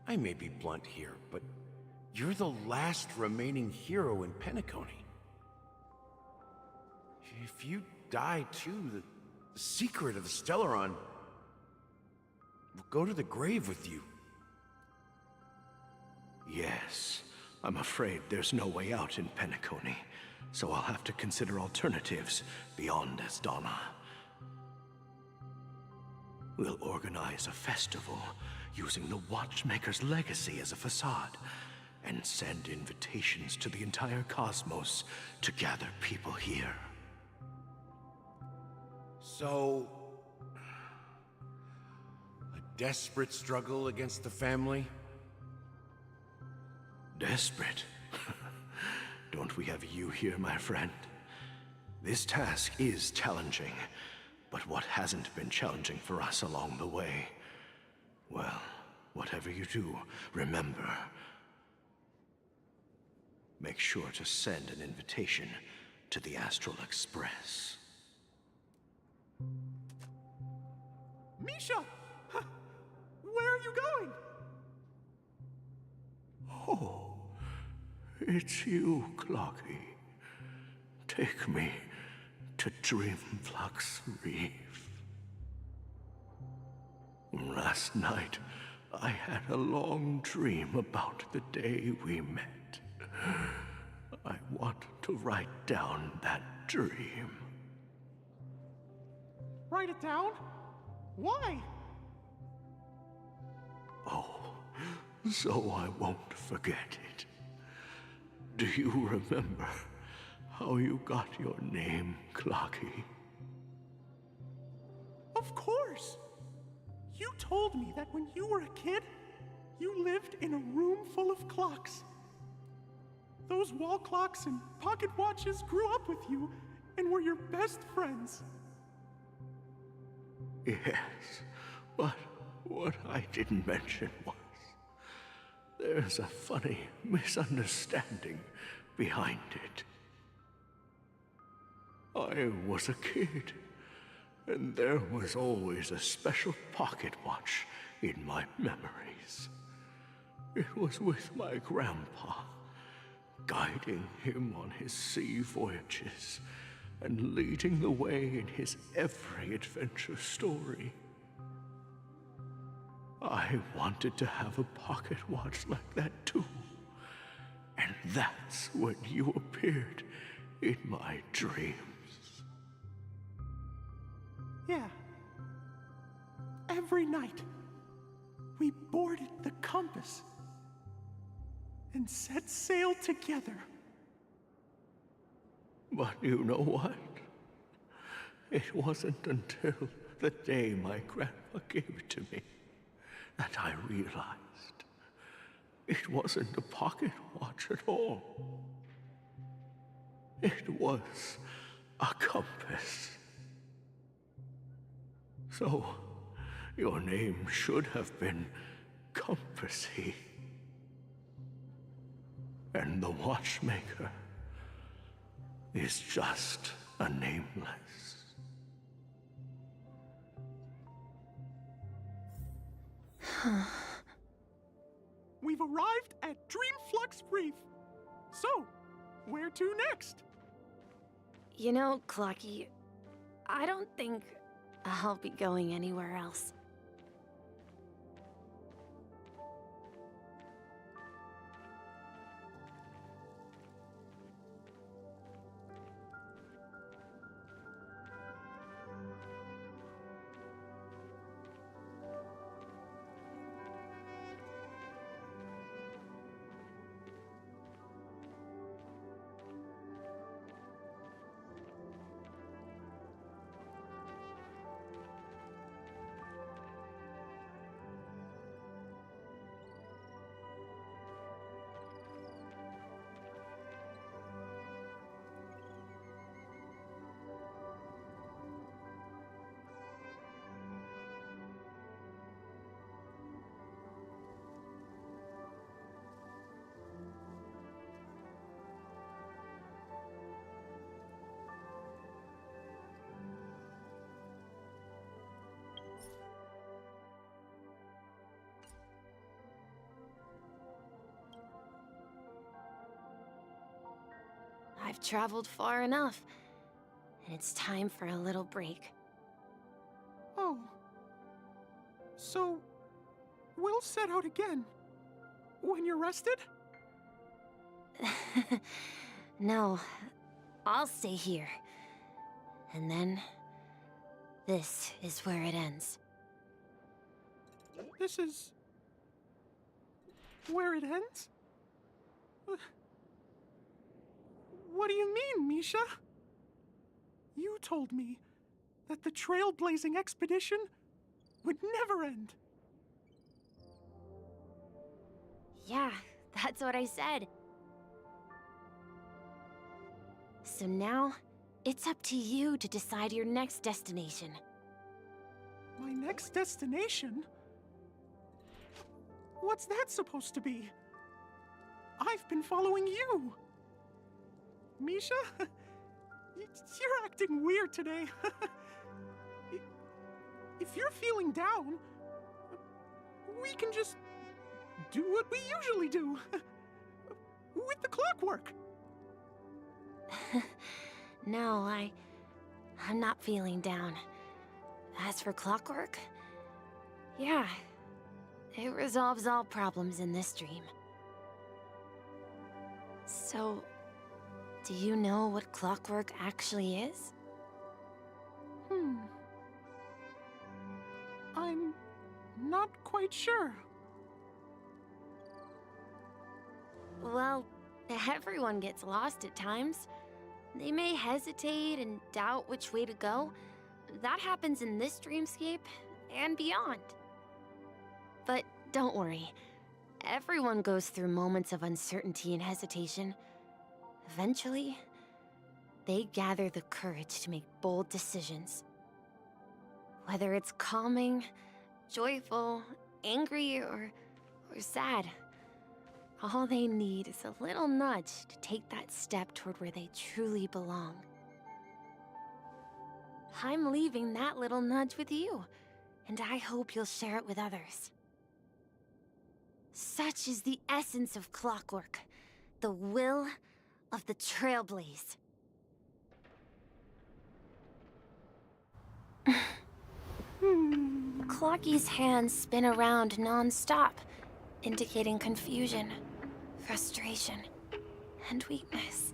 I may be blunt here, but you're the last remaining hero in Penacony. If you die too, the secret of the Stellaron will go to the grave with you. Yes, I'm afraid there's no way out in Penacony, so I'll have to consider alternatives beyond Asdana. We'll organize a festival using the Watchmaker's legacy as a facade, and send invitations to the entire cosmos to gather people here. So, a desperate struggle against the family? Desperate? Don't we have you here, my friend? This task is challenging, but what hasn't been challenging for us along the way? Well, whatever you do, remember, make sure to send an invitation to the Astral Express. Misha! Where are you going? Oh, it's you, Clocky. Take me to Dreamflux Reef. Last night, I had a long dream about the day we met. I want to write down that dream. Write it down? Why? Oh, so I won't forget it. Do you remember how you got your name, Clocky? Of course! You told me that when you were a kid, you lived in a room full of clocks. Those wall clocks and pocket watches grew up with you and were your best friends. Yes, but what I didn't mention was there's a funny misunderstanding behind it. I was a kid, and there was always a special pocket watch in my memories. It was with my grandpa, guiding him on his sea voyages and leading the way in his every adventure story. I wanted to have a pocket watch like that too. And that's when you appeared in my dreams. Yeah. Every night, we boarded the compass and set sail together. But you know what? It wasn't until the day my grandpa gave it to me that I realized it wasn't a pocket watch at all. It was a compass. So, your name should have been Compassy. And the Watchmaker is just a nameless. We've arrived at Dreamflux Reef. So, where to next? You know, Clocky, I don't think I'll be going anywhere else. I've traveled far enough. and it's time for a little break. Oh. So, we'll set out again. When you're rested? No, I'll stay here. And then, this is where it ends. This is... where it ends? What do you mean, Misha? You told me that the trailblazing expedition would never end. Yeah, that's what I said. So now, it's up to you to decide your next destination. My next destination? What's that supposed to be? I've been following you. Misha? You're acting weird today. If you're feeling down, we can just do what we usually do. With the clockwork. No, I'm not feeling down. As for clockwork, yeah, it resolves all problems in this dream. So, do you know what clockwork actually is? I'm not quite sure. Well, everyone gets lost at times. They may hesitate and doubt which way to go. That happens in this dreamscape and beyond. But don't worry. Everyone goes through moments of uncertainty and hesitation. Eventually, they gather the courage to make bold decisions. Whether it's calming, joyful, angry, or sad, all they need is a little nudge to take that step toward where they truly belong. I'm leaving that little nudge with you, and I hope you'll share it with others. Such is the essence of clockwork, the will of the Trailblaze. Clocky's hands spin around non-stop, indicating confusion, frustration, and weakness.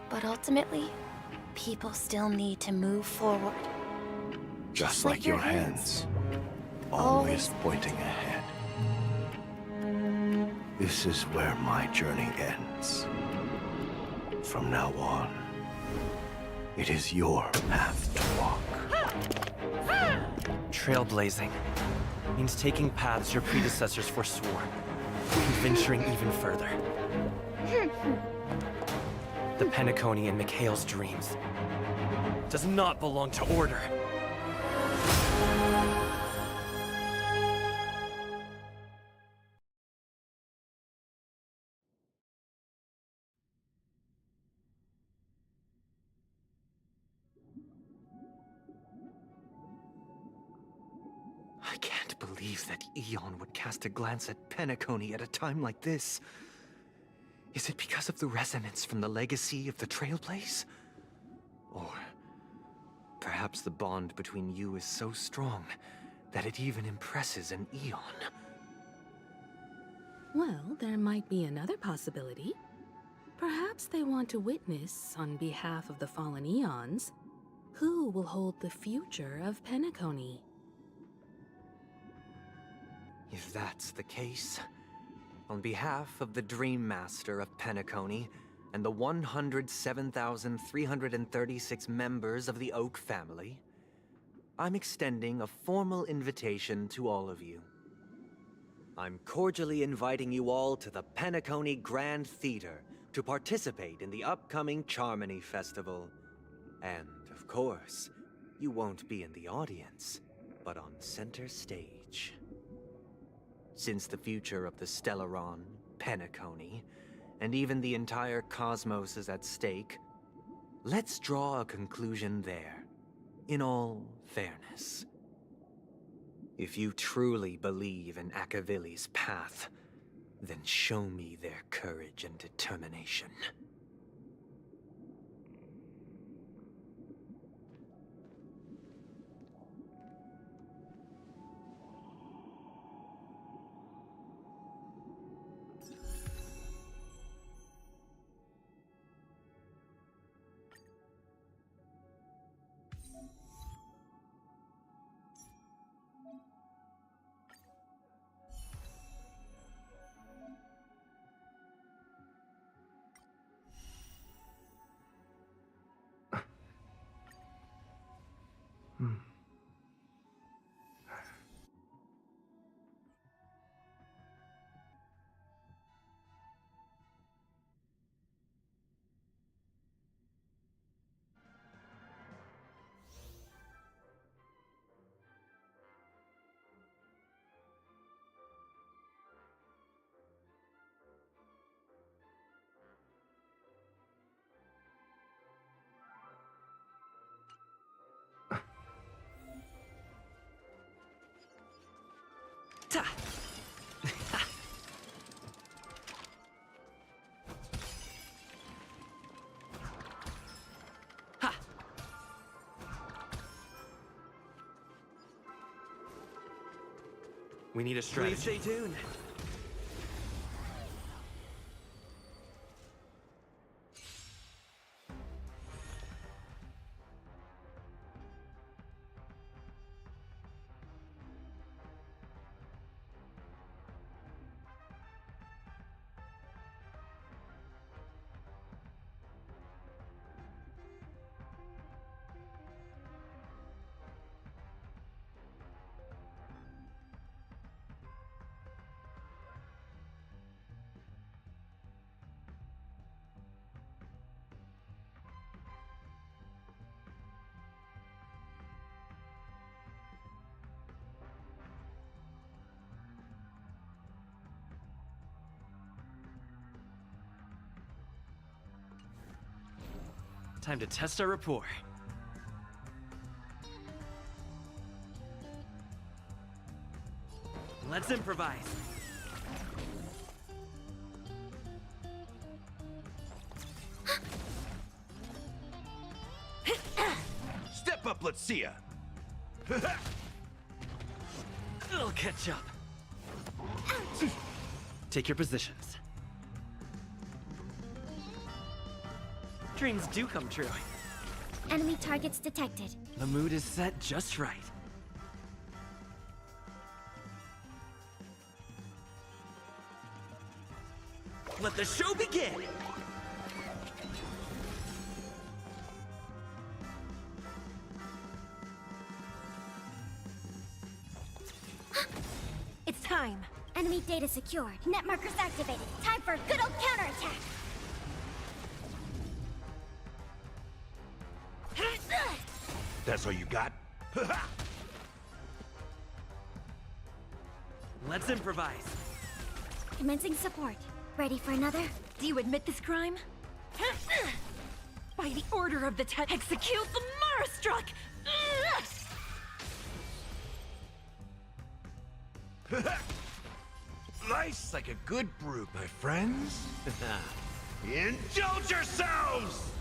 But ultimately, people still need to move forward. Just like your hands, always pointing ahead. This is where my journey ends. From now on, it is your path to walk. Trailblazing means taking paths your predecessors forswore, and venturing even further. The Penacony in Mikhail's dreams does not belong to Order. I can't believe that Eon would cast a glance at Penacony at a time like this. Is it because of the resonance from the legacy of the Trailblaze? Or perhaps the bond between you is so strong that it even impresses an Eon? Well, there might be another possibility. Perhaps they want to witness, on behalf of the fallen Eons, who will hold the future of Penacony. If that's the case, on behalf of the Dream Master of Penacony and the 107,336 members of the Oak family, I'm extending a formal invitation to all of you. I'm cordially inviting you all to the Penacony Grand Theater to participate in the upcoming Charmony Festival. And, of course, you won't be in the audience, but on center stage. Since the future of the Stellaron, Penacony, and even the entire cosmos is at stake, let's draw a conclusion there, in all fairness. If you truly believe in Akavili's path, then show me their courage and determination. Ta! Ha! We need a strategy. Please stay tuned. Time to test our rapport. Let's improvise. Step up, let's see ya. I'll catch up. Take your positions. Dreams do come true. Enemy targets detected. The mood is set just right. Let the show begin! It's time. Enemy data secured. Net markers activated. Time for a good old counterattack. That's all you got? Let's improvise. Commencing support. Ready for another? Do you admit this crime? By the order of the execute the Marastruck! Life's like a good brew, my friends. Indulge yourselves!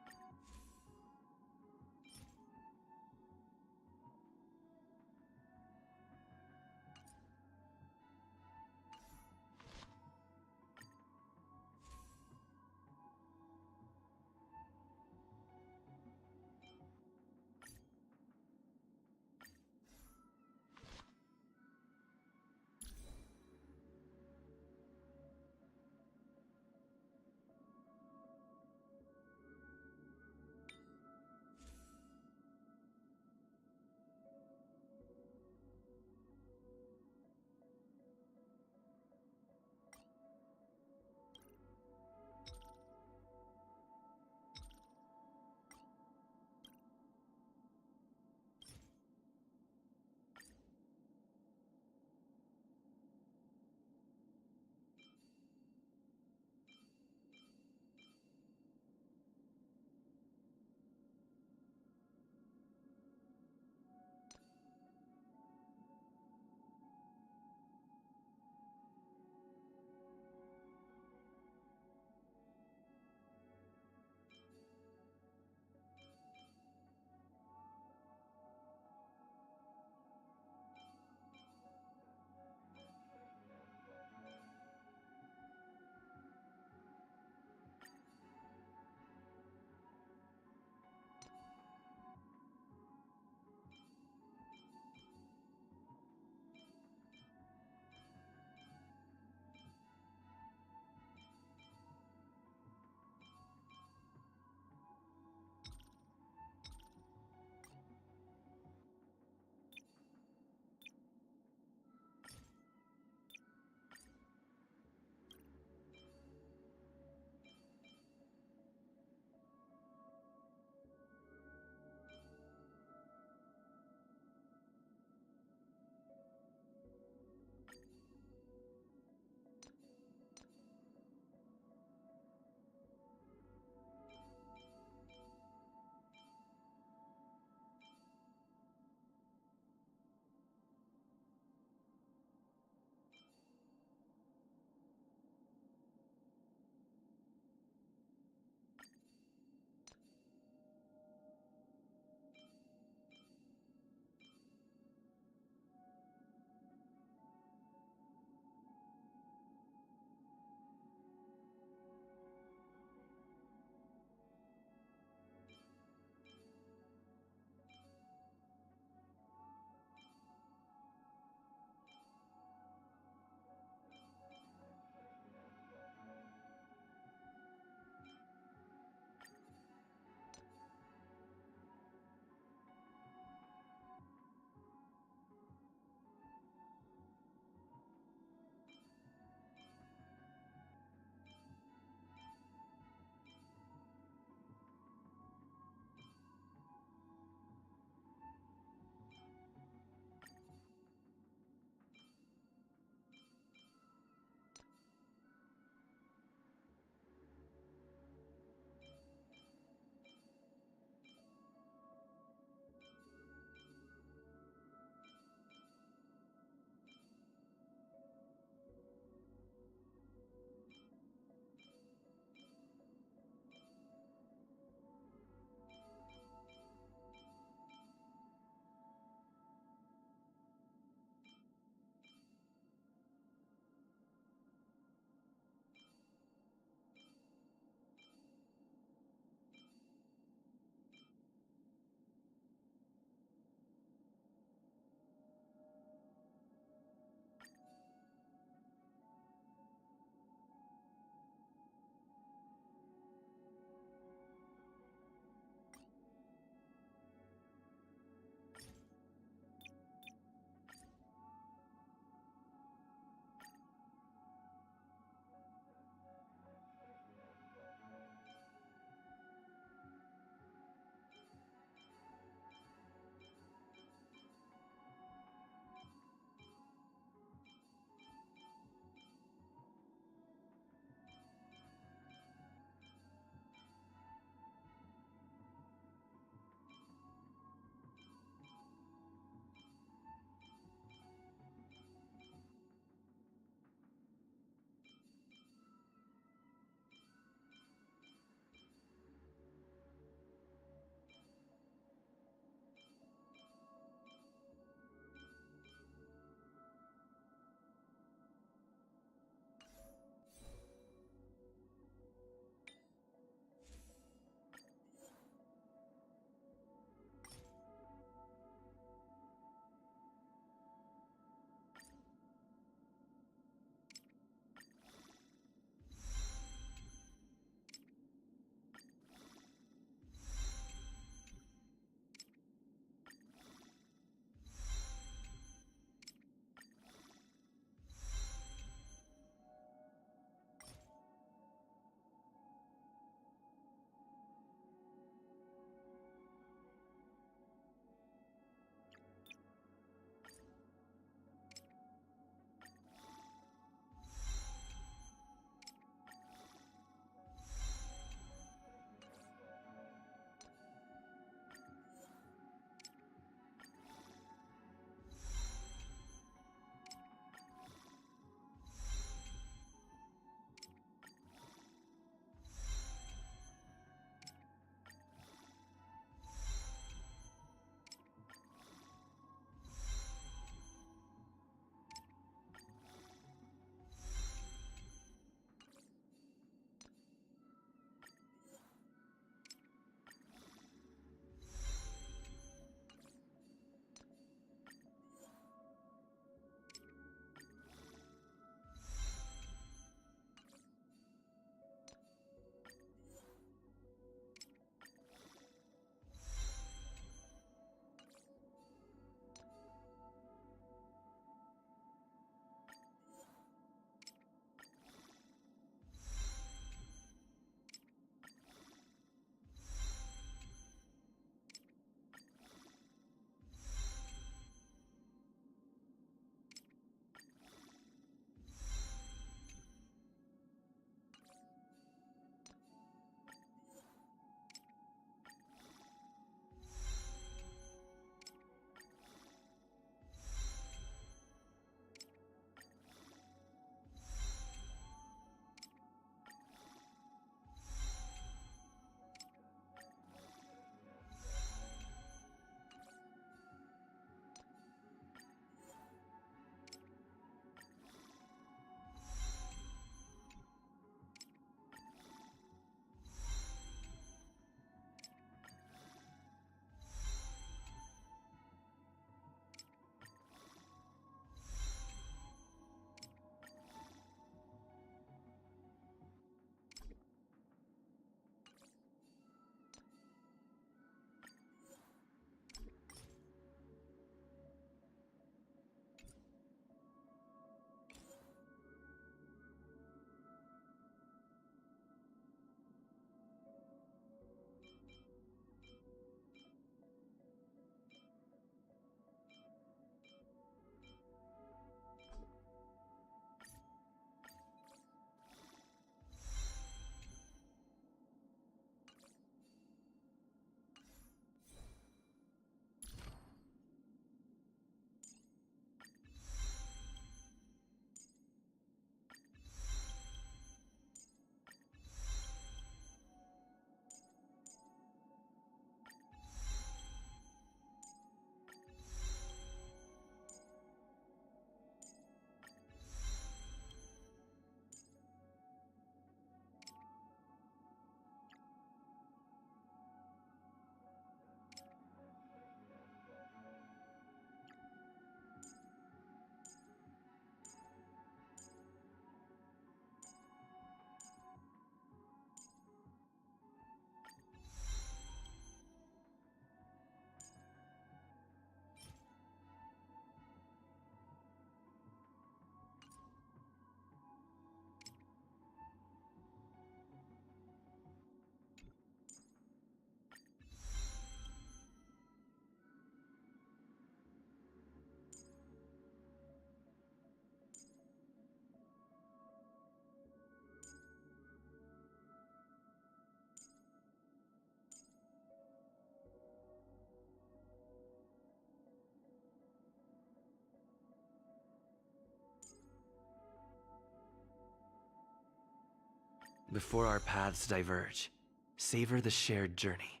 Before our paths diverge, savor the shared journey.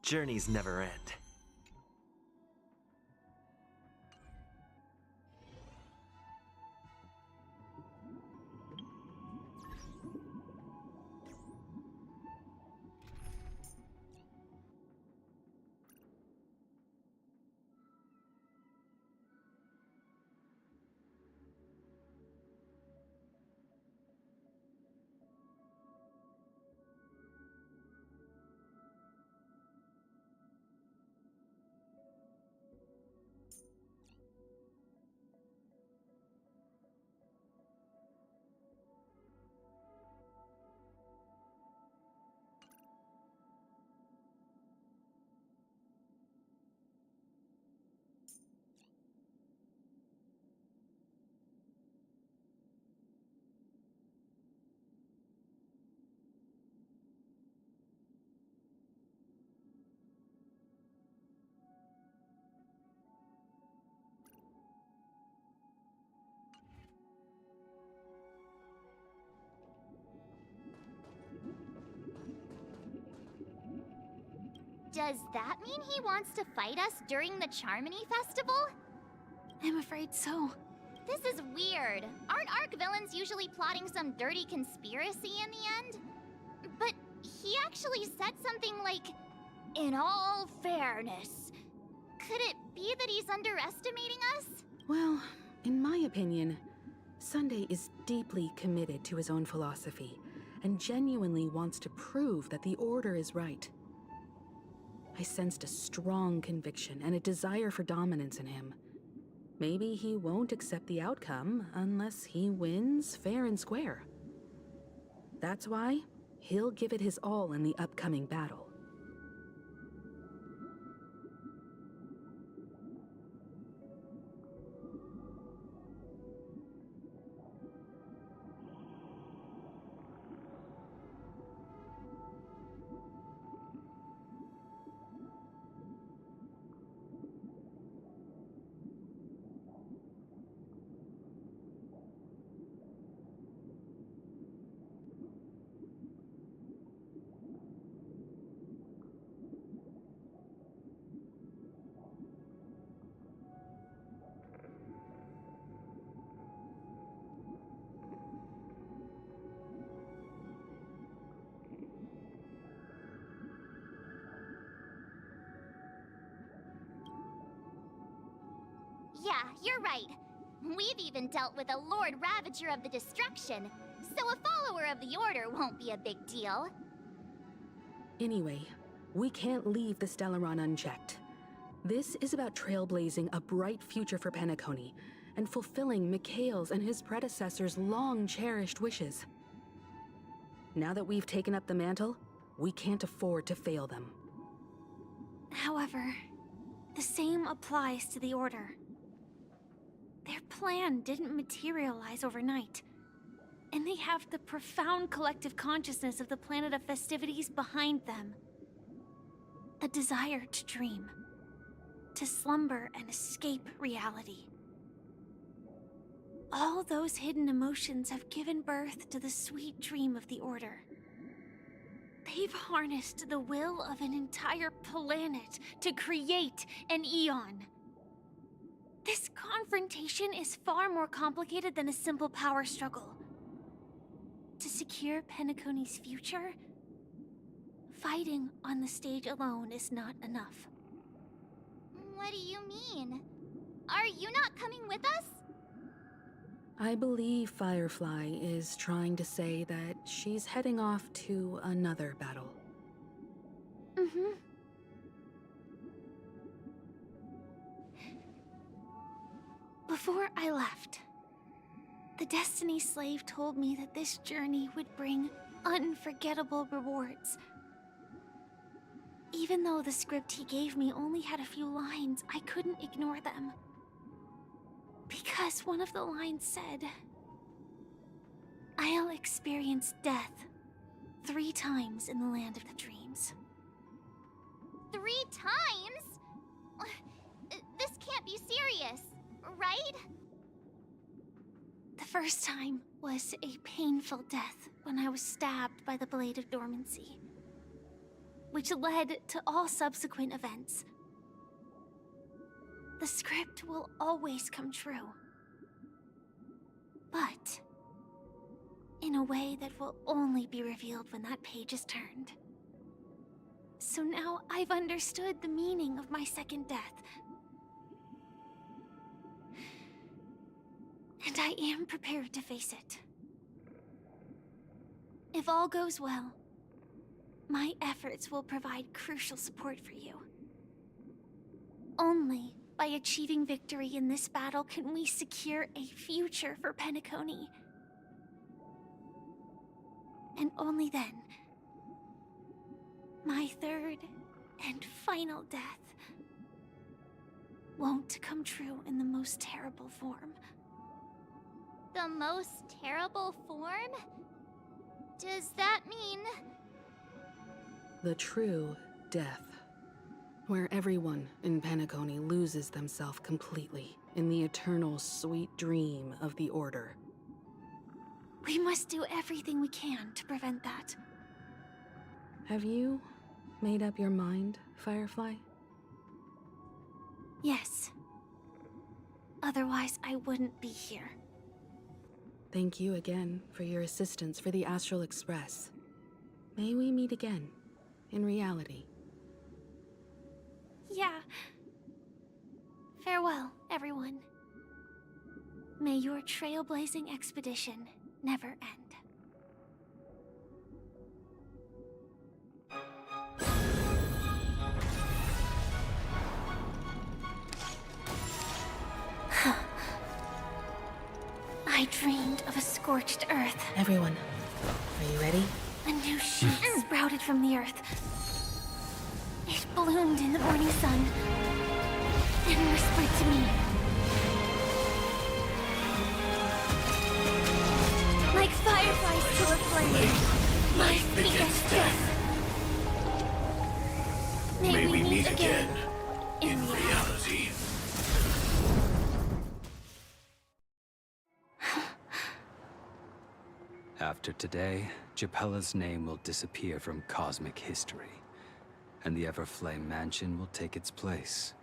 Journeys never end. Does that mean he wants to fight us during the Charmony Festival? I'm afraid so. This is weird. Aren't Arc villains usually plotting some dirty conspiracy in the end? But he actually said something like, "In all fairness." Could it be that he's underestimating us? Well, in my opinion, Sunday is deeply committed to his own philosophy and genuinely wants to prove that the Order is right. I sensed a strong conviction and a desire for dominance in him. Maybe he won't accept the outcome unless he wins fair and square. That's why he'll give it his all in the upcoming battle. Yeah, you're right. We've even dealt with a Lord Ravager of the Destruction, so a follower of the Order won't be a big deal. Anyway, we can't leave the Stellaron unchecked. This is about trailblazing a bright future for Penacony and fulfilling Mikhail's and his predecessors' long-cherished wishes. Now that we've taken up the mantle, we can't afford to fail them. However, the same applies to the Order. Their plan didn't materialize overnight, and they have the profound collective consciousness of the planet of festivities behind them. A desire to dream, to slumber and escape reality. All those hidden emotions have given birth to the sweet dream of the Order. They've harnessed the will of an entire planet to create an Eon. This confrontation is far more complicated than a simple power struggle. To secure Penacony's future, fighting on the stage alone is not enough. What do you mean? Are you not coming with us? I believe Firefly is trying to say that she's heading off to another battle. Mm-hmm. Before I left, the Destiny Slave told me that this journey would bring unforgettable rewards. Even though the script he gave me only had a few lines, I couldn't ignore them. Because one of the lines said, "I'll experience death 3 times in the land of the dreams." 3 times? This can't be serious, right? The first time was a painful death when I was stabbed by the Blade of Dormancy, which led to all subsequent events. The script will always come true, but in a way that will only be revealed when that page is turned. So now I've understood the meaning of my second death. And I am prepared to face it. If all goes well, my efforts will provide crucial support for you. Only by achieving victory in this battle can we secure a future for Penacony. And only then, my third and final death won't come true in the most terrible form. The most terrible form? Does that mean... The true death. Where everyone in Penacony loses themselves completely in the eternal sweet dream of the Order. We must do everything we can to prevent that. Have you made up your mind, Firefly? Yes. Otherwise, I wouldn't be here. Thank you again for your assistance for the Astral Express. May we meet again, in reality. Yeah. Farewell, everyone. May your trailblazing expedition never end. I dreamed of a scorched earth. Everyone, are you ready? A new shoot sprouted from the earth. It bloomed in the morning sun and whispered to me. Like fireflies to a flame, life begets death. May we meet again in reality. After today, Japella's name will disappear from cosmic history, and the Everflame Mansion will take its place.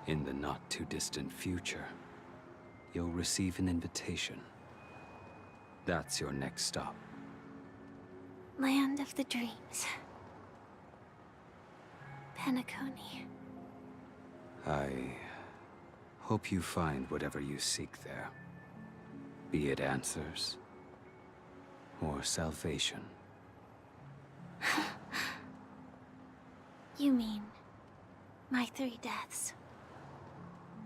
In the not-too-distant future, you'll receive an invitation. That's your next stop. Land of the dreams. Penacony. I hope you find whatever you seek there. Be it answers or salvation. You mean my 3 deaths?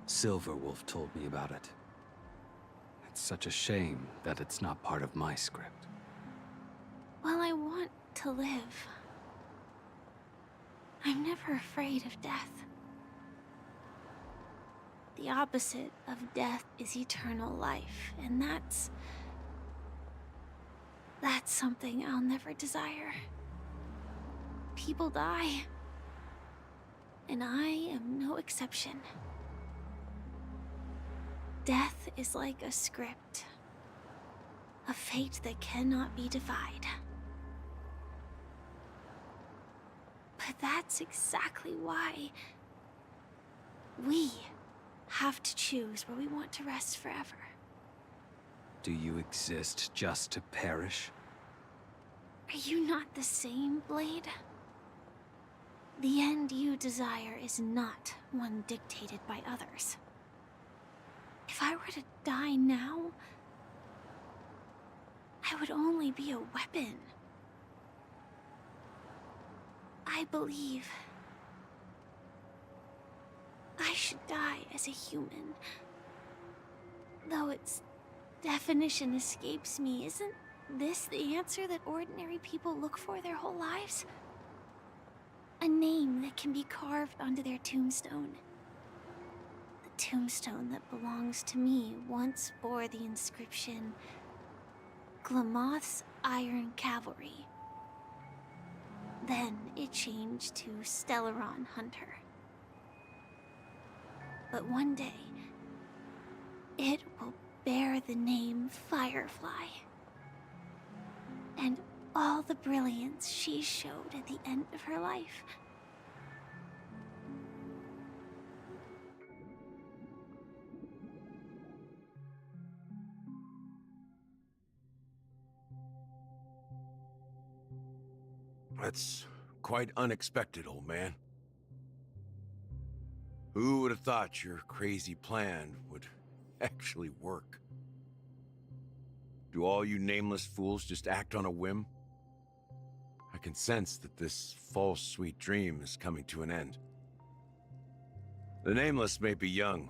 Silverwolf told me about it. It's such a shame that it's not part of my script. Well, I want to live. I'm never afraid of death. The opposite of death is eternal life, and that's something I'll never desire. People die, and I am no exception. Death is like a script, a fate that cannot be defied. But that's exactly why we have to choose where we want to rest forever. Do you exist just to perish? Are you not the same, Blade? The end you desire is not one dictated by others. If I were were to die now, I would only be a weapon. I believe I should die as a human. Though its definition escapes me, isn't this the answer that ordinary people look for their whole lives? A name that can be carved onto their tombstone. The tombstone that belongs to me once bore the inscription, Glamoth's Iron Cavalry. Then it changed to Stellaron Hunter. But one day, it will bear the name Firefly. And all the brilliance she showed at the end of her life. That's quite unexpected, old man. Who would have thought your crazy plan would actually work? Do all you nameless fools just act on a whim? I can sense that this false sweet dream is coming to an end. The nameless may be young,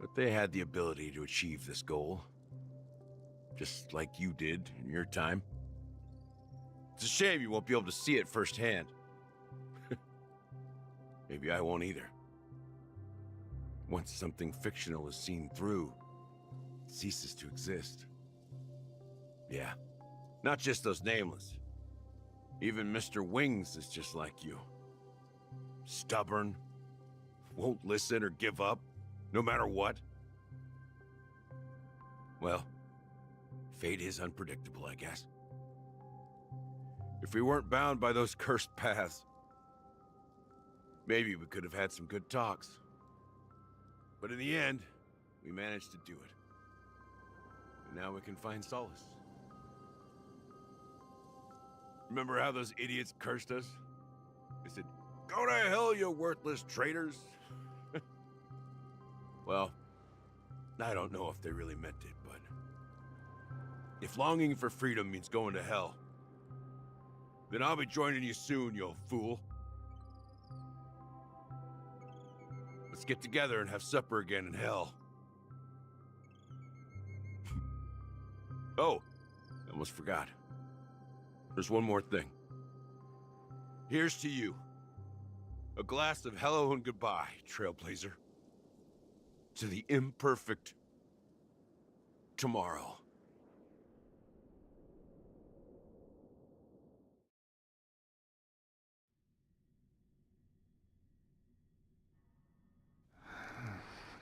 but they had the ability to achieve this goal. Just like you did in your time. It's a shame you won't be able to see it firsthand. Maybe I won't either. Once something fictional is seen through, it ceases to exist. Yeah, not just those nameless. Even Mr. Wings is just like you. Stubborn, won't listen or give up, no matter what. Well, fate is unpredictable, I guess. If we weren't bound by those cursed paths, maybe we could have had some good talks. But in the end, we managed to do it. And now we can find solace. Remember how those idiots cursed us? They said, "Go to hell, you worthless traitors." Well, I don't know if they really meant it, but if longing for freedom means going to hell, then I'll be joining you soon, you old fool. Let's get together and have supper again in hell. Oh, I almost forgot. There's one more thing. Here's to you. A glass of hello and goodbye, Trailblazer. To the imperfect tomorrow.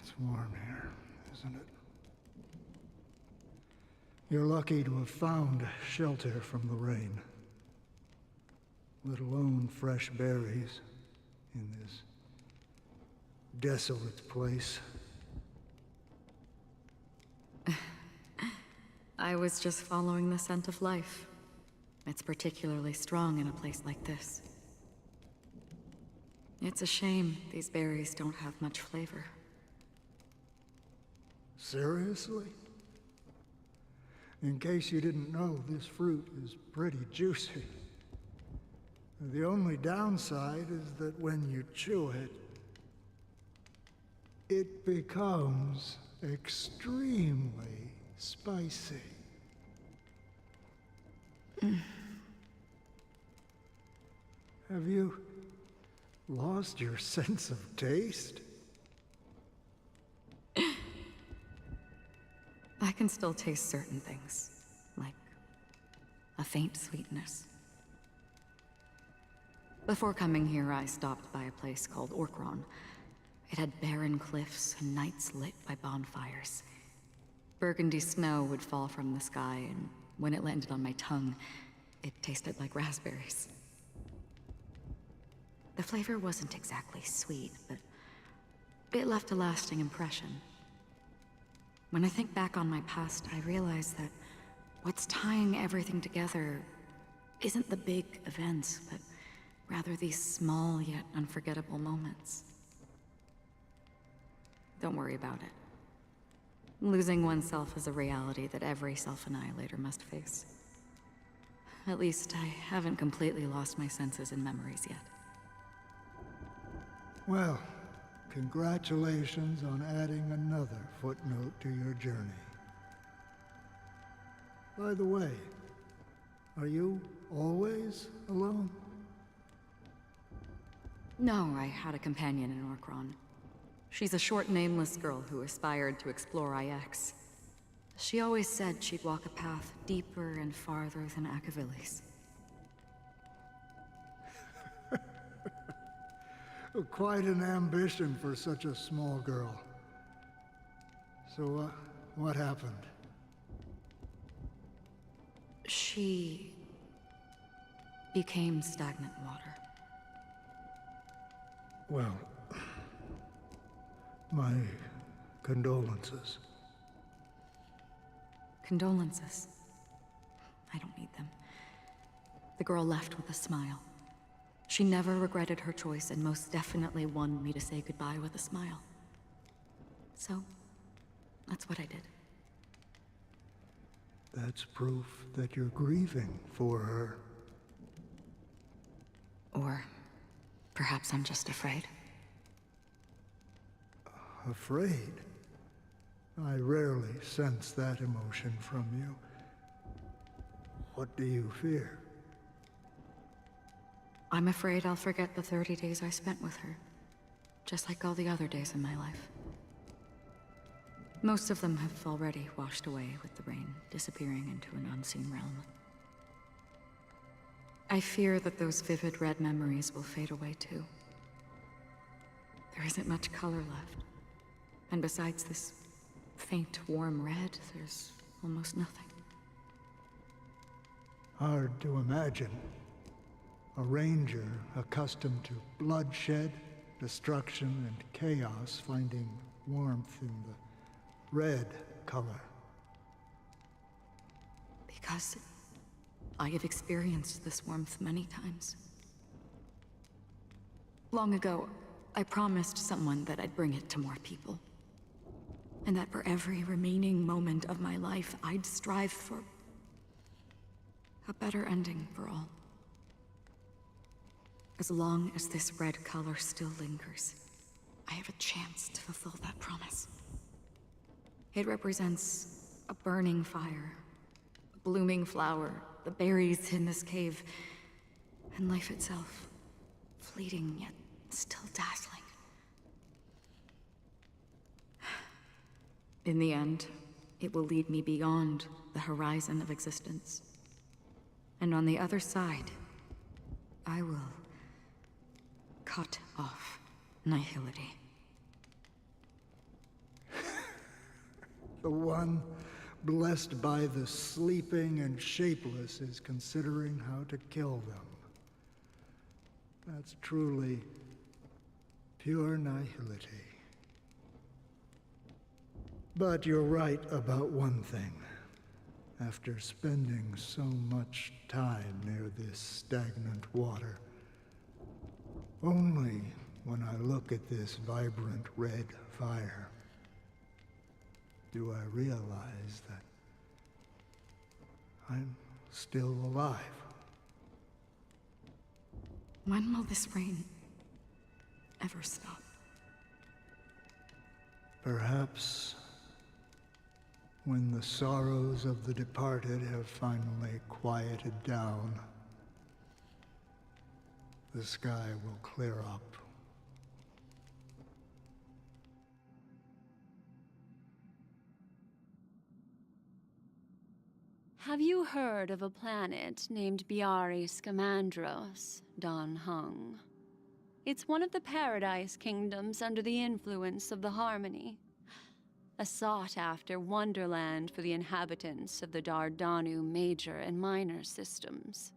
It's warm here, isn't it? You're lucky to have found shelter from the rain. Let alone fresh berries in this desolate place. I was just following the scent of life. It's particularly strong in a place like this. It's a shame these berries don't have much flavor. Seriously? In case you didn't know, this fruit is pretty juicy. The only downside is that when you chew it, it becomes extremely spicy. Have you lost your sense of taste? I can still taste certain things, like a faint sweetness. Before coming here, I stopped by a place called Orkron. It had barren cliffs and nights lit by bonfires. Burgundy snow would fall from the sky, and when it landed on my tongue, it tasted like raspberries. The flavor wasn't exactly sweet, but it left a lasting impression. When I think back on my past, I realize that what's tying everything together isn't the big events, but rather these small yet unforgettable moments. Don't worry about it. Losing oneself is a reality that every self-annihilator must face. At least, I haven't completely lost my senses and memories yet. Well, congratulations on adding another footnote to your journey. By the way, are you always alone? No, I had a companion in Orkron. She's a short, nameless girl who aspired to explore IX. She always said she'd walk a path deeper and farther than Akavili's. Quite an ambition for such a small girl. So, what happened? She became stagnant water. Well, my condolences. Condolences. I don't need them. The girl left with a smile. She never regretted her choice and most definitely wanted me to say goodbye with a smile. So, that's what I did. That's proof that you're grieving for her. Or perhaps I'm just afraid. Afraid? I rarely sense that emotion from you. What do you fear? I'm afraid I'll forget the 30 days I spent with her, just like all the other days in my life. Most of them have already washed away with the rain, disappearing into an unseen realm. I fear that those vivid red memories will fade away too. There isn't much color left, and besides this faint, warm red, there's almost nothing. Hard to imagine. A ranger accustomed to bloodshed, destruction, and chaos finding warmth in the red color. Because I have experienced this warmth many times. Long ago, I promised someone that I'd bring it to more people. And that for every remaining moment of my life, I'd strive for a better ending for all. As long as this red color still lingers, I have a chance to fulfill that promise. It represents a burning fire, a blooming flower, the berries in this cave, and life itself, fleeting yet still dazzling. In the end, it will lead me beyond the horizon of existence. And on the other side, I will cut off nihility. The one blessed by the sleeping and shapeless is considering how to kill them. That's truly pure nihility. But you're right about one thing. After spending so much time near this stagnant water, only when I look at this vibrant red fire do I realize that I'm still alive. When will this rain ever stop? Perhaps when the sorrows of the departed have finally quieted down, the sky will clear up. Have you heard of a planet named Biari Scamandros, Don Hung? It's one of the Paradise Kingdoms under the influence of the Harmony. A sought-after wonderland for the inhabitants of the Dardanu Major and Minor systems.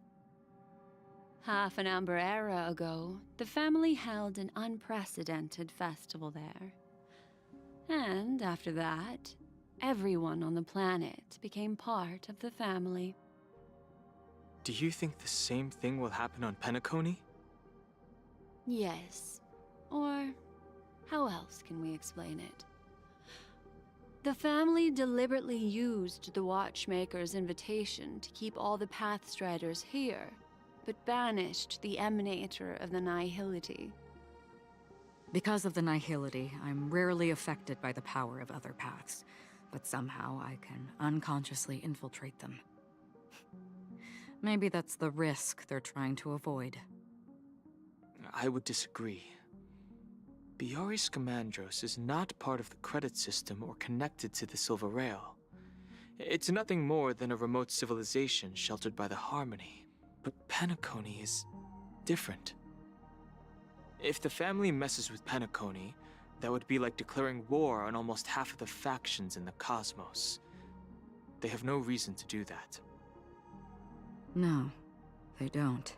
Half an Amber Era ago, the family held an unprecedented festival there. And after that, everyone on the planet became part of the family. Do you think the same thing will happen on Penacony? Yes. Or how else can we explain it? The family deliberately used the Watchmaker's invitation to keep all the Pathstriders here, but banished the Emanator of the Nihility. Because of the Nihility, I'm rarely affected by the power of other paths, but somehow I can unconsciously infiltrate them. Maybe that's the risk they're trying to avoid. I would disagree. Biaris Commandros is not part of the credit system or connected to the Silver Rail. It's nothing more than a remote civilization sheltered by the Harmony. But Penacony is different. If the family messes with Penacony, that would be like declaring war on almost half of the factions in the cosmos. They have no reason to do that. No, they don't.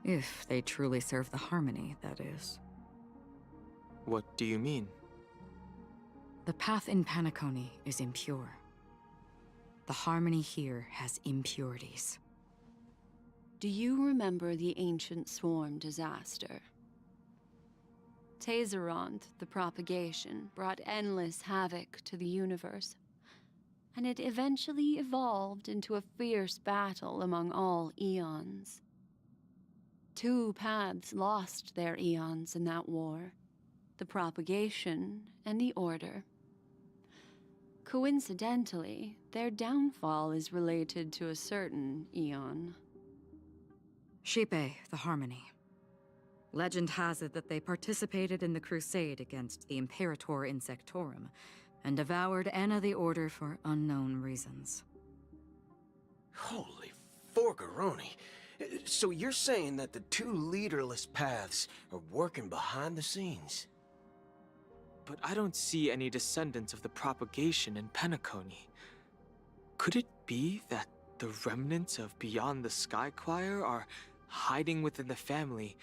If they truly serve the Harmony, that is. What do you mean? The path in Penacony is impure. The Harmony here has impurities. Do you remember the Ancient Swarm disaster? Tazeront, the propagation, brought endless havoc to the universe, and it eventually evolved into a fierce battle among all eons. 2 paths lost their eons in that war, the propagation and the Order. Coincidentally, their downfall is related to a certain eon. Xipe, the Harmony. Legend has it that they participated in the crusade against the Imperator Insectorum, and devoured Anna the Order for unknown reasons. Holy forgaroni. So you're saying that the 2 leaderless paths are working behind the scenes? But I don't see any descendants of the propagation in Penacony. Could it be that the remnants of Beyond the Sky Choir are hiding within the family,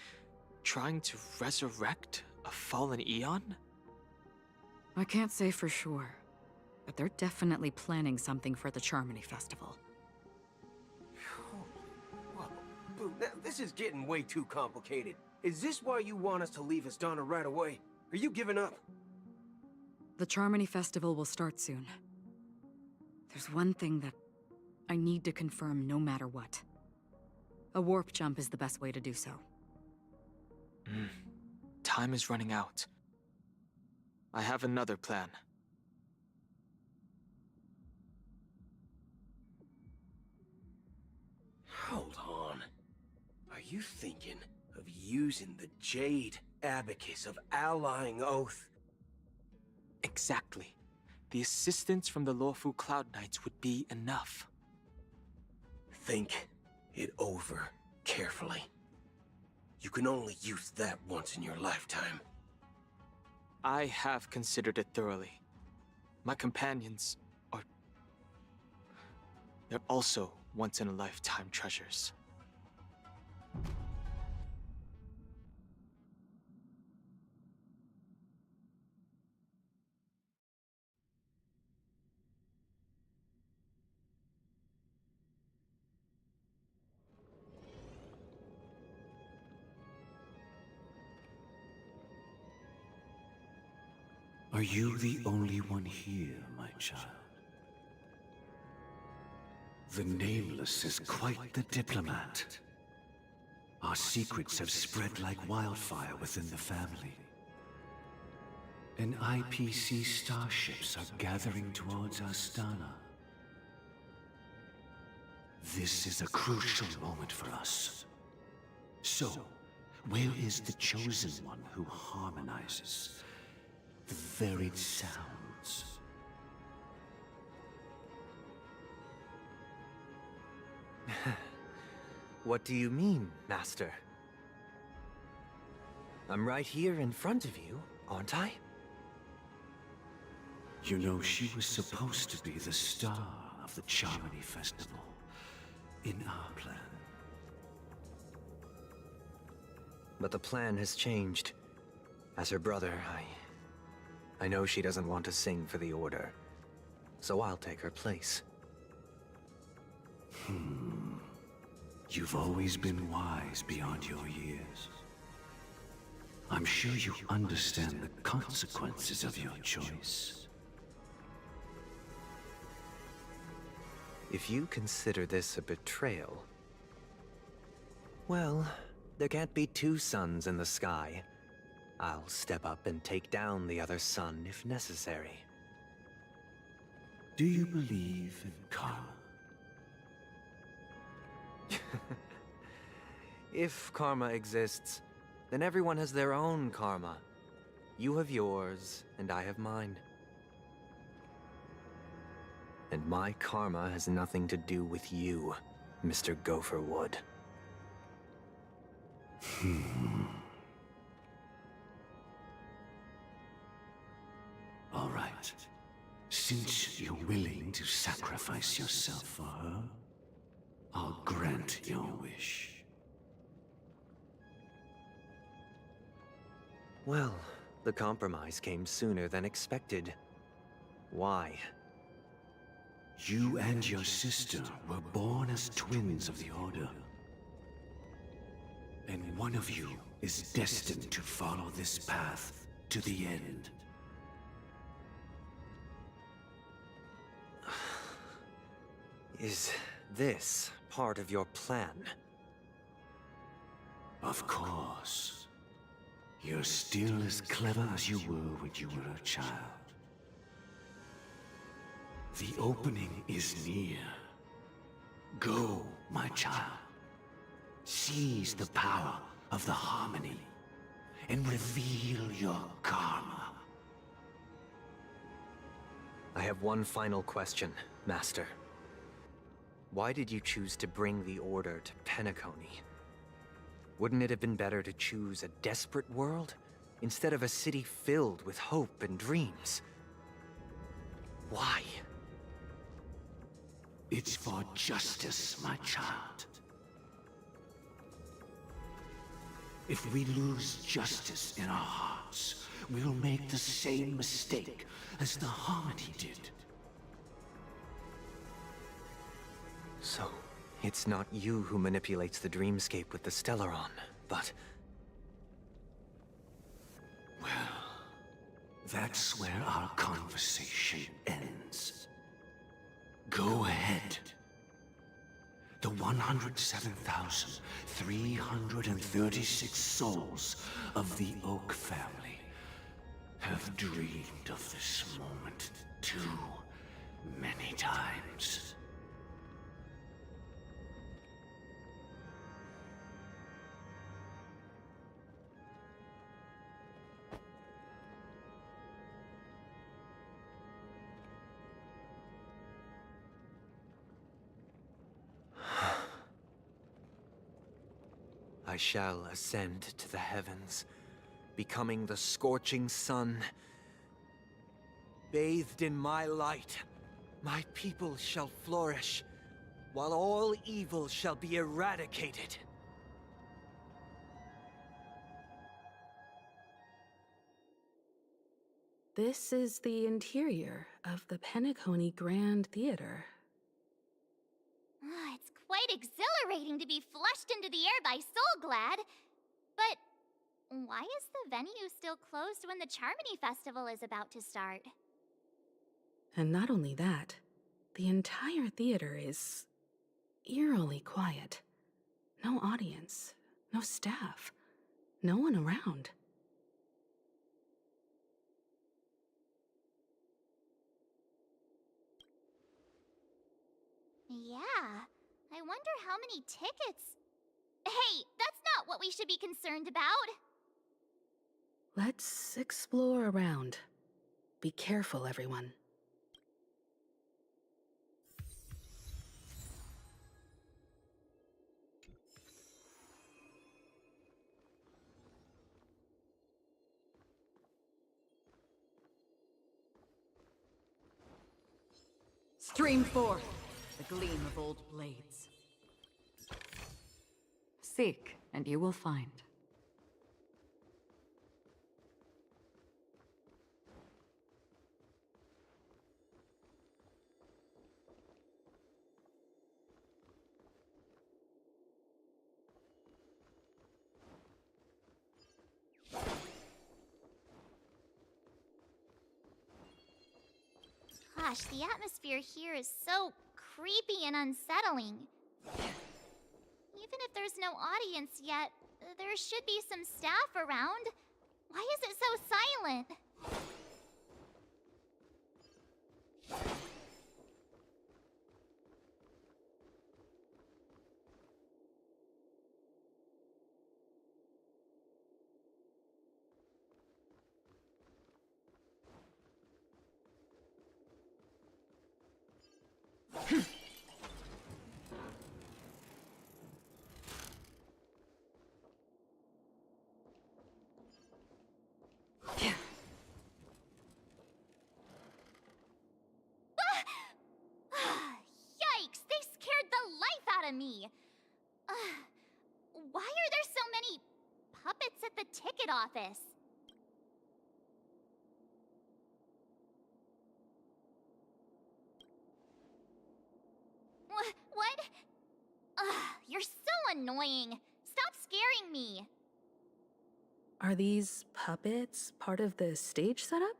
trying to resurrect a fallen eon? I can't say for sure, but they're definitely planning something for the Charmony Festival. Whoa, Boo, now this is getting way too complicated. Is this why you want us to leave Astana right away? Are you giving up? The Charmony Festival will start soon. There's one thing that I need to confirm no matter what. A warp jump is the best way to do so. Time is running out. I have another plan. Hold on. Are you thinking of using the Jade Abacus of Allying Oath? Exactly. The assistance from the Lawful Cloud Knights would be enough. Think it over carefully. You can only use that once in your lifetime. I have considered it thoroughly. My companions are... they're also once-in-a-lifetime treasures. Are you the only one here, my child? The Nameless is quite the diplomat. Our secrets have spread like wildfire within the family. And IPC starships are gathering towards Astana. This is a crucial moment for us. So, where is the Chosen One who harmonizes the varied sounds? What do you mean, Master? I'm right here in front of you, aren't I? You know, she was supposed to be the star of the Charmony Festival in our plan. But the plan has changed. As her brother, I know she doesn't want to sing for the Order, so I'll take her place. You've always been wise beyond your years. I'm sure you understand the consequences of your choice. If you consider this a betrayal, well, there can't be two suns in the sky. I'll step up and take down the other sun if necessary. Do you believe in karma? If karma exists, then everyone has their own karma. You have yours, and I have mine. And my karma has nothing to do with you, Mr. Gopherwood. All right. Since you're willing to sacrifice yourself for her, I'll grant your wish. Well, the compromise came sooner than expected. Why? You and your sister were born as twins of the Order. And one of you is destined to follow this path to the end. Is this part of your plan? Of course. You're still as clever as you were when you were a child. The opening is near. Go, my child. Seize the power of the harmony and reveal your karma. I have one final question, Master. Why did you choose to bring the Order to Penacony? Wouldn't it have been better to choose a desperate world instead of a city filled with hope and dreams? Why? It's for justice, my child. If we lose justice in our hearts, we'll make the same mistake as the Harmony did. So, it's not you who manipulates the dreamscape with the Stellaron, but... Well, that's where our conversation ends. Go ahead. The 107,336 souls of the Oak family have dreamed of this moment too many times. I shall ascend to the heavens, becoming the scorching sun. Bathed in my light, my people shall flourish, while all evil shall be eradicated. This is the interior of the Penacony Grand Theater. It's quite exhilarating to be flushed into the air by Soulglad. But why is the venue still closed when the Charmony Festival is about to start? And not only that, the entire theater is eerily quiet. No audience, no staff, no one around. Yeah, I wonder how many tickets... Hey, that's not what we should be concerned about! Let's explore around. Be careful, everyone. Stream forth the gleam of old blades. Seek, and you will find. Gosh, the atmosphere here is so creepy and unsettling. Even if there's no audience yet, there should be some staff around. Why is it so silent? Yikes! They scared the life out of me! Why are there so many puppets at the ticket office? What? You're so annoying. Stop scaring me. Are these puppets part of the stage setup?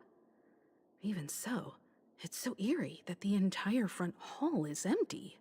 Even so, it's so eerie that the entire front hall is empty.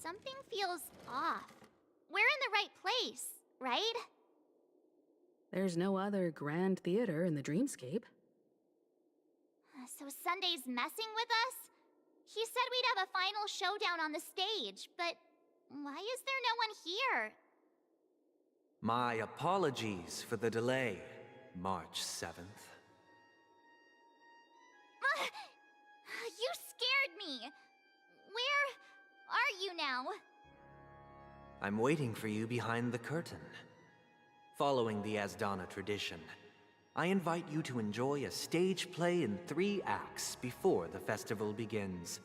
Something feels off. We're in the right place, right? There's no other grand theater in the dreamscape. So Sunday's messing with us? He said we'd have a final showdown on the stage, but why is there no one here? My apologies for the delay, March 7th. You scared me! Where are you now? I'm waiting for you behind the curtain. Following the Asdana tradition, I invite you to enjoy a stage play in 3 acts before the festival begins.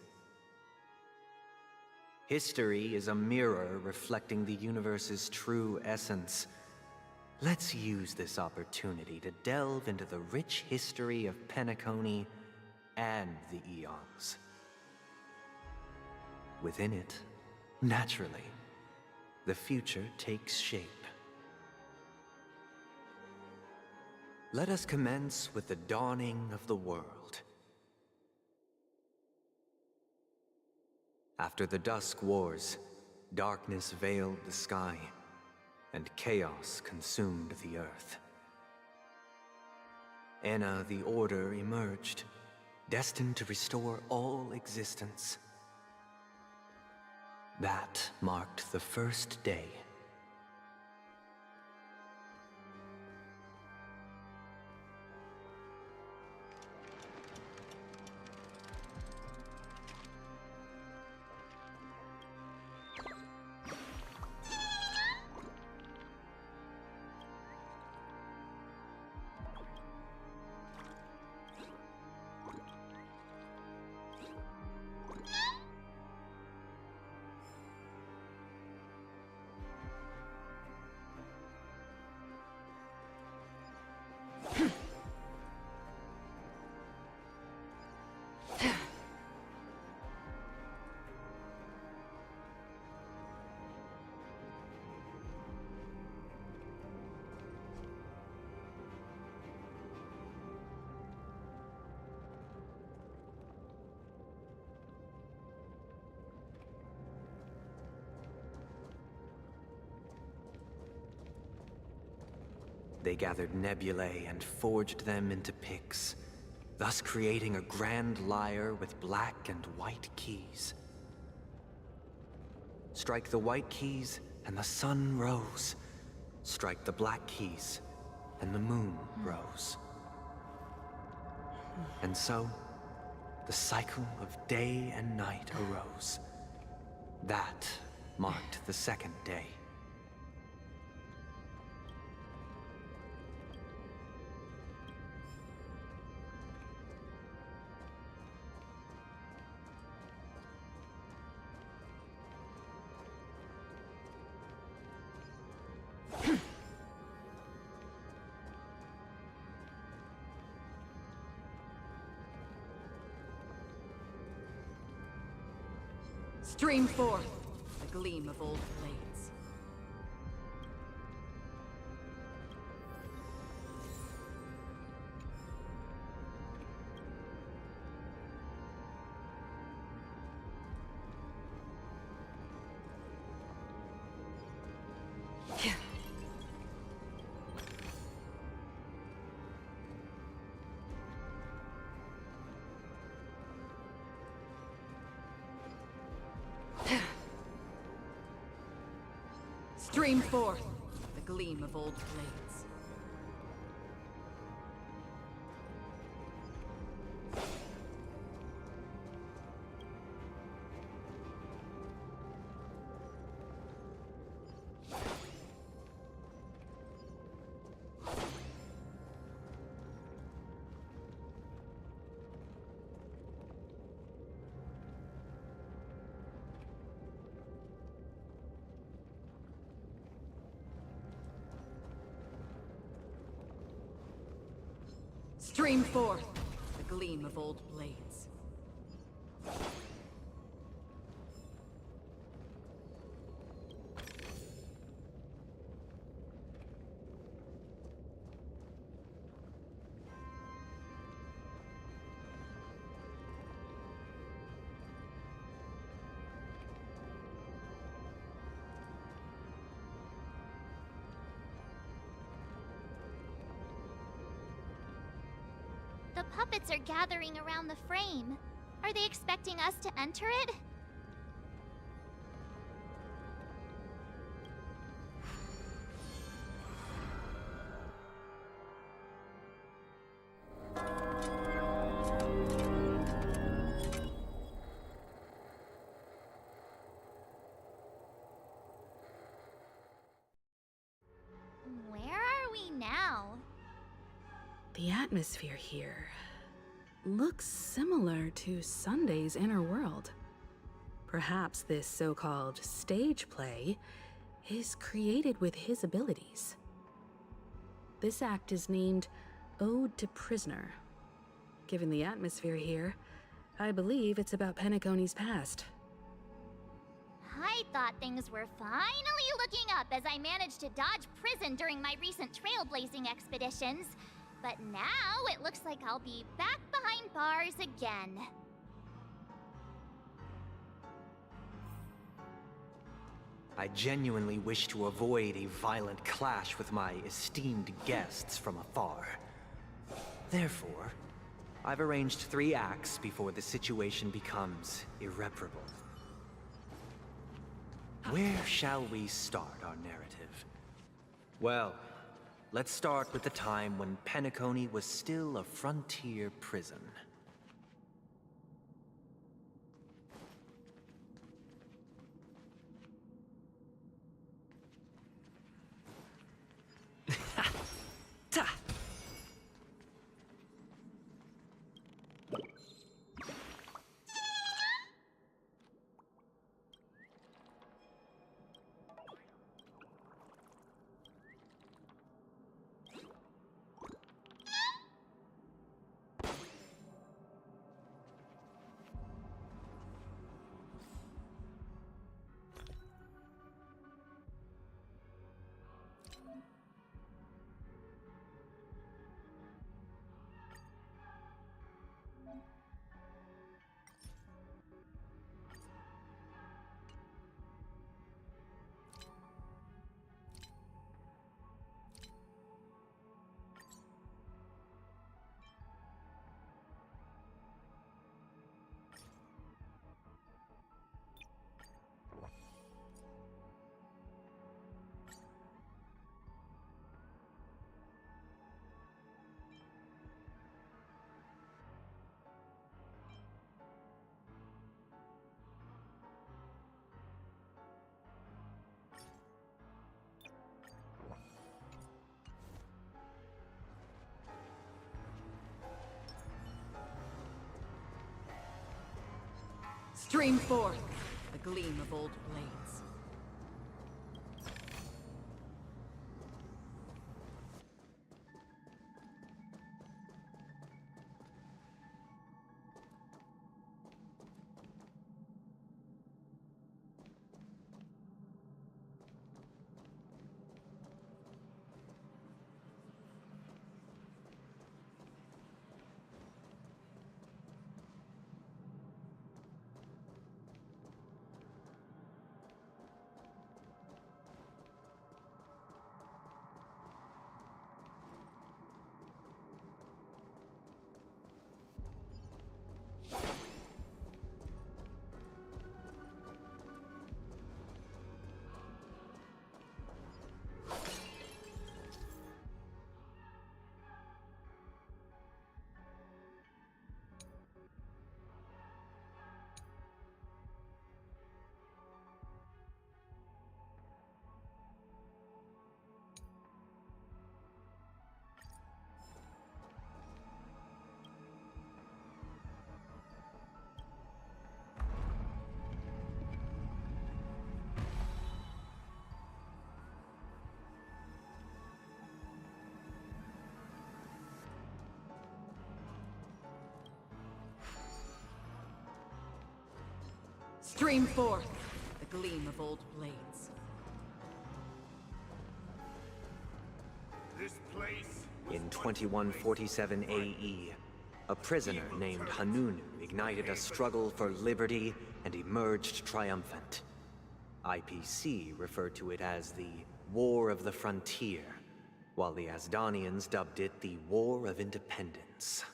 History is a mirror reflecting the universe's true essence. Let's use this opportunity to delve into the rich history of Penacony and the Eons. Within it, naturally, the future takes shape. Let us commence with the dawning of the world. After the Dusk Wars, darkness veiled the sky, and chaos consumed the earth. Enna the Order emerged, destined to restore all existence. That marked the first day. They gathered nebulae and forged them into picks, thus creating a grand lyre with black and white keys. Strike the white keys, and the sun rose. Strike the black keys, and the moon rose. And so, the cycle of day and night arose. That marked the second day. Stream forth the gleam of old blades. Stream forth the gleam of old blades. Stream forth the gleam of old blades. The puppets are gathering around the frame. Are they expecting us to enter it? Where are we now? The atmosphere here looks similar to Sunday's inner world. Perhaps this so-called stage play is created with his abilities. This act is named Ode to Prisoner. Given the atmosphere here, I believe it's about Penacony's past. I thought things were finally looking up as I managed to dodge prison during my recent trailblazing expeditions. But now it looks like I'll be back behind bars again. I genuinely wish to avoid a violent clash with my esteemed guests from afar. Therefore, I've arranged 3 acts before the situation becomes irreparable. Where shall we start our narrative? Well, let's start with the time when Penacony was still a frontier prison. Stream forth the gleam of old blades. Stream forth the gleam of old blades. This place In 2147 AE, a prisoner named Hanunu ignited a struggle for liberty and emerged triumphant. IPC referred to it as the War of the Frontier, while the Asdanians dubbed it the War of Independence.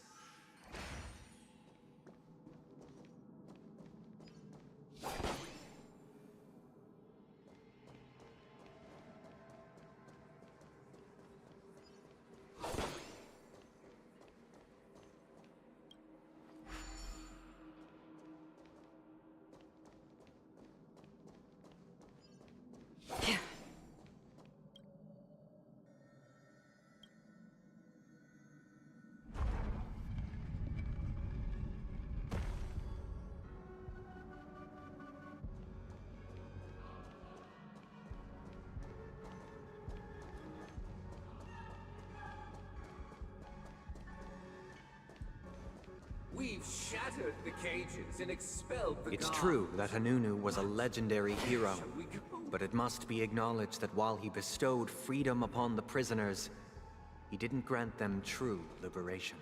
shattered the cages and expelled the It's guards. true that Hanunu was a legendary hero, but it must be acknowledged that while he bestowed freedom upon the prisoners, he didn't grant them true liberation.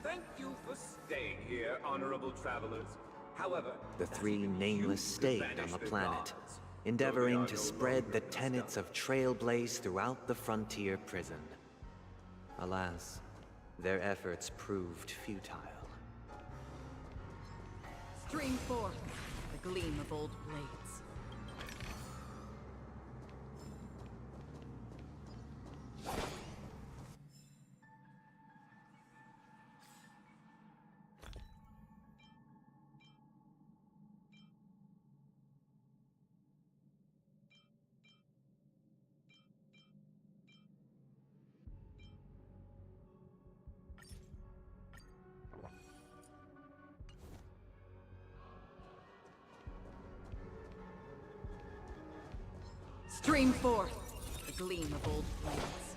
Thank you for staying here, honorable travelers. However, The three nameless stayed on the planet, endeavoring to spread the tenets of Trailblaze throughout the frontier prison. Alas, their efforts proved futile. Stream forth the gleam of old blades. Stream forth the gleam of old blades.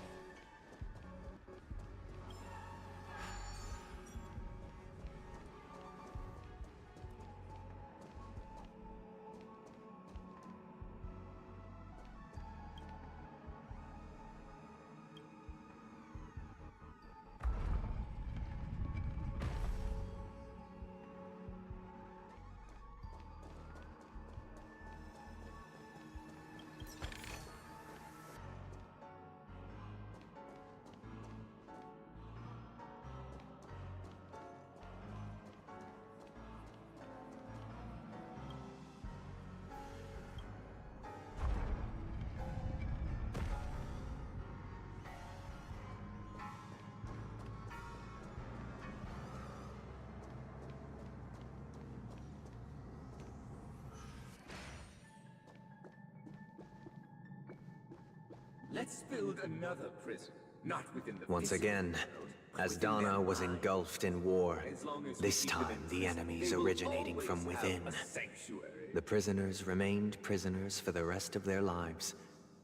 let's build another prison, not within the Once physical again, world, but as within Dana their was minds. engulfed in war, As long as we this keep them time in the prison, enemies they will originating from always within. have a sanctuary. The prisoners remained prisoners for the rest of their lives,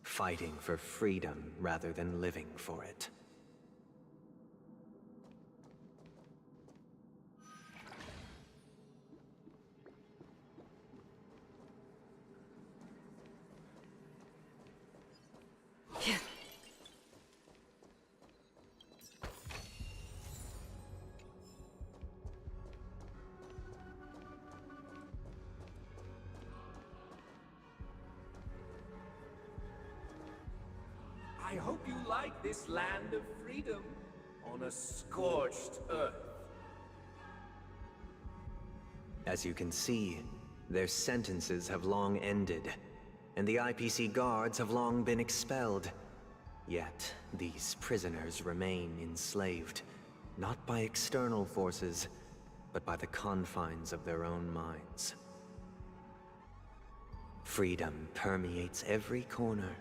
fighting for freedom rather than living for it. I hope you like this land of freedom on a scorched earth. As you can see, their sentences have long ended, and the IPC guards have long been expelled. Yet, these prisoners remain enslaved, not by external forces, but by the confines of their own minds. Freedom permeates every corner,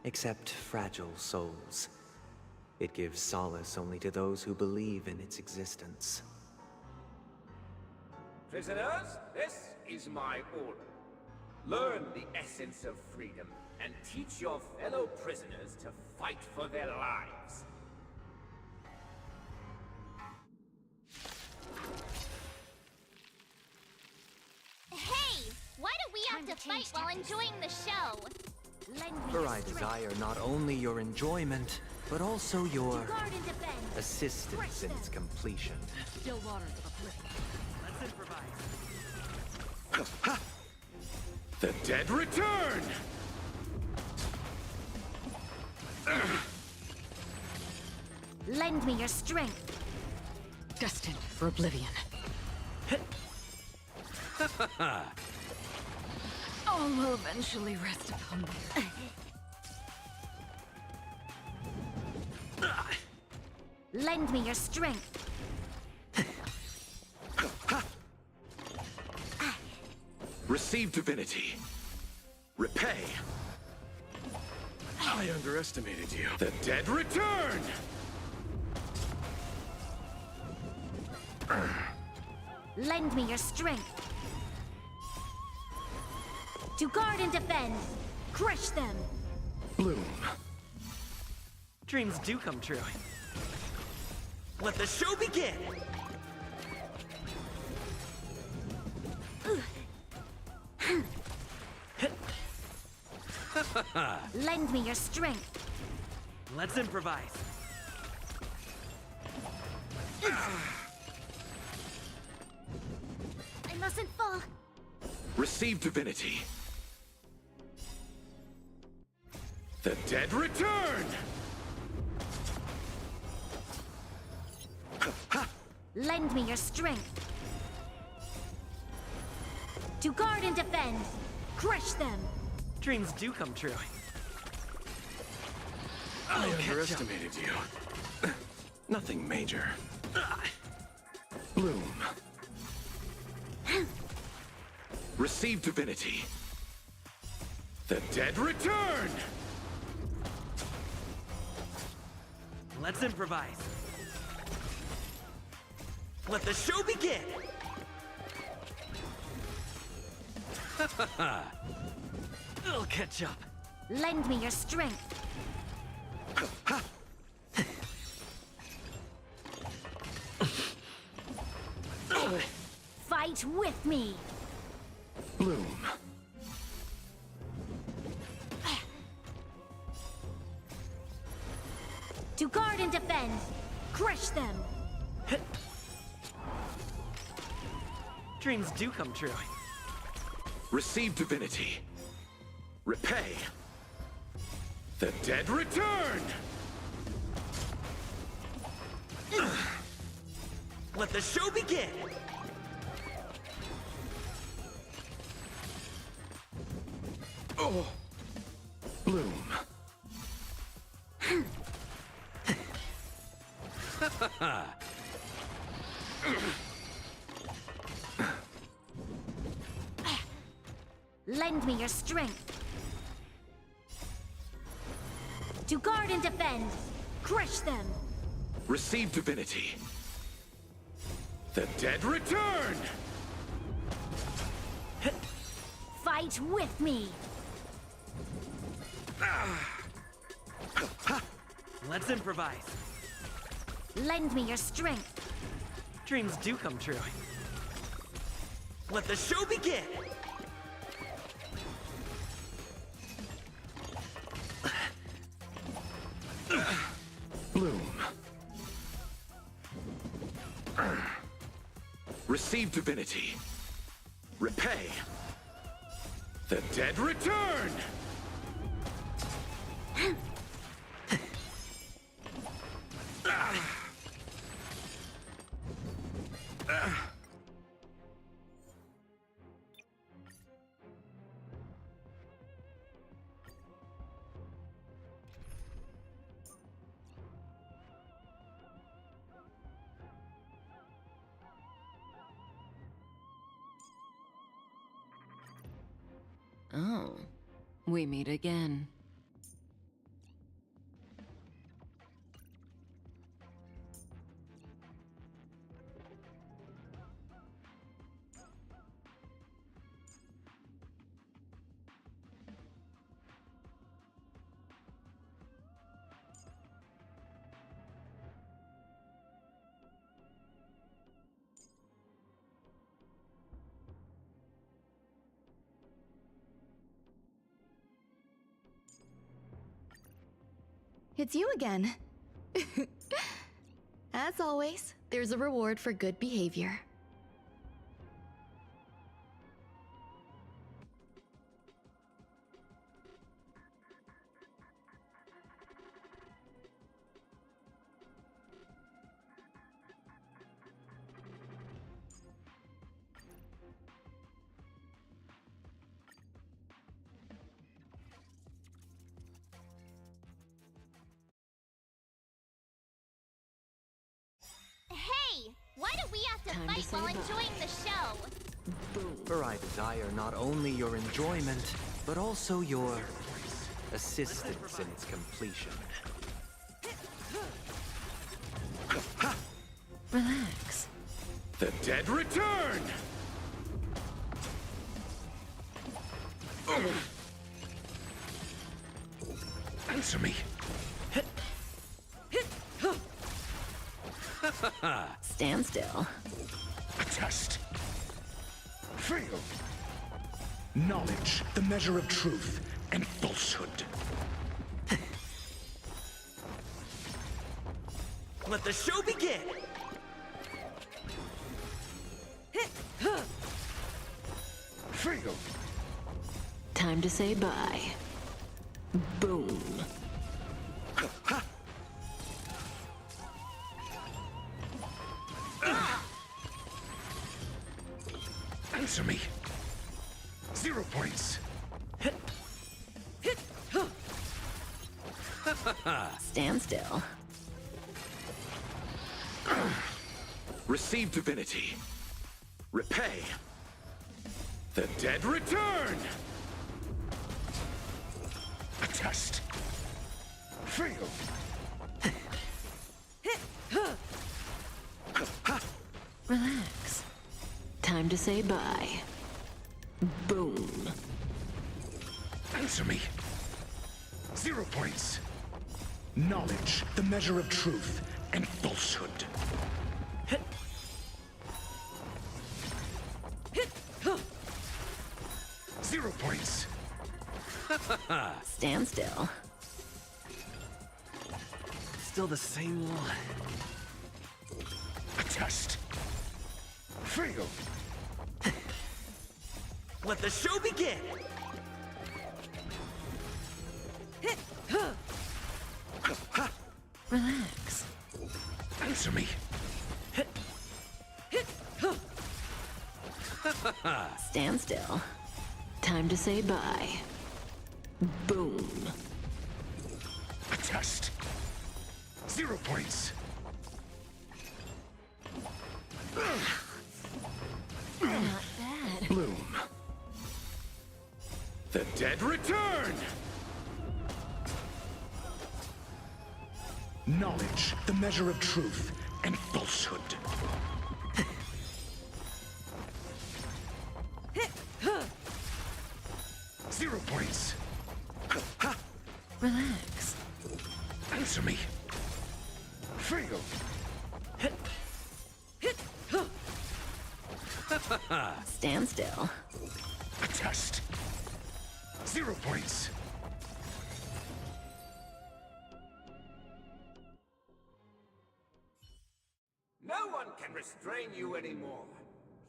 except fragile souls. It gives solace only to those who believe in its existence. Prisoners, this is my order. Learn the essence of freedom and teach your fellow prisoners to fight for their lives. Hey! Why do we have to fight while enjoying the show? For I desire not only your enjoyment, but also your Guard and defend. assistance in its completion. Still waters of upliftment. Let's improvise. The dead return! Lend me your strength. Destined for oblivion. All will eventually rest upon me. Lend me your strength. Receive divinity. Repay. I underestimated you. The dead return! Lend me your strength. To guard and defend! Crush them! Bloom. Dreams do come true. Let the show begin! Lend me your strength! Let's improvise. I mustn't fall! Receive divinity. The dead return! Lend me your strength! To guard and defend! Crush them! Dreams do come true. I underestimated you. Nothing major. Bloom. Receive divinity. The dead return! Let's improvise. Let the show begin! I'll catch up. Lend me your strength! Fight with me! Bloom. To guard and defend! Crush them! Dreams do come true. Receive divinity. Repay. The dead return! Let the show begin! Oh. Bloom. Lend me your strength! To guard and defend! Crush them! Receive divinity. The dead return! Fight with me! Let's improvise. Lend me your strength! Dreams do come true. Let the show begin! Bloom. Receive divinity. Repay. The dead return! Oh, we meet again. It's you again. As always, there's a reward for good behavior. Hey! Why do we have to Time to fight say while bye. enjoying the show? For I desire not only your enjoyment, but also your assistance in its completion. Relax. The dead return! Answer me. Stand still. A test. Fail. Knowledge, the measure of truth and falsehood. Let the show begin! Fail. Time to say bye. Boom. Answer me. 0 points. Stand still. Receive divinity. Repay. The dead return! A test. Fail. Relax. Time to say bye. Boom. Answer me. 0 points. Knowledge, the measure of truth and falsehood. 0 points. Stand still. Still the same one. A test. Fail. Let the show begin! Relax. Answer me. Stand still. Time to say bye. Boom. A test. 0 points. Not bad. Bloom. The dead return! Knowledge, the measure of truth and falsehood. Zero points. Relax. Answer me. Fail. Stand still. A test. 0 points. No one can restrain you anymore.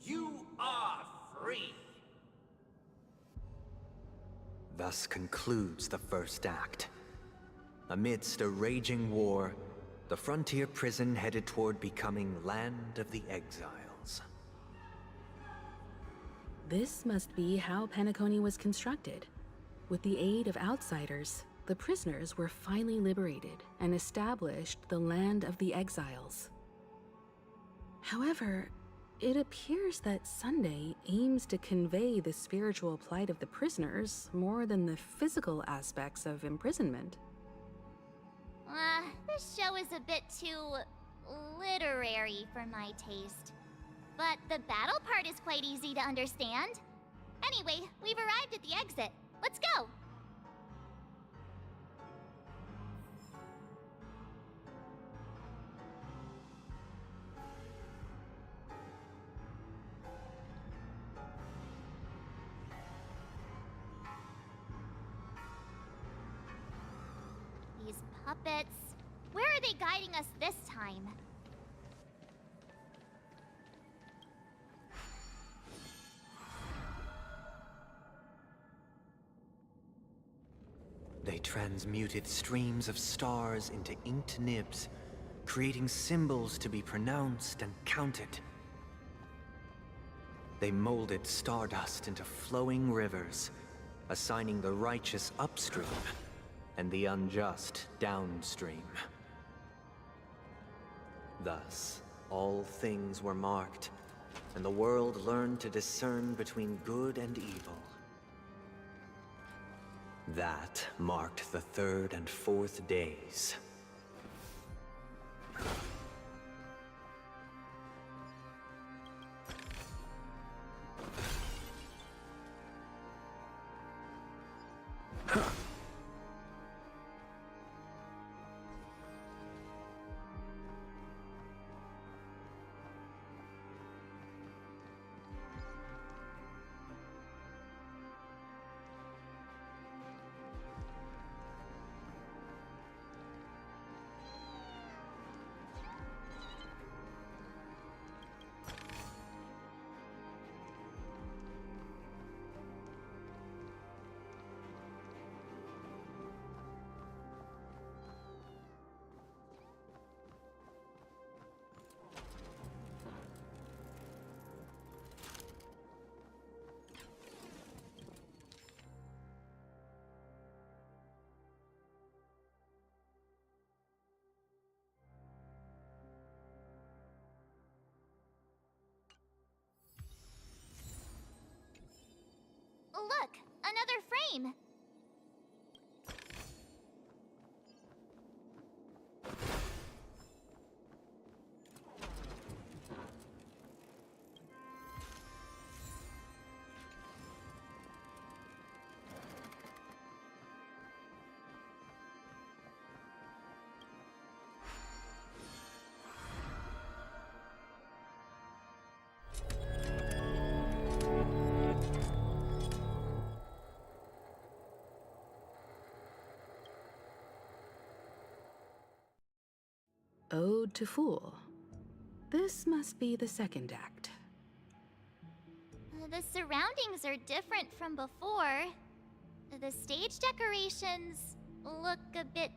You are free. Thus concludes the first act. Amidst a raging war, the frontier prison headed toward becoming Land of the Exiles. This must be how Penacony was constructed. With the aid of outsiders, the prisoners were finally liberated and established the Land of the Exiles. However, it appears that Sunday aims to convey the spiritual plight of the prisoners more than the physical aspects of imprisonment. This show is a bit too literary for my taste. But the battle part is quite easy to understand. Anyway, we've arrived at the exit. Let's go! These puppets... Where are they guiding us this time? They transmuted streams of stars into inked nibs, creating symbols to be pronounced and counted. They molded stardust into flowing rivers, assigning the righteous upstream and the unjust downstream. Thus, all things were marked, and the world learned to discern between good and evil. That marked the third and fourth days. look! Another frame! Ode to Fool. This must be the second act. The surroundings are different from before. The stage decorations look a bit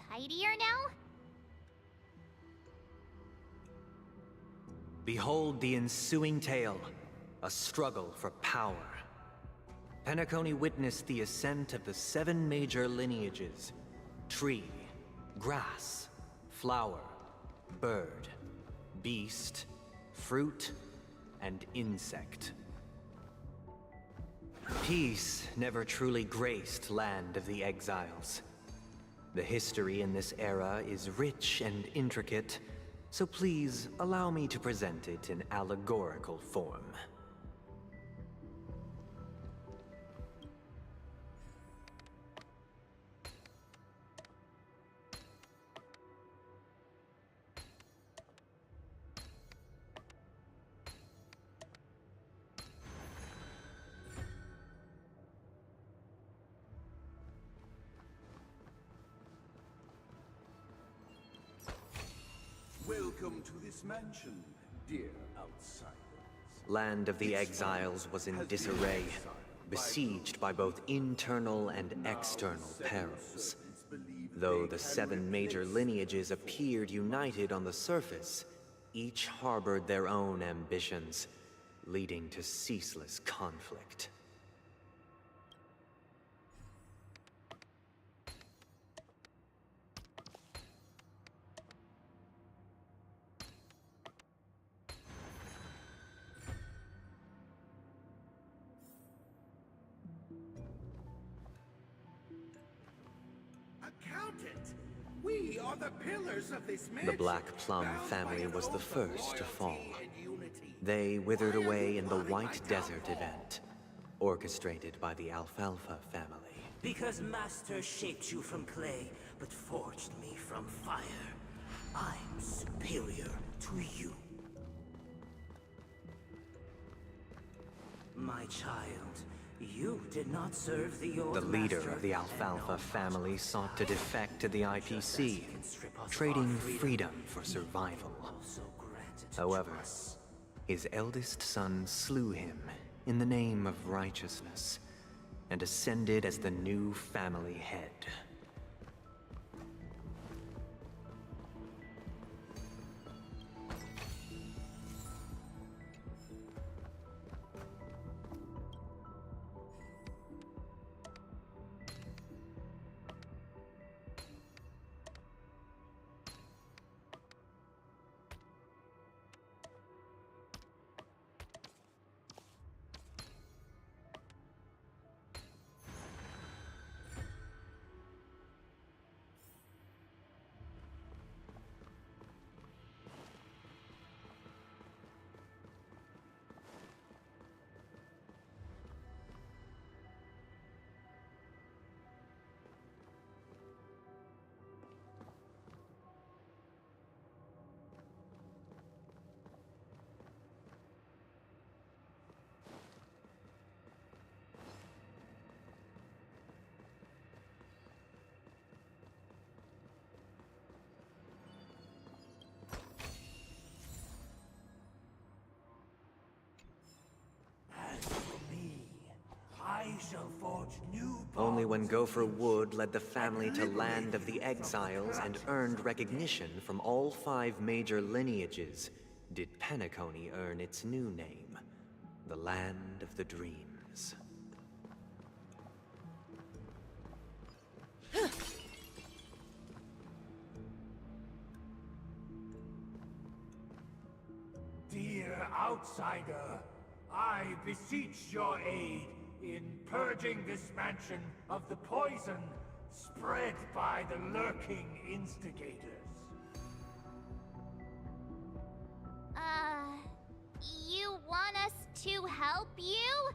tidier now. Behold the ensuing tale, a struggle for power. Penacony witnessed the ascent of the 7 major lineages: tree, grass, flower, bird, beast, fruit, and insect. Peace never truly graced Land of the Exiles. The history in this era is rich and intricate, so please allow me to present it in allegorical form. Welcome to this mansion, dear outsiders. Land of the Exiles was in disarray, besieged by both internal and external perils. Though the 7 major lineages appeared united on the surface, each harbored their own ambitions, leading to ceaseless conflict. Accountant, we are the pillars of this mansion. The Black Plum family was the first to fall. They withered away in the White Desert event, orchestrated by the Alfalfa family. Because Master shaped you from clay, but forged me from fire. I'm superior to you. My child, you did not serve the old The leader master of the Alfalfa family sought to defect to the IPC, trading freedom for survival. However, his eldest son slew him in the name of righteousness, and ascended as the new family head. I shall forge new Only when Gopher Wood led the family to Land of the Exiles and earned recognition from all 5 major lineages did Penacony earn its new name, the Land of the Dreams. Dear outsider, I beseech your aid. in purging this mansion of the poison spread by the lurking instigators. You want us to help you?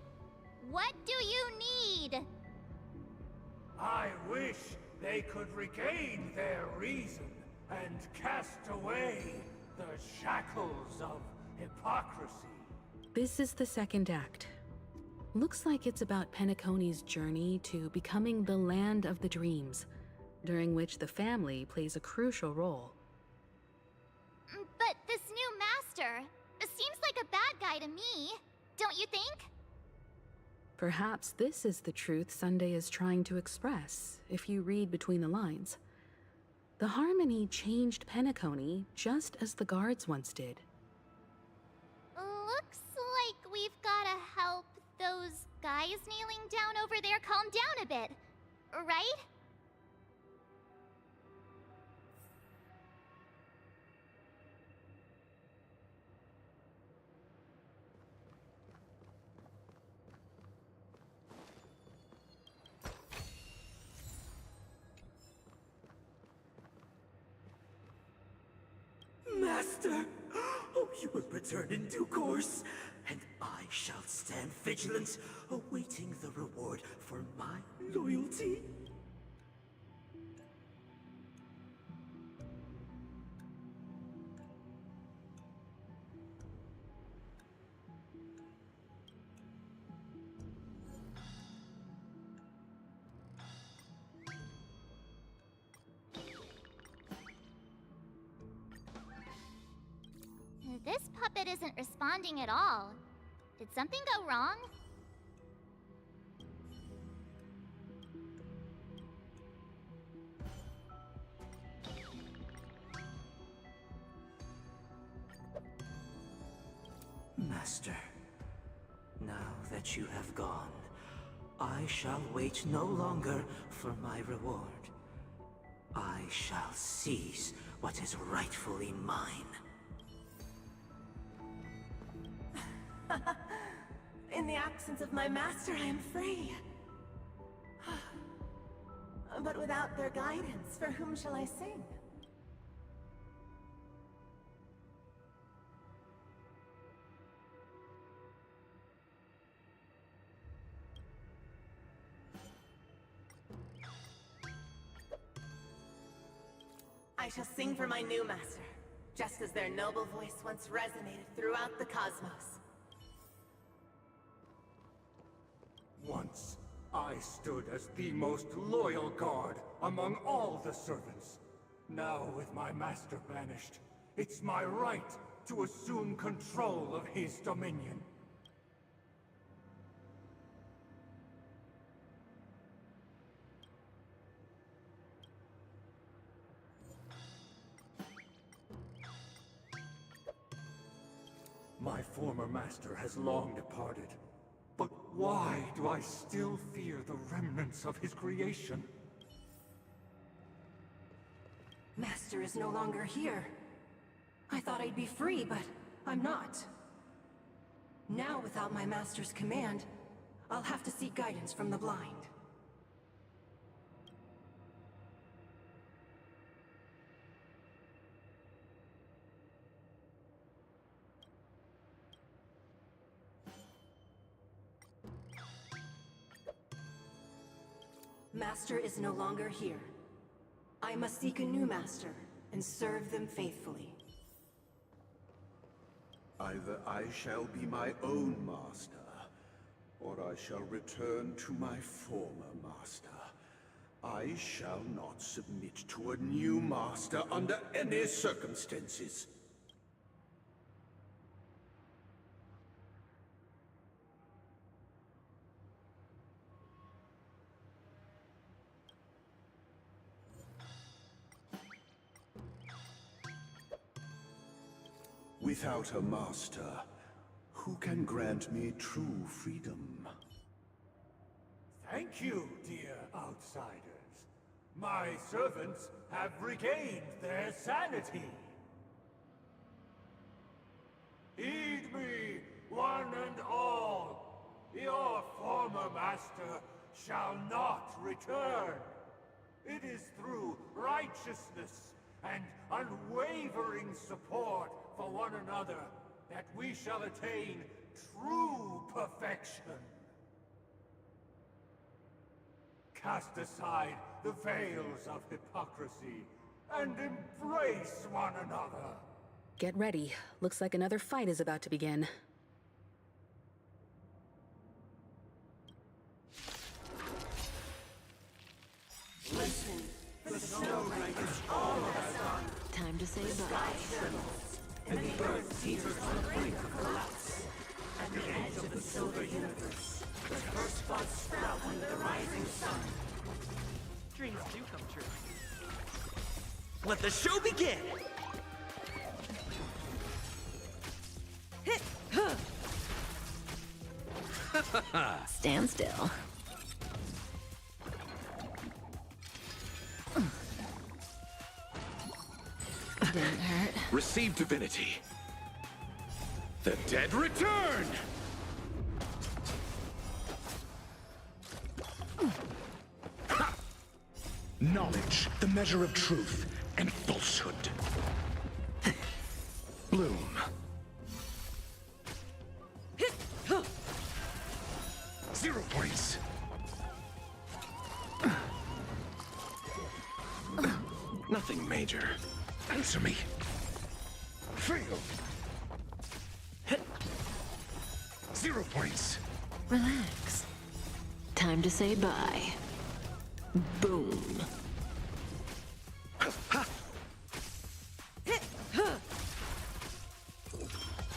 What do you need? I wish they could regain their reason and cast away the shackles of hypocrisy. This is the second act. Looks like it's about Penacony's journey to becoming the land of the dreams, during which the family plays a crucial role. But this new master seems like a bad guy to me, don't you think? Perhaps this is the truth Sunday is trying to express, if you read between the lines. The Harmony changed Penacony just as the guards once did. Looks like we've gotta help those guys kneeling down over there calm down a bit, right? Master! Oh, you will return in due course, and I shall stand vigilant, awaiting the reward for my loyalty. This puppet isn't responding at all. Did something go wrong? Master, now that you have gone, I shall wait no longer for my reward. I shall seize what is rightfully mine. In the absence of my master, I am free. But without their guidance, for whom shall I sing? I shall sing for my new master, just as their noble voice once resonated throughout the cosmos. Once, I stood as the most loyal guard among all the servants. Now, with my master banished, it's my right to assume control of his dominion. My former master has long departed. But why do I still fear the remnants of his creation? Master is no longer here. I thought I'd be free, but I'm not. Now, without my master's command, I'll have to seek guidance from the blind. Master is no longer here. I must seek a new master and serve them faithfully. Either I shall be my own master, or I shall return to my former master. I shall not submit to a new master under any circumstances. Without a master, who can grant me true freedom? Thank you, dear outsiders. My servants have regained their sanity. Heed me, one and all. Your former master shall not return. It is through righteousness and unwavering support for one another that we shall attain true perfection. Cast aside the veils of hypocrisy and embrace one another. Get ready. Looks like another fight is about to begin. Listen, the snow is all of us gone. Time to say The bye. sky trembles, and the earth teeters on the brink of collapse. At the edge of the silver universe, the first buds sprout under the rising sun. Dreams do come true. Let the show begin! Stand still. Didn't hurt. Receive divinity. The dead return! Knowledge, the measure of truth and falsehood. Bloom. 0 points. Nothing major. Answer me. Fail. 0 points. Relax. Time to say bye. Boom.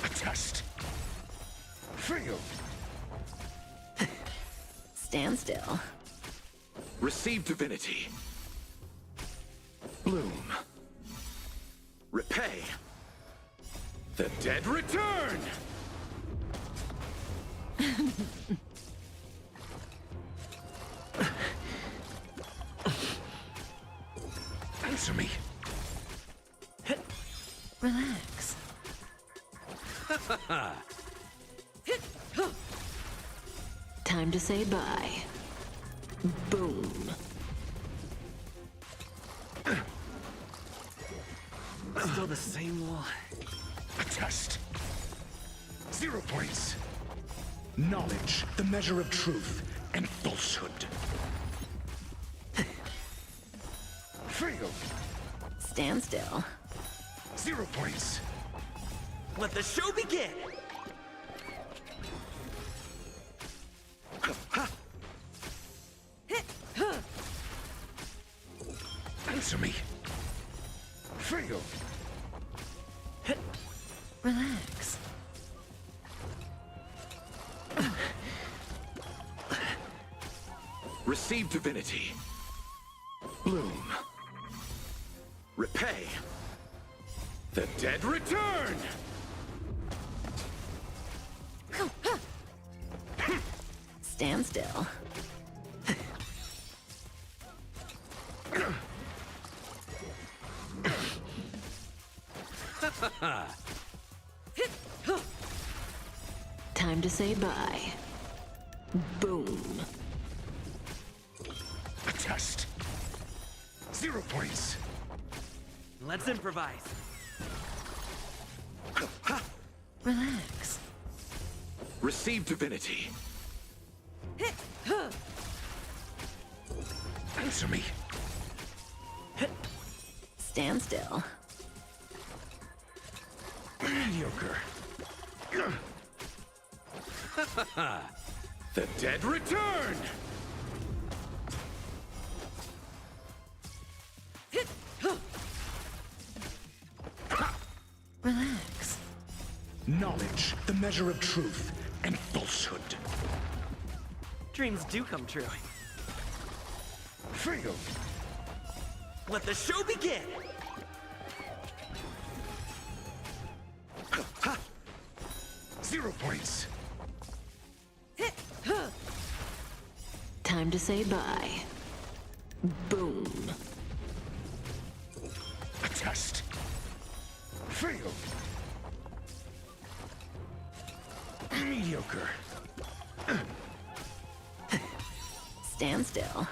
A test. Fail. Stand still. Receive divinity. Bloom. Repay. The dead return! Answer me. Relax. Time to say bye. Boom. Still the same wall. A test. 0 points. Knowledge, the measure of truth and falsehood. Fail. Stand still. 0 points. Let the show begin! Answer me. Fail. Relax. Receive divinity. Bloom. Repay. The dead return! Stand still. Time to say bye. Boom. A test. 0 points. Let's improvise. Relax. Receive divinity. Answer me. Stand still. Mediocre. The dead return! Relax. Knowledge, the measure of truth and falsehood. Dreams do come true. Fail. Let the show begin! Zero points. Time to say bye. Boom. A test. Fail. Mediocre. Stand still.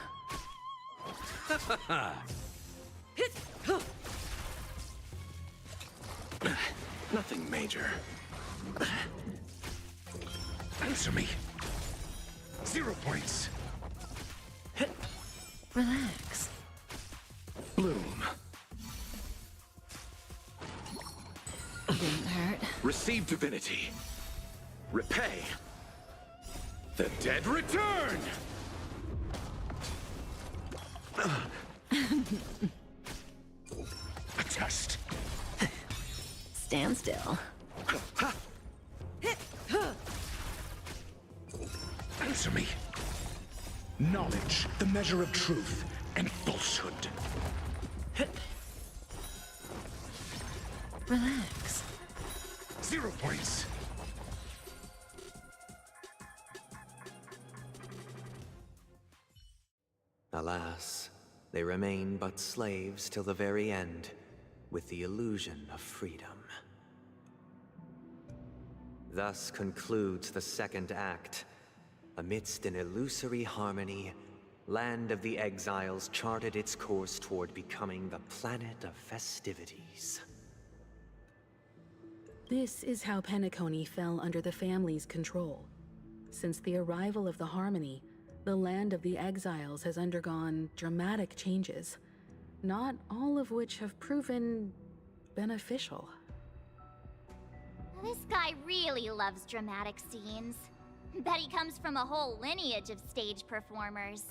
Nothing major. Answer me. 0 points. Relax. Bloom. Didn't hurt. Receive divinity. Repay. The dead return! A test. Stand still. Answer me. Knowledge, the measure of truth and falsehood. Relax. 0 points. Alas, they remain but slaves till the very end, with the illusion of freedom. Thus concludes the second act. Amidst an illusory harmony, Land of the Exiles charted its course toward becoming the planet of festivities. This is how Penacony fell under the family's control. Since the arrival of the Harmony, the Land of the Exiles has undergone dramatic changes, not all of which have proven beneficial. This guy really loves dramatic scenes. Bet he comes from a whole lineage of stage performers.